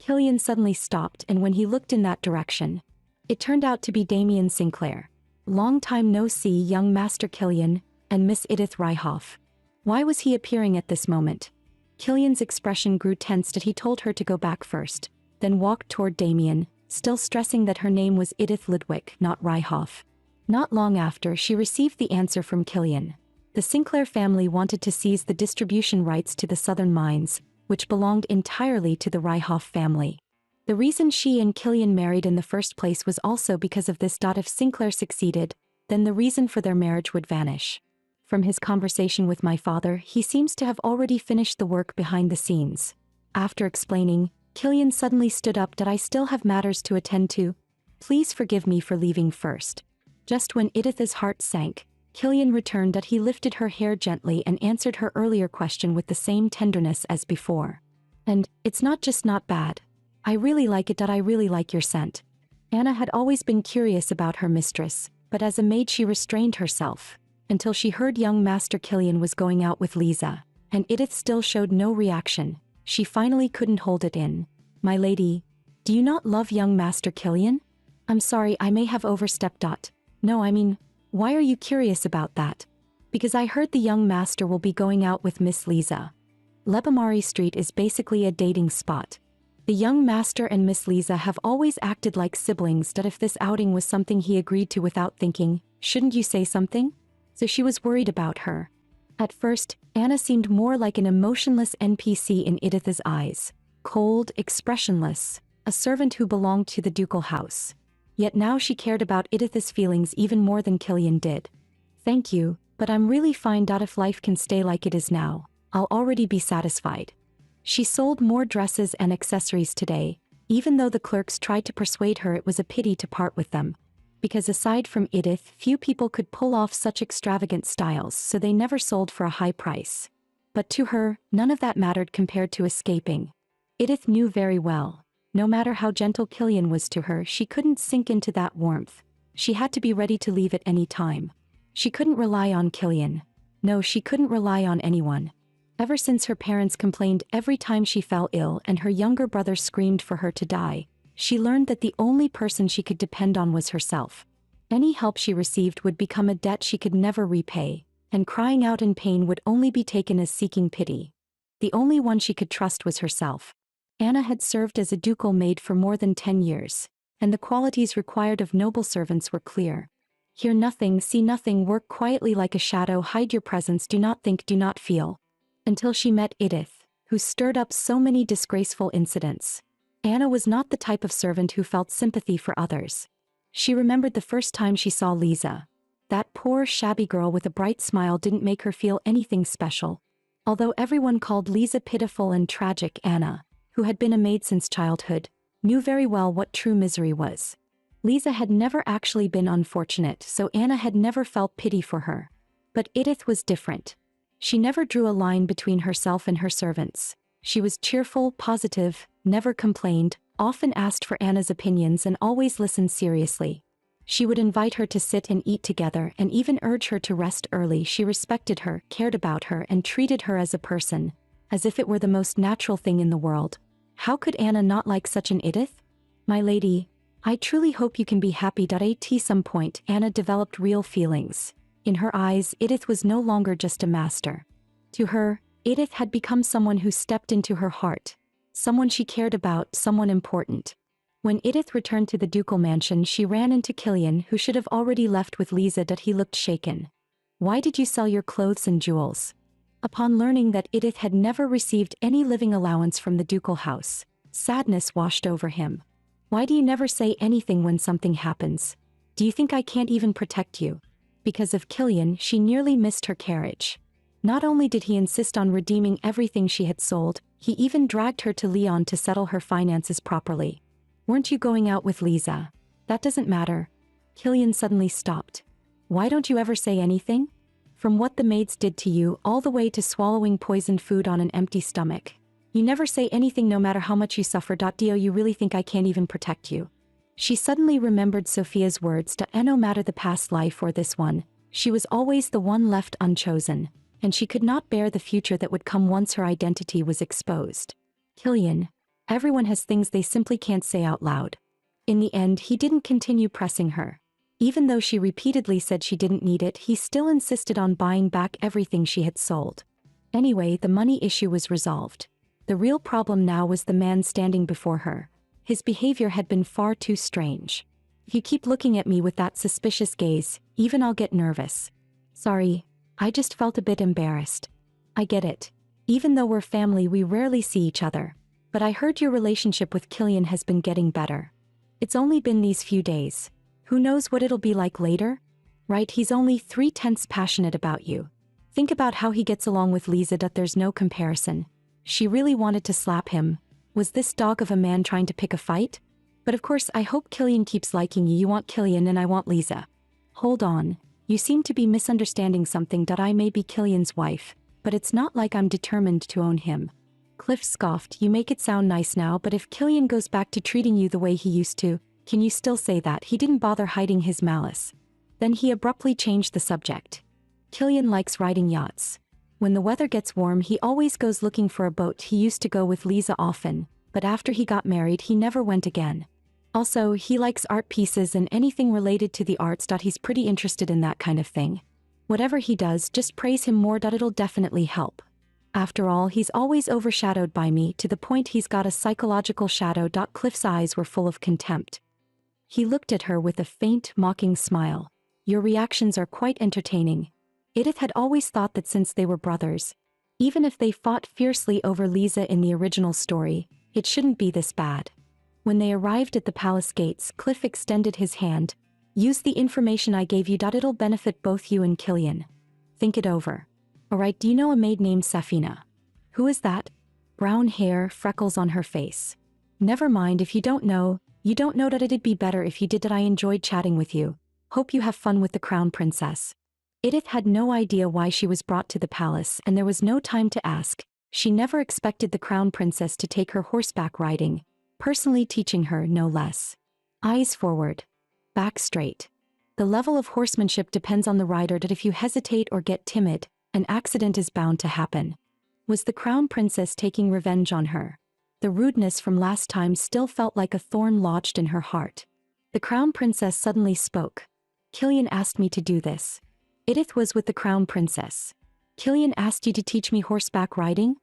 Killian suddenly stopped, and when he looked in that direction, it turned out to be Damien Sinclair. Long time no see, young Master Killian, and Miss Edith Ryhoff. Why was he appearing at this moment? Killian's expression grew tense. He told her to go back first, then walked toward Damien, still stressing that her name was Edith Lidwick, not Ryhoff. Not long after, she received the answer from Killian. The Sinclair family wanted to seize the distribution rights to the southern mines, which belonged entirely to the Ryhoff family. The reason she and Killian married in the first place was also because of this. If Sinclair succeeded, then the reason for their marriage would vanish. From his conversation with my father, he seems to have already finished the work behind the scenes. After explaining, Killian suddenly stood up. I still have matters to attend to. Please forgive me for leaving first. Just when Edith's heart sank, Killian returned. He lifted her hair gently and answered her earlier question with the same tenderness as before. And, it's not just not bad. I really like it. I really like your scent. Anna had always been curious about her mistress, but as a maid she restrained herself, until she heard young Master Killian was going out with Lisa, and Edith still showed no reaction. She finally couldn't hold it in. My lady, do you not love young Master Killian? I'm sorry, I may have overstepped. No, I mean, why are you curious about that? Because I heard the young master will be going out with Miss Lisa. Lebamari Street is basically a dating spot. The young master and Miss Lisa have always acted like siblings. If this outing was something he agreed to without thinking, shouldn't you say something? So she was worried about her. At first, Anna seemed more like an emotionless NPC in Edith's eyes. Cold, expressionless, a servant who belonged to the ducal house. Yet now she cared about Edith's feelings even more than Killian did. Thank you, but I'm really fine. If life can stay like it is now, I'll already be satisfied. She sold more dresses and accessories today, even though the clerks tried to persuade her it was a pity to part with them. Because aside from Edith, few people could pull off such extravagant styles, so they never sold for a high price. But to her, none of that mattered compared to escaping. Edith knew very well, no matter how gentle Killian was to her, she couldn't sink into that warmth. She had to be ready to leave at any time. She couldn't rely on Killian. No, she couldn't rely on anyone. Ever since her parents complained every time she fell ill and her younger brother screamed for her to die, she learned that the only person she could depend on was herself. Any help she received would become a debt she could never repay, and crying out in pain would only be taken as seeking pity. The only one she could trust was herself. Anna had served as a ducal maid for more than 10 years, and the qualities required of noble servants were clear. Hear nothing, see nothing, work quietly like a shadow, hide your presence, do not think, do not feel. Until she met Edith, who stirred up so many disgraceful incidents. Anna was not the type of servant who felt sympathy for others. She remembered the first time she saw Lisa. That poor, shabby girl with a bright smile didn't make her feel anything special. Although everyone called Lisa pitiful and tragic, Anna, who had been a maid since childhood, knew very well what true misery was. Lisa had never actually been unfortunate, so Anna had never felt pity for her. But Edith was different. She never drew a line between herself and her servants. She was cheerful, positive, never complained, often asked for Anna's opinions and always listened seriously. She would invite her to sit and eat together and even urge her to rest early. She respected her, cared about her, and treated her as a person, as if it were the most natural thing in the world. How could Anna not like such an Edith? My lady, I truly hope you can be happy. At some point, Anna developed real feelings. In her eyes, Edith was no longer just a master. To her, Edith had become someone who stepped into her heart. Someone she cared about, someone important. When Edith returned to the ducal mansion, she ran into Killian, who should have already left with Lisa. He looked shaken. Why did you sell your clothes and jewels? Upon learning that Edith had never received any living allowance from the ducal house, sadness washed over him. Why do you never say anything when something happens? Do you think I can't even protect you? Because of Killian, she nearly missed her carriage. Not only did he insist on redeeming everything she had sold, he even dragged her to Leon to settle her finances properly. Weren't you going out with Lisa? That doesn't matter. Killian suddenly stopped. Why don't you ever say anything? From what the maids did to you all the way to swallowing poisoned food on an empty stomach. You never say anything no matter how much you suffer. Dio, you really think I can't even protect you? She suddenly remembered Sophia's words. No matter the past life or this one, she was always the one left unchosen, and she could not bear the future that would come once her identity was exposed. Killian, everyone has things they simply can't say out loud. In the end, he didn't continue pressing her. Even though she repeatedly said she didn't need it, he still insisted on buying back everything she had sold. Anyway, the money issue was resolved. The real problem now was the man standing before her. His behavior had been far too strange. If you keep looking at me with that suspicious gaze, even I'll get nervous. Sorry, I just felt a bit embarrassed. I get it. Even though we're family, we rarely see each other. But I heard your relationship with Killian has been getting better. It's only been these few days. Who knows what it'll be like later? Right, he's only 3/10 passionate about you. Think about how he gets along with Lisa. There's no comparison. She really wanted to slap him. Was this dog of a man trying to pick a fight? But of course, I hope Killian keeps liking you. You want Killian and I want Lisa. Hold on. You seem to be misunderstanding something. I may be Killian's wife, but it's not like I'm determined to own him. Cliff scoffed. You make it sound nice now, but if Killian goes back to treating you the way he used to, can you still say that? He didn't bother hiding his malice. Then he abruptly changed the subject. Killian likes riding yachts. When the weather gets warm, he always goes looking for a boat. He used to go with Lisa often, but after he got married, he never went again. Also, he likes art pieces and anything related to the arts. He's pretty interested in that kind of thing. Whatever he does, just praise him more. It'll definitely help. After all, he's always overshadowed by me, to the point he's got a psychological shadow. Cliff's eyes were full of contempt. He looked at her with a faint, mocking smile. Your reactions are quite entertaining. Edith had always thought that since they were brothers, even if they fought fiercely over Lisa in the original story, it shouldn't be this bad. When they arrived at the palace gates, Cliff extended his hand. Use the information I gave you. It'll benefit both you and Killian. Think it over. Alright, do you know a maid named Safina? Who is that? Brown hair, freckles on her face. Never mind, if you don't know that it'd be better if you did. I enjoyed chatting with you. Hope you have fun with the crown princess. Edith had no idea why she was brought to the palace, and there was no time to ask. She never expected the crown princess to take her horseback riding, personally teaching her no less. Eyes forward. Back straight. The level of horsemanship depends on the rider. If you hesitate or get timid, an accident is bound to happen. Was the crown princess taking revenge on her? The rudeness from last time still felt like a thorn lodged in her heart. The crown princess suddenly spoke. Killian asked me to do this. Edith was with the crown princess. Killian asked you to teach me horseback riding?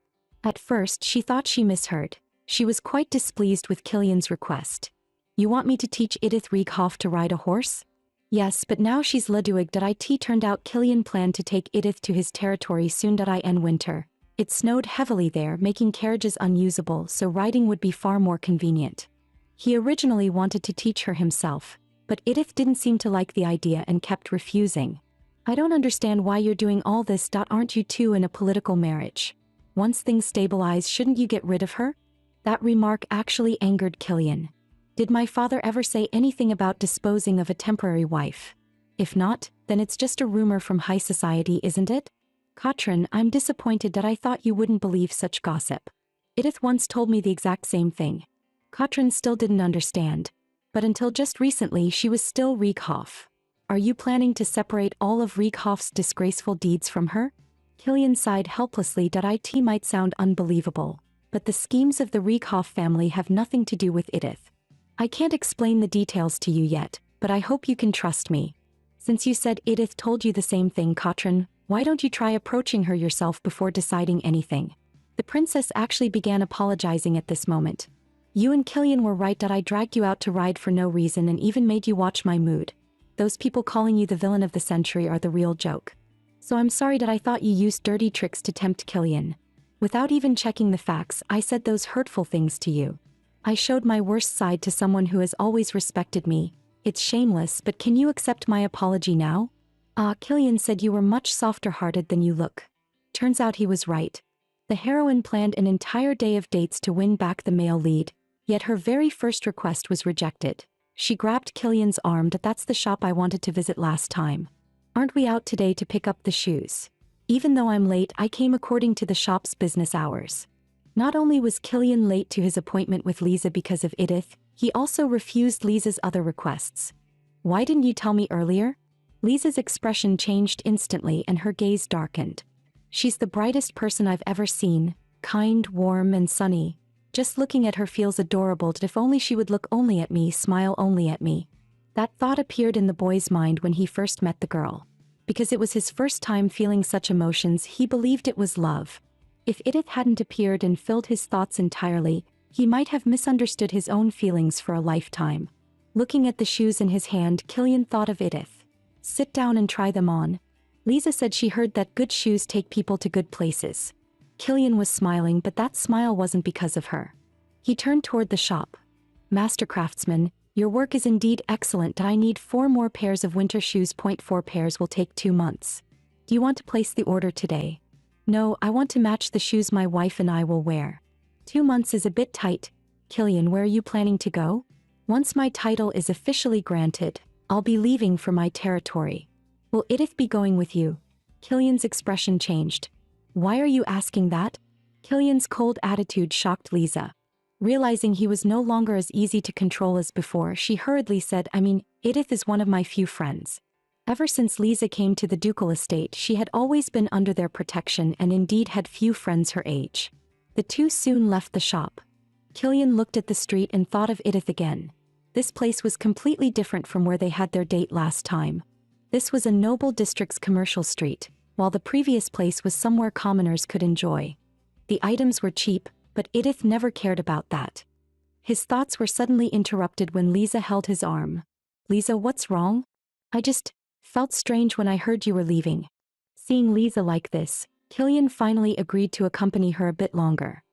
At first, she thought she misheard. She was quite displeased with Killian's request. You want me to teach Edith Rieghoff to ride a horse? Yes, but now she's Leduig. It turned out Killian planned to take Edith to his territory soon. In winter. It snowed heavily there, making carriages unusable, so riding would be far more convenient. He originally wanted to teach her himself, but Edith didn't seem to like the idea and kept refusing. I don't understand why you're doing all this. Aren't you two in a political marriage? Once things stabilize, shouldn't you get rid of her? That remark actually angered Killian. Did my father ever say anything about disposing of a temporary wife? If not, then it's just a rumor from high society, isn't it? Katrin, I'm disappointed that I thought you wouldn't believe such gossip. Edith once told me the exact same thing. Katrin still didn't understand. But until just recently she was still Riekhoff. Are you planning to separate all of Riekhoff's disgraceful deeds from her? Killian sighed helplessly that it might sound unbelievable. But the schemes of the Riekhoff family have nothing to do with Edith. I can't explain the details to you yet, but I hope you can trust me. Since you said Edith told you the same thing, Katrin, why don't you try approaching her yourself before deciding anything? The princess actually began apologizing at this moment. You and Killian were right that I dragged you out to ride for no reason and even made you watch my mood. Those people calling you the villain of the century are the real joke. So I'm sorry that I thought you used dirty tricks to tempt Killian. Without even checking the facts, I said those hurtful things to you. I showed my worst side to someone who has always respected me. It's shameless, but can you accept my apology now? Killian said you were much softer-hearted than you look. Turns out he was right. The heroine planned an entire day of dates to win back the male lead, yet her very first request was rejected. She grabbed Killian's arm. That's the shop I wanted to visit last time. Aren't we out today to pick up the shoes? Even though I'm late, I came according to the shop's business hours. Not only was Killian late to his appointment with Lisa because of Edith, he also refused Lisa's other requests. Why didn't you tell me earlier? Lisa's expression changed instantly and her gaze darkened. She's the brightest person I've ever seen, kind, warm, and sunny. Just looking at her feels adorable. If only she would look only at me, smile only at me. That thought appeared in the boy's mind when he first met the girl. Because it was his first time feeling such emotions, he believed it was love. If Edith hadn't appeared and filled his thoughts entirely, he might have misunderstood his own feelings for a lifetime. Looking at the shoes in his hand, Killian thought of Edith. Sit down and try them on. Lisa said she heard that good shoes take people to good places. Killian was smiling, but that smile wasn't because of her. He turned toward the shop. Master Craftsman, your work is indeed excellent. I need 4 more pairs of winter shoes. 4 pairs will take 2 months. Do you want to place the order today? No, I want to match the shoes my wife and I will wear. 2 months is a bit tight. Killian, where are you planning to go? Once my title is officially granted, I'll be leaving for my territory. Will Edith be going with you? Killian's expression changed. Why are you asking that? Killian's cold attitude shocked Lisa. Realizing he was no longer as easy to control as before, she hurriedly said, Edith is one of my few friends. Ever since Lisa came to the ducal estate, she had always been under their protection and indeed had few friends her age. The two soon left the shop. Killian looked at the street and thought of Edith again. This place was completely different from where they had their date last time. This was a noble district's commercial street, while the previous place was somewhere commoners could enjoy. The items were cheap, but Edith never cared about that. His thoughts were suddenly interrupted when Lisa held his arm. Lisa, what's wrong? I just felt strange when I heard you were leaving. Seeing Lisa like this, Killian finally agreed to accompany her a bit longer.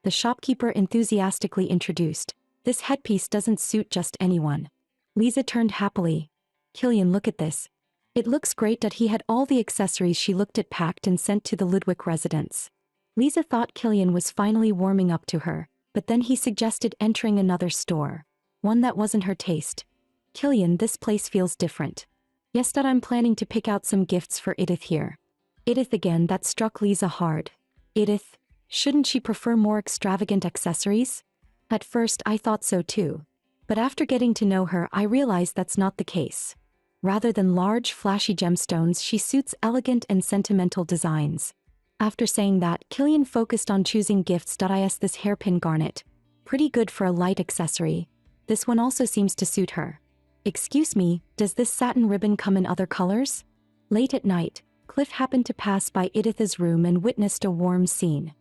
The shopkeeper enthusiastically introduced, this headpiece doesn't suit just anyone. Lisa turned happily. Killian, look at this. It looks great. That he had all the accessories she looked at packed and sent to the Ludwig residence. Lisa thought Killian was finally warming up to her, but then he suggested entering another store. One that wasn't her taste. Killian, this place feels different. Yes, that I'm planning to pick out some gifts for Edith here. Edith again, that struck Lisa hard. Edith, shouldn't she prefer more extravagant accessories? At first I thought so too. But after getting to know her, I realized that's not the case. Rather than large, flashy gemstones, she suits elegant and sentimental designs. After saying that, Killian focused on choosing gifts. This hairpin garnet. Pretty good for a light accessory. This one also seems to suit her. Excuse me, does this satin ribbon come in other colors? Late at night, Cliff happened to pass by Edith's room and witnessed a warm scene.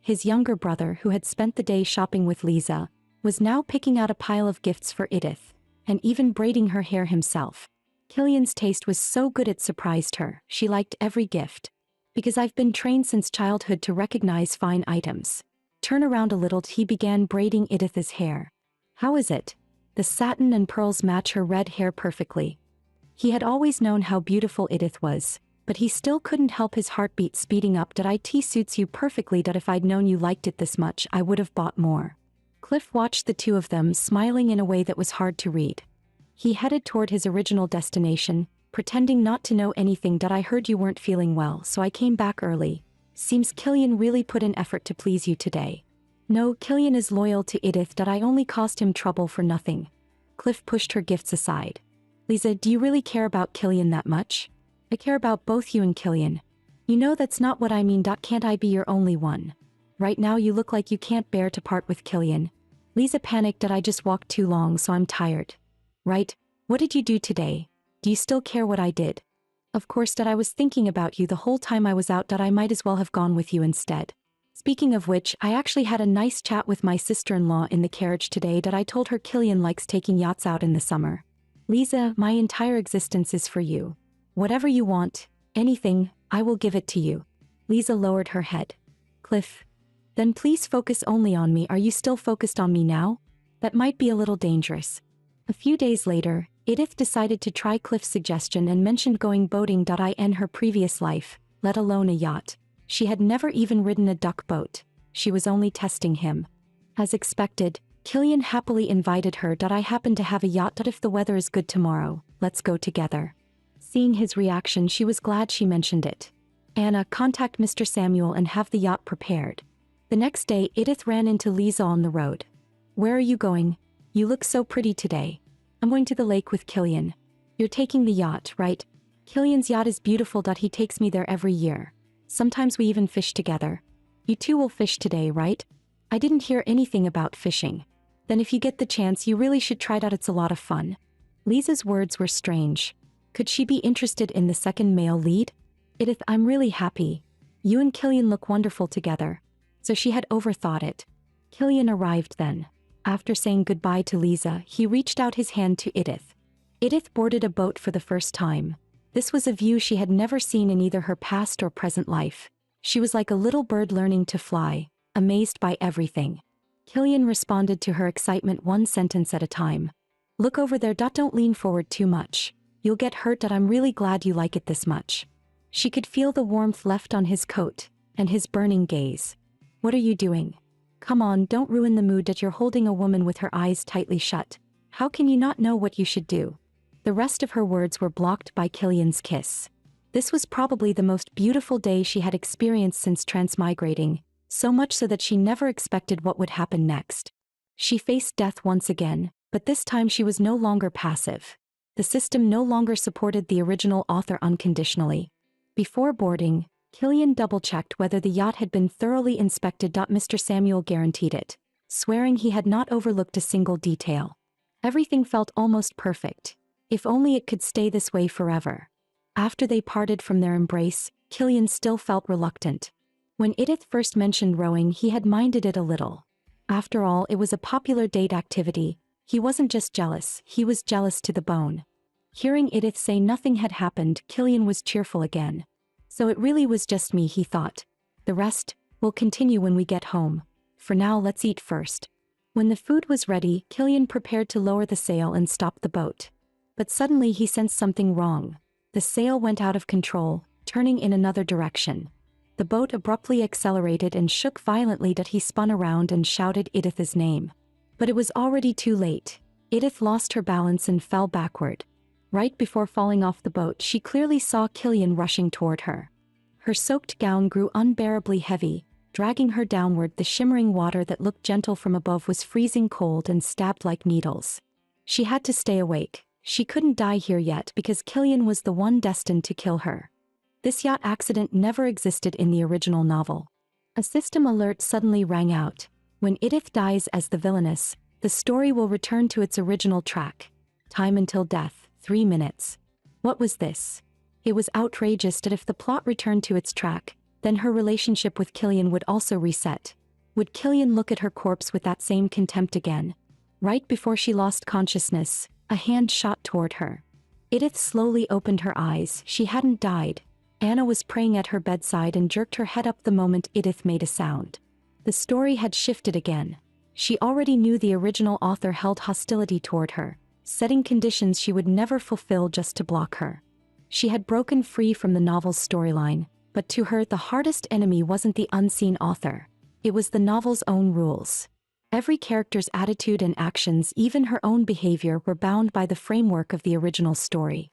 His younger brother, who had spent the day shopping with Lisa, was now picking out a pile of gifts for Edith, and even braiding her hair himself. Killian's taste was so good it surprised her. She liked every gift. Because I've been trained since childhood to recognize fine items. Turn around a little. He began braiding Edith's hair. How is it? The satin and pearls match her red hair perfectly. He had always known how beautiful Edith was, but he still couldn't help his heartbeat speeding up. It suits you perfectly. If I'd known you liked it this much, I would have bought more. Cliff watched the two of them, smiling in a way that was hard to read. He headed toward his original destination, pretending not to know anything. That I heard you weren't feeling well, so I came back early. Seems Killian really put in effort to please you today. No, Killian is loyal to Edith. That I only caused him trouble for nothing. Cliff pushed her gifts aside. Lisa, do you really care about Killian that much? I care about both you and Killian. You know that's not what I mean. Can't I be your only one? Right now you look like you can't bear to part with Killian. Lisa panicked. That I just walked too long, so I'm tired. Right? What did you do today? Do you still care what I did? Of course. That I was thinking about you the whole time I was out. That I might as well have gone with you instead. Speaking of which, I actually had a nice chat with my sister-in-law in the carriage today. That I told her Killian likes taking yachts out in the summer. Lisa, my entire existence is for you. Whatever you want, anything, I will give it to you. Lisa lowered her head. Cliff. Then please focus only on me. Are you still focused on me now? That might be a little dangerous. A few days later, Edith decided to try Cliff's suggestion and mentioned going boating. In her previous life, let alone a yacht, she had never even ridden a duck boat. She was only testing him. As expected, Killian happily invited her. I happen to have a yacht. If the weather is good tomorrow, let's go together. Seeing his reaction, she was glad she mentioned it. Anna, contact Mr. Samuel and have the yacht prepared. The next day, Edith ran into Lisa on the road. Where are you going? You look so pretty today. I'm going to the lake with Killian. You're taking the yacht, right? Killian's yacht is beautiful. He takes me there every year. Sometimes we even fish together. You two will fish today, right? I didn't hear anything about fishing. Then if you get the chance, you really should try it. It's a lot of fun. Lisa's words were strange. Could she be interested in the second male lead? Edith, I'm really happy. You and Killian look wonderful together. So she had overthought it. Killian arrived then. After saying goodbye to Lisa, he reached out his hand to Edith. Edith boarded a boat for the first time. This was a view she had never seen in either her past or present life. She was like a little bird learning to fly, amazed by everything. Killian responded to her excitement one sentence at a time. Look over there. Don't lean forward too much. You'll get hurt. I'm really glad you like it this much. She could feel the warmth left on his coat, and his burning gaze. What are you doing? Come on, don't ruin the mood. You're holding a woman with her eyes tightly shut. How can you not know what you should do? The rest of her words were blocked by Killian's kiss. This was probably the most beautiful day she had experienced since transmigrating, so much so that she never expected what would happen next. She faced death once again, but this time she was no longer passive. The system no longer supported the original author unconditionally. Before boarding, Killian double-checked whether the yacht had been thoroughly inspected. Mr. Samuel guaranteed it, swearing he had not overlooked a single detail. Everything felt almost perfect. If only it could stay this way forever. After they parted from their embrace, Killian still felt reluctant. When Edith first mentioned rowing, he had minded it a little. After all, it was a popular date activity. He wasn't just jealous, he was jealous to the bone. Hearing Edith say nothing had happened, Killian was cheerful again. So it really was just me, he thought. The rest will continue when we get home. For now, let's eat first. When the food was ready, Killian prepared to lower the sail and stop the boat. But suddenly he sensed something wrong. The sail went out of control, turning in another direction. The boat abruptly accelerated and shook violently. He spun around and shouted Edith's name. But it was already too late. Edith lost her balance and fell backward. Right before falling off the boat, she clearly saw Killian rushing toward her. Her soaked gown grew unbearably heavy, dragging her downward. The shimmering water that looked gentle from above was freezing cold and stabbed like needles. She had to stay awake. She couldn't die here yet because Killian was the one destined to kill her. This yacht accident never existed in the original novel. A system alert suddenly rang out. When Edith dies as the villainess, the story will return to its original track. Time until death, 3 minutes. What was this? It was outrageous that if the plot returned to its track, then her relationship with Killian would also reset. Would Killian look at her corpse with that same contempt again? Right before she lost consciousness, a hand shot toward her. Edith slowly opened her eyes. She hadn't died. Anna was praying at her bedside and jerked her head up the moment Edith made a sound. The story had shifted again. She already knew the original author held hostility toward her, setting conditions she would never fulfill just to block her. She had broken free from the novel's storyline, but to her the hardest enemy wasn't the unseen author. It was the novel's own rules. Every character's attitude and actions, even her own behavior, were bound by the framework of the original story.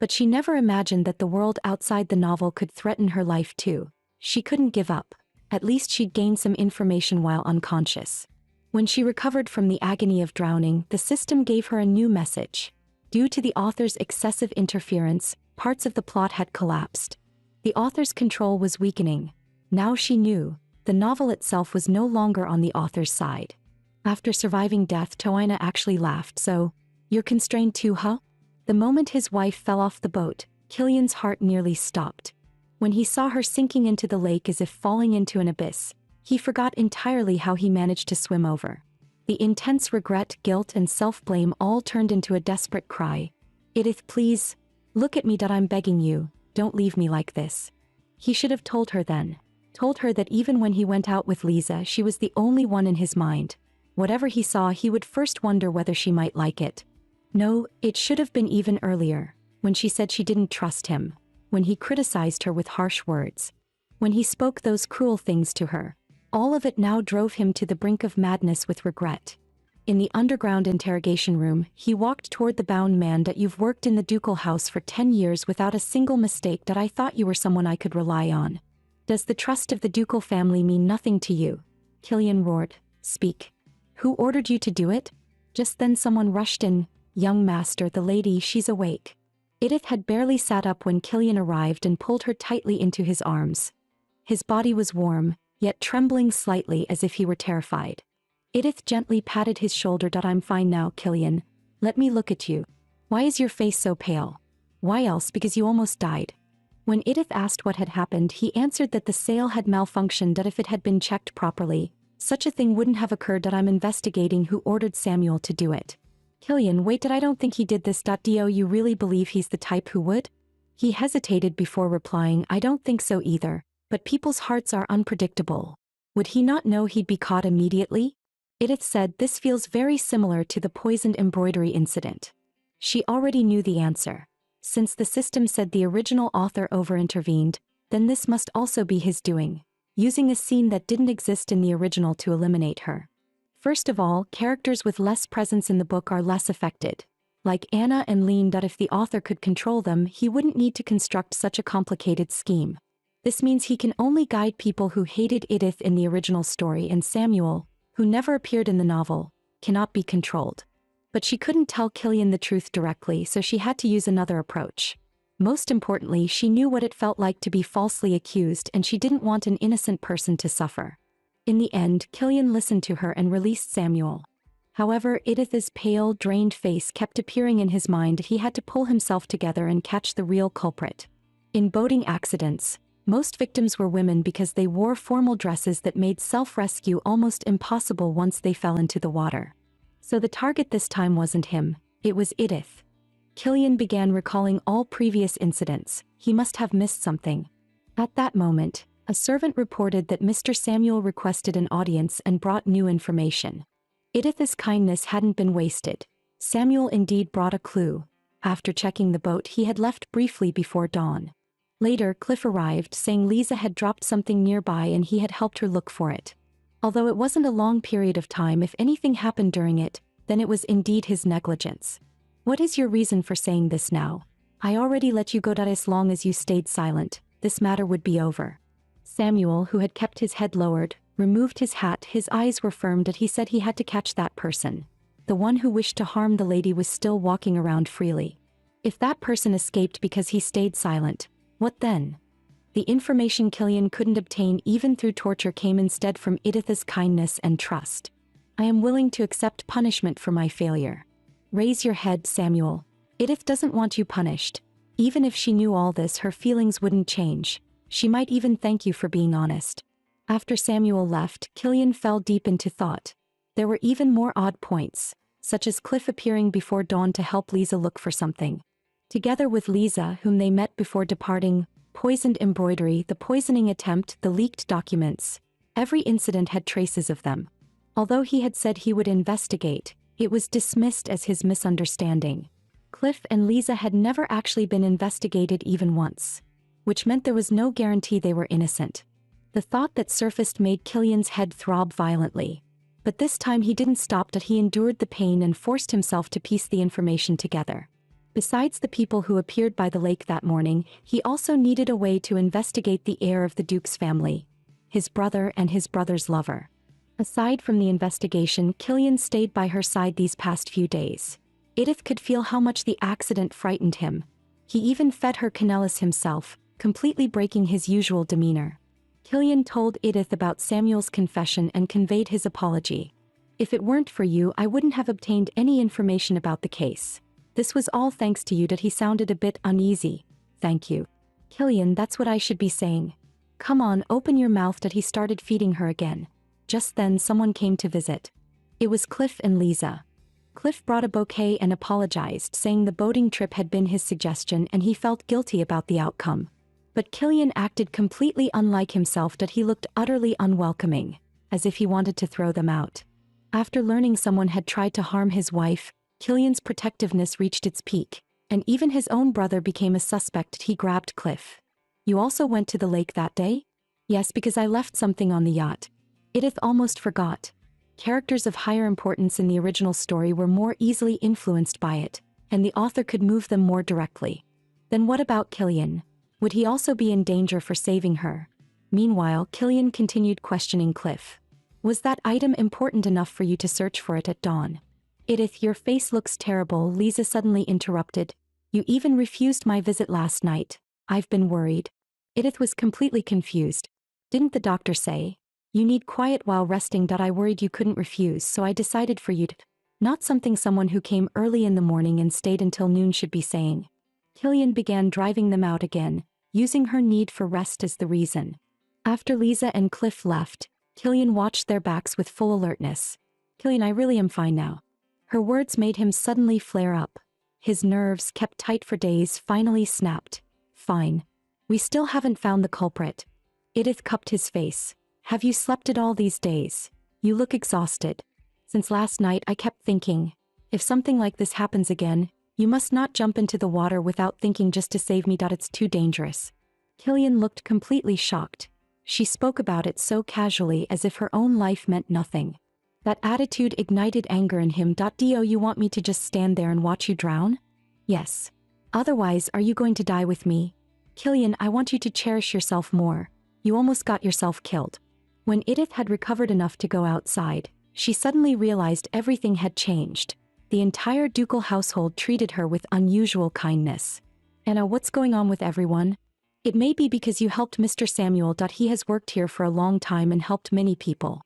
But she never imagined that the world outside the novel could threaten her life too. She couldn't give up. At least she'd gained some information while unconscious. When she recovered from the agony of drowning, the system gave her a new message. Due to the author's excessive interference, parts of the plot had collapsed. The author's control was weakening. Now she knew, the novel itself was no longer on the author's side. After surviving death, Toina actually laughed. So, you're constrained too, huh? The moment his wife fell off the boat, Killian's heart nearly stopped. When he saw her sinking into the lake as if falling into an abyss, he forgot entirely how he managed to swim over. The intense regret, guilt, and self-blame all turned into a desperate cry. Edith, please, look at me, I'm begging you, don't leave me like this. He should have told her then. Told her that even when he went out with Lisa, she was the only one in his mind. Whatever he saw, he would first wonder whether she might like it. No, it should have been even earlier, when she said she didn't trust him, when he criticized her with harsh words, when he spoke those cruel things to her. All of it now drove him to the brink of madness with regret. In the underground interrogation room, he walked toward the bound man. That you've worked in the ducal house for 10 years without a single mistake. That I thought you were someone I could rely on. Does the trust of the ducal family mean nothing to you? Killian roared. Speak. Who ordered you to do it? Just then someone rushed in. Young master, the lady, she's awake. Edith had barely sat up when Killian arrived and pulled her tightly into his arms. His body was warm, yet trembling slightly as if he were terrified. Edith gently patted his shoulder. I'm fine now, Killian. Let me look at you. Why is your face so pale? Why else? Because you almost died. When Edith asked what had happened, he answered that the sail had malfunctioned. That if it had been checked properly, such a thing wouldn't have occurred. I'm investigating who ordered Samuel to do it. Killian, wait, I don't think he did this. Do you really believe he's the type who would? He hesitated before replying. I don't think so either, but people's hearts are unpredictable. Would he not know he'd be caught immediately? Edith said, this feels very similar to the poisoned embroidery incident. She already knew the answer. Since the system said the original author over-intervened, then this must also be his doing, using a scene that didn't exist in the original to eliminate her. First of all, characters with less presence in the book are less affected. Like Anna and Lean. If the author could control them, he wouldn't need to construct such a complicated scheme. This means he can only guide people who hated Edith in the original story, and Samuel, who never appeared in the novel, cannot be controlled. But she couldn't tell Killian the truth directly, so she had to use another approach. Most importantly, she knew what it felt like to be falsely accused, and she didn't want an innocent person to suffer. In the end, Killian listened to her and released Samuel. However, Edith's pale, drained face kept appearing in his mind. He had to pull himself together and catch the real culprit. In boating accidents, most victims were women because they wore formal dresses that made self-rescue almost impossible once they fell into the water. So the target this time wasn't him, it was Edith. Killian began recalling all previous incidents. He must have missed something. At that moment, a servant reported that Mr. Samuel requested an audience and brought new information. Edith's kindness hadn't been wasted. Samuel indeed brought a clue. After checking the boat, he had left briefly before dawn. Later, Cliff arrived, saying Lisa had dropped something nearby and he had helped her look for it. Although it wasn't a long period of time, if anything happened during it, then it was indeed his negligence. What is your reason for saying this now? I already let you go. As long as you stayed silent, this matter would be over. Samuel, who had kept his head lowered, removed his hat. His eyes were firm. He said he had to catch that person. The one who wished to harm the lady was still walking around freely. If that person escaped because he stayed silent, what then? The information Killian couldn't obtain even through torture came instead from Edith's kindness and trust. I am willing to accept punishment for my failure. Raise your head, Samuel. Edith doesn't want you punished. Even if she knew all this, her feelings wouldn't change. She might even thank you for being honest. After Samuel left, Killian fell deep into thought. There were even more odd points, such as Cliff appearing before dawn to help Lisa look for something. Together with Lisa, whom they met before departing, poisoned embroidery, the poisoning attempt, the leaked documents. Every incident had traces of them. Although he had said he would investigate, it was dismissed as his misunderstanding. Cliff and Lisa had never actually been investigated even once, which meant there was no guarantee they were innocent. The thought that surfaced made Killian's head throb violently. But this time he didn't stop. He endured the pain and forced himself to piece the information together. Besides the people who appeared by the lake that morning, he also needed a way to investigate the heir of the Duke's family, his brother and his brother's lover. Aside from the investigation, Killian stayed by her side these past few days. Edith could feel how much the accident frightened him. He even fed her canellis himself, completely breaking his usual demeanor. Killian told Edith about Samuel's confession and conveyed his apology. If it weren't for you, I wouldn't have obtained any information about the case. This was all thanks to you. That he sounded a bit uneasy. Thank you. Killian, that's what I should be saying. Come on, open your mouth. That he started feeding her again. Just then someone came to visit. It was Cliff and Lisa. Cliff brought a bouquet and apologized, saying the boating trip had been his suggestion and he felt guilty about the outcome. But Killian acted completely unlike himself. That he looked utterly unwelcoming, as if he wanted to throw them out. After learning someone had tried to harm his wife, Killian's protectiveness reached its peak, and even his own brother became a suspect. He grabbed Cliff. You also went to the lake that day? Yes, because I left something on the yacht. Edith almost forgot. Characters of higher importance in the original story were more easily influenced by it, and the author could move them more directly. Then what about Killian? Would he also be in danger for saving her? Meanwhile, Killian continued questioning Cliff. Was that item important enough for you to search for it at dawn? Edith, your face looks terrible, Lisa suddenly interrupted. You even refused my visit last night. I've been worried. Edith was completely confused. Didn't the doctor say? You need quiet while resting. I worried you couldn't refuse, so I decided for you to. Not something someone who came early in the morning and stayed until noon should be saying. Killian began driving them out again, using her need for rest as the reason. After Lisa and Cliff left, Killian watched their backs with full alertness. Killian, I really am fine now. Her words made him suddenly flare up. His nerves, kept tight for days, finally snapped. Fine. We still haven't found the culprit. Edith cupped his face. Have you slept at all these days? You look exhausted. Since last night I kept thinking, if something like this happens again, you must not jump into the water without thinking just to save me. It's too dangerous. Killian looked completely shocked. She spoke about it so casually as if her own life meant nothing. That attitude ignited anger in him. Do you want me to just stand there and watch you drown? Yes. Otherwise, are you going to die with me? Killian, I want you to cherish yourself more. You almost got yourself killed. When Edith had recovered enough to go outside, she suddenly realized everything had changed. The entire ducal household treated her with unusual kindness. Anna, what's going on with everyone? It may be because you helped Mr. Samuel. He has worked here for a long time and helped many people.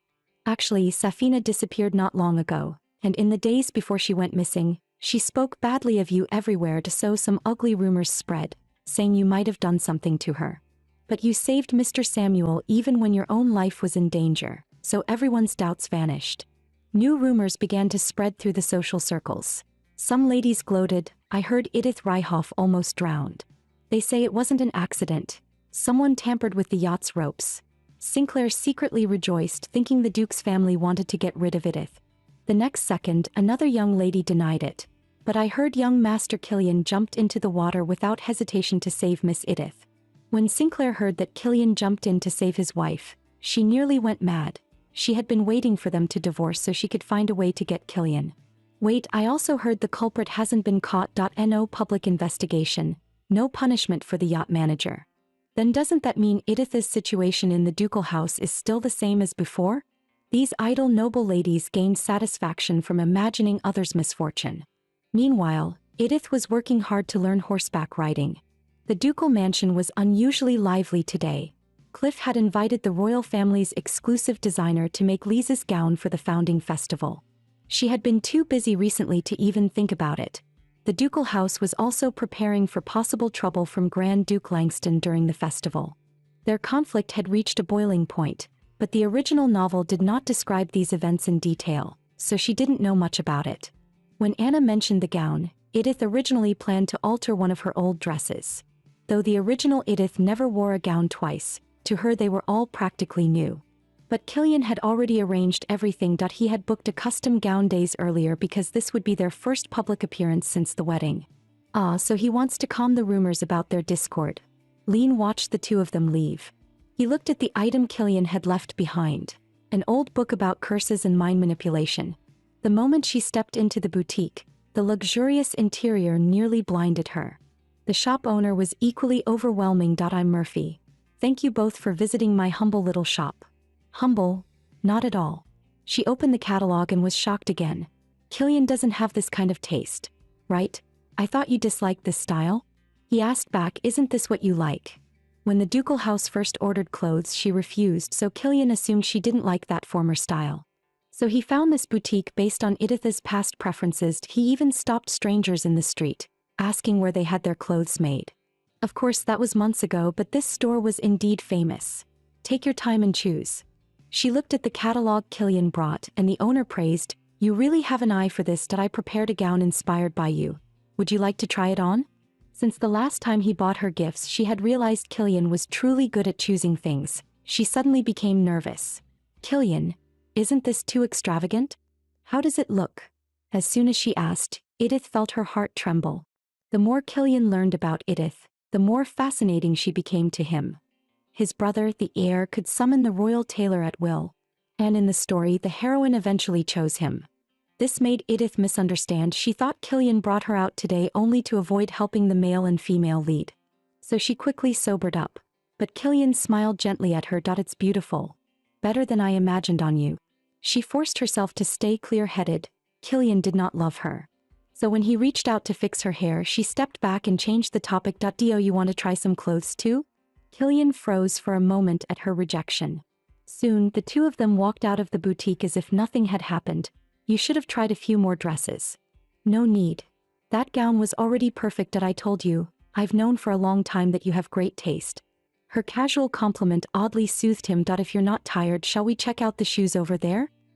Actually, Safina disappeared not long ago, and in the days before she went missing, she spoke badly of you everywhere. So some ugly rumors spread, saying you might have done something to her. But you saved Mr. Samuel even when your own life was in danger, so everyone's doubts vanished. New rumors began to spread through the social circles. Some ladies gloated. I heard Edith Ryhoff almost drowned. They say it wasn't an accident. Someone tampered with the yacht's ropes. Sinclair secretly rejoiced, thinking the Duke's family wanted to get rid of Edith. The next second, another young lady denied it. But I heard young Master Killian jumped into the water without hesitation to save Miss Edith. When Sinclair heard that Killian jumped in to save his wife, she nearly went mad. She had been waiting for them to divorce so she could find a way to get Killian. Wait, I also heard the culprit hasn't been caught. No public investigation, no punishment for the yacht manager. Then doesn't that mean Edith's situation in the ducal house is still the same as before? These idle noble ladies gained satisfaction from imagining others' misfortune. Meanwhile, Edith was working hard to learn horseback riding. The ducal mansion was unusually lively today. Cliff had invited the royal family's exclusive designer to make Lisa's gown for the founding festival. She had been too busy recently to even think about it. The ducal house was also preparing for possible trouble from Grand Duke Langston during the festival. Their conflict had reached a boiling point, but the original novel did not describe these events in detail, so she didn't know much about it. When Anna mentioned the gown, Edith originally planned to alter one of her old dresses. Though the original Edith never wore a gown twice, to her they were all practically new. But Killian had already arranged everything. He had booked a custom gown days earlier because this would be their first public appearance since the wedding. So he wants to calm the rumors about their discord. Lean watched the two of them leave. He looked at the item Killian had left behind, an old book about curses and mind manipulation. The moment she stepped into the boutique, The luxurious interior nearly blinded her. The shop owner was equally overwhelming. I'm Murphy. Thank you both for visiting my humble little shop. Humble? Not at all. She opened the catalog and was shocked again. Killian doesn't have this kind of taste, right? I thought you disliked this style? He asked back, isn't this what you like? When the ducal house first ordered clothes, she refused, so Killian assumed she didn't like that former style. So he found this boutique based on Edith's past preferences. He even stopped strangers in the street, asking where they had their clothes made. Of course, that was months ago, but this store was indeed famous. Take your time and choose. She looked at the catalog Killian brought, and the owner praised, you really have an eye for this. I prepared a gown inspired by you. Would you like to try it on? Since the last time he bought her gifts, she had realized Killian was truly good at choosing things. She suddenly became nervous. Killian, isn't this too extravagant? How does it look? As soon as she asked, Edith felt her heart tremble. The more Killian learned about Edith, the more fascinating she became to him. His brother, the heir, could summon the royal tailor at will. And in the story, the heroine eventually chose him. This made Edith misunderstand. She thought Killian brought her out today only to avoid helping the male and female lead. So she quickly sobered up. But Killian smiled gently at her. It's beautiful. Better than I imagined on you. She forced herself to stay clear-headed. Killian did not love her. So when he reached out to fix her hair, she stepped back and changed the topic. Do you want to try some clothes too? Killian froze for a moment at her rejection. Soon, the two of them walked out of the boutique as if nothing had happened. You should have tried a few more dresses. No need. That gown was already perfect. I told you, I've known for a long time that you have great taste. Her casual compliment oddly soothed him. If you're not tired, shall we check out the shoes over there?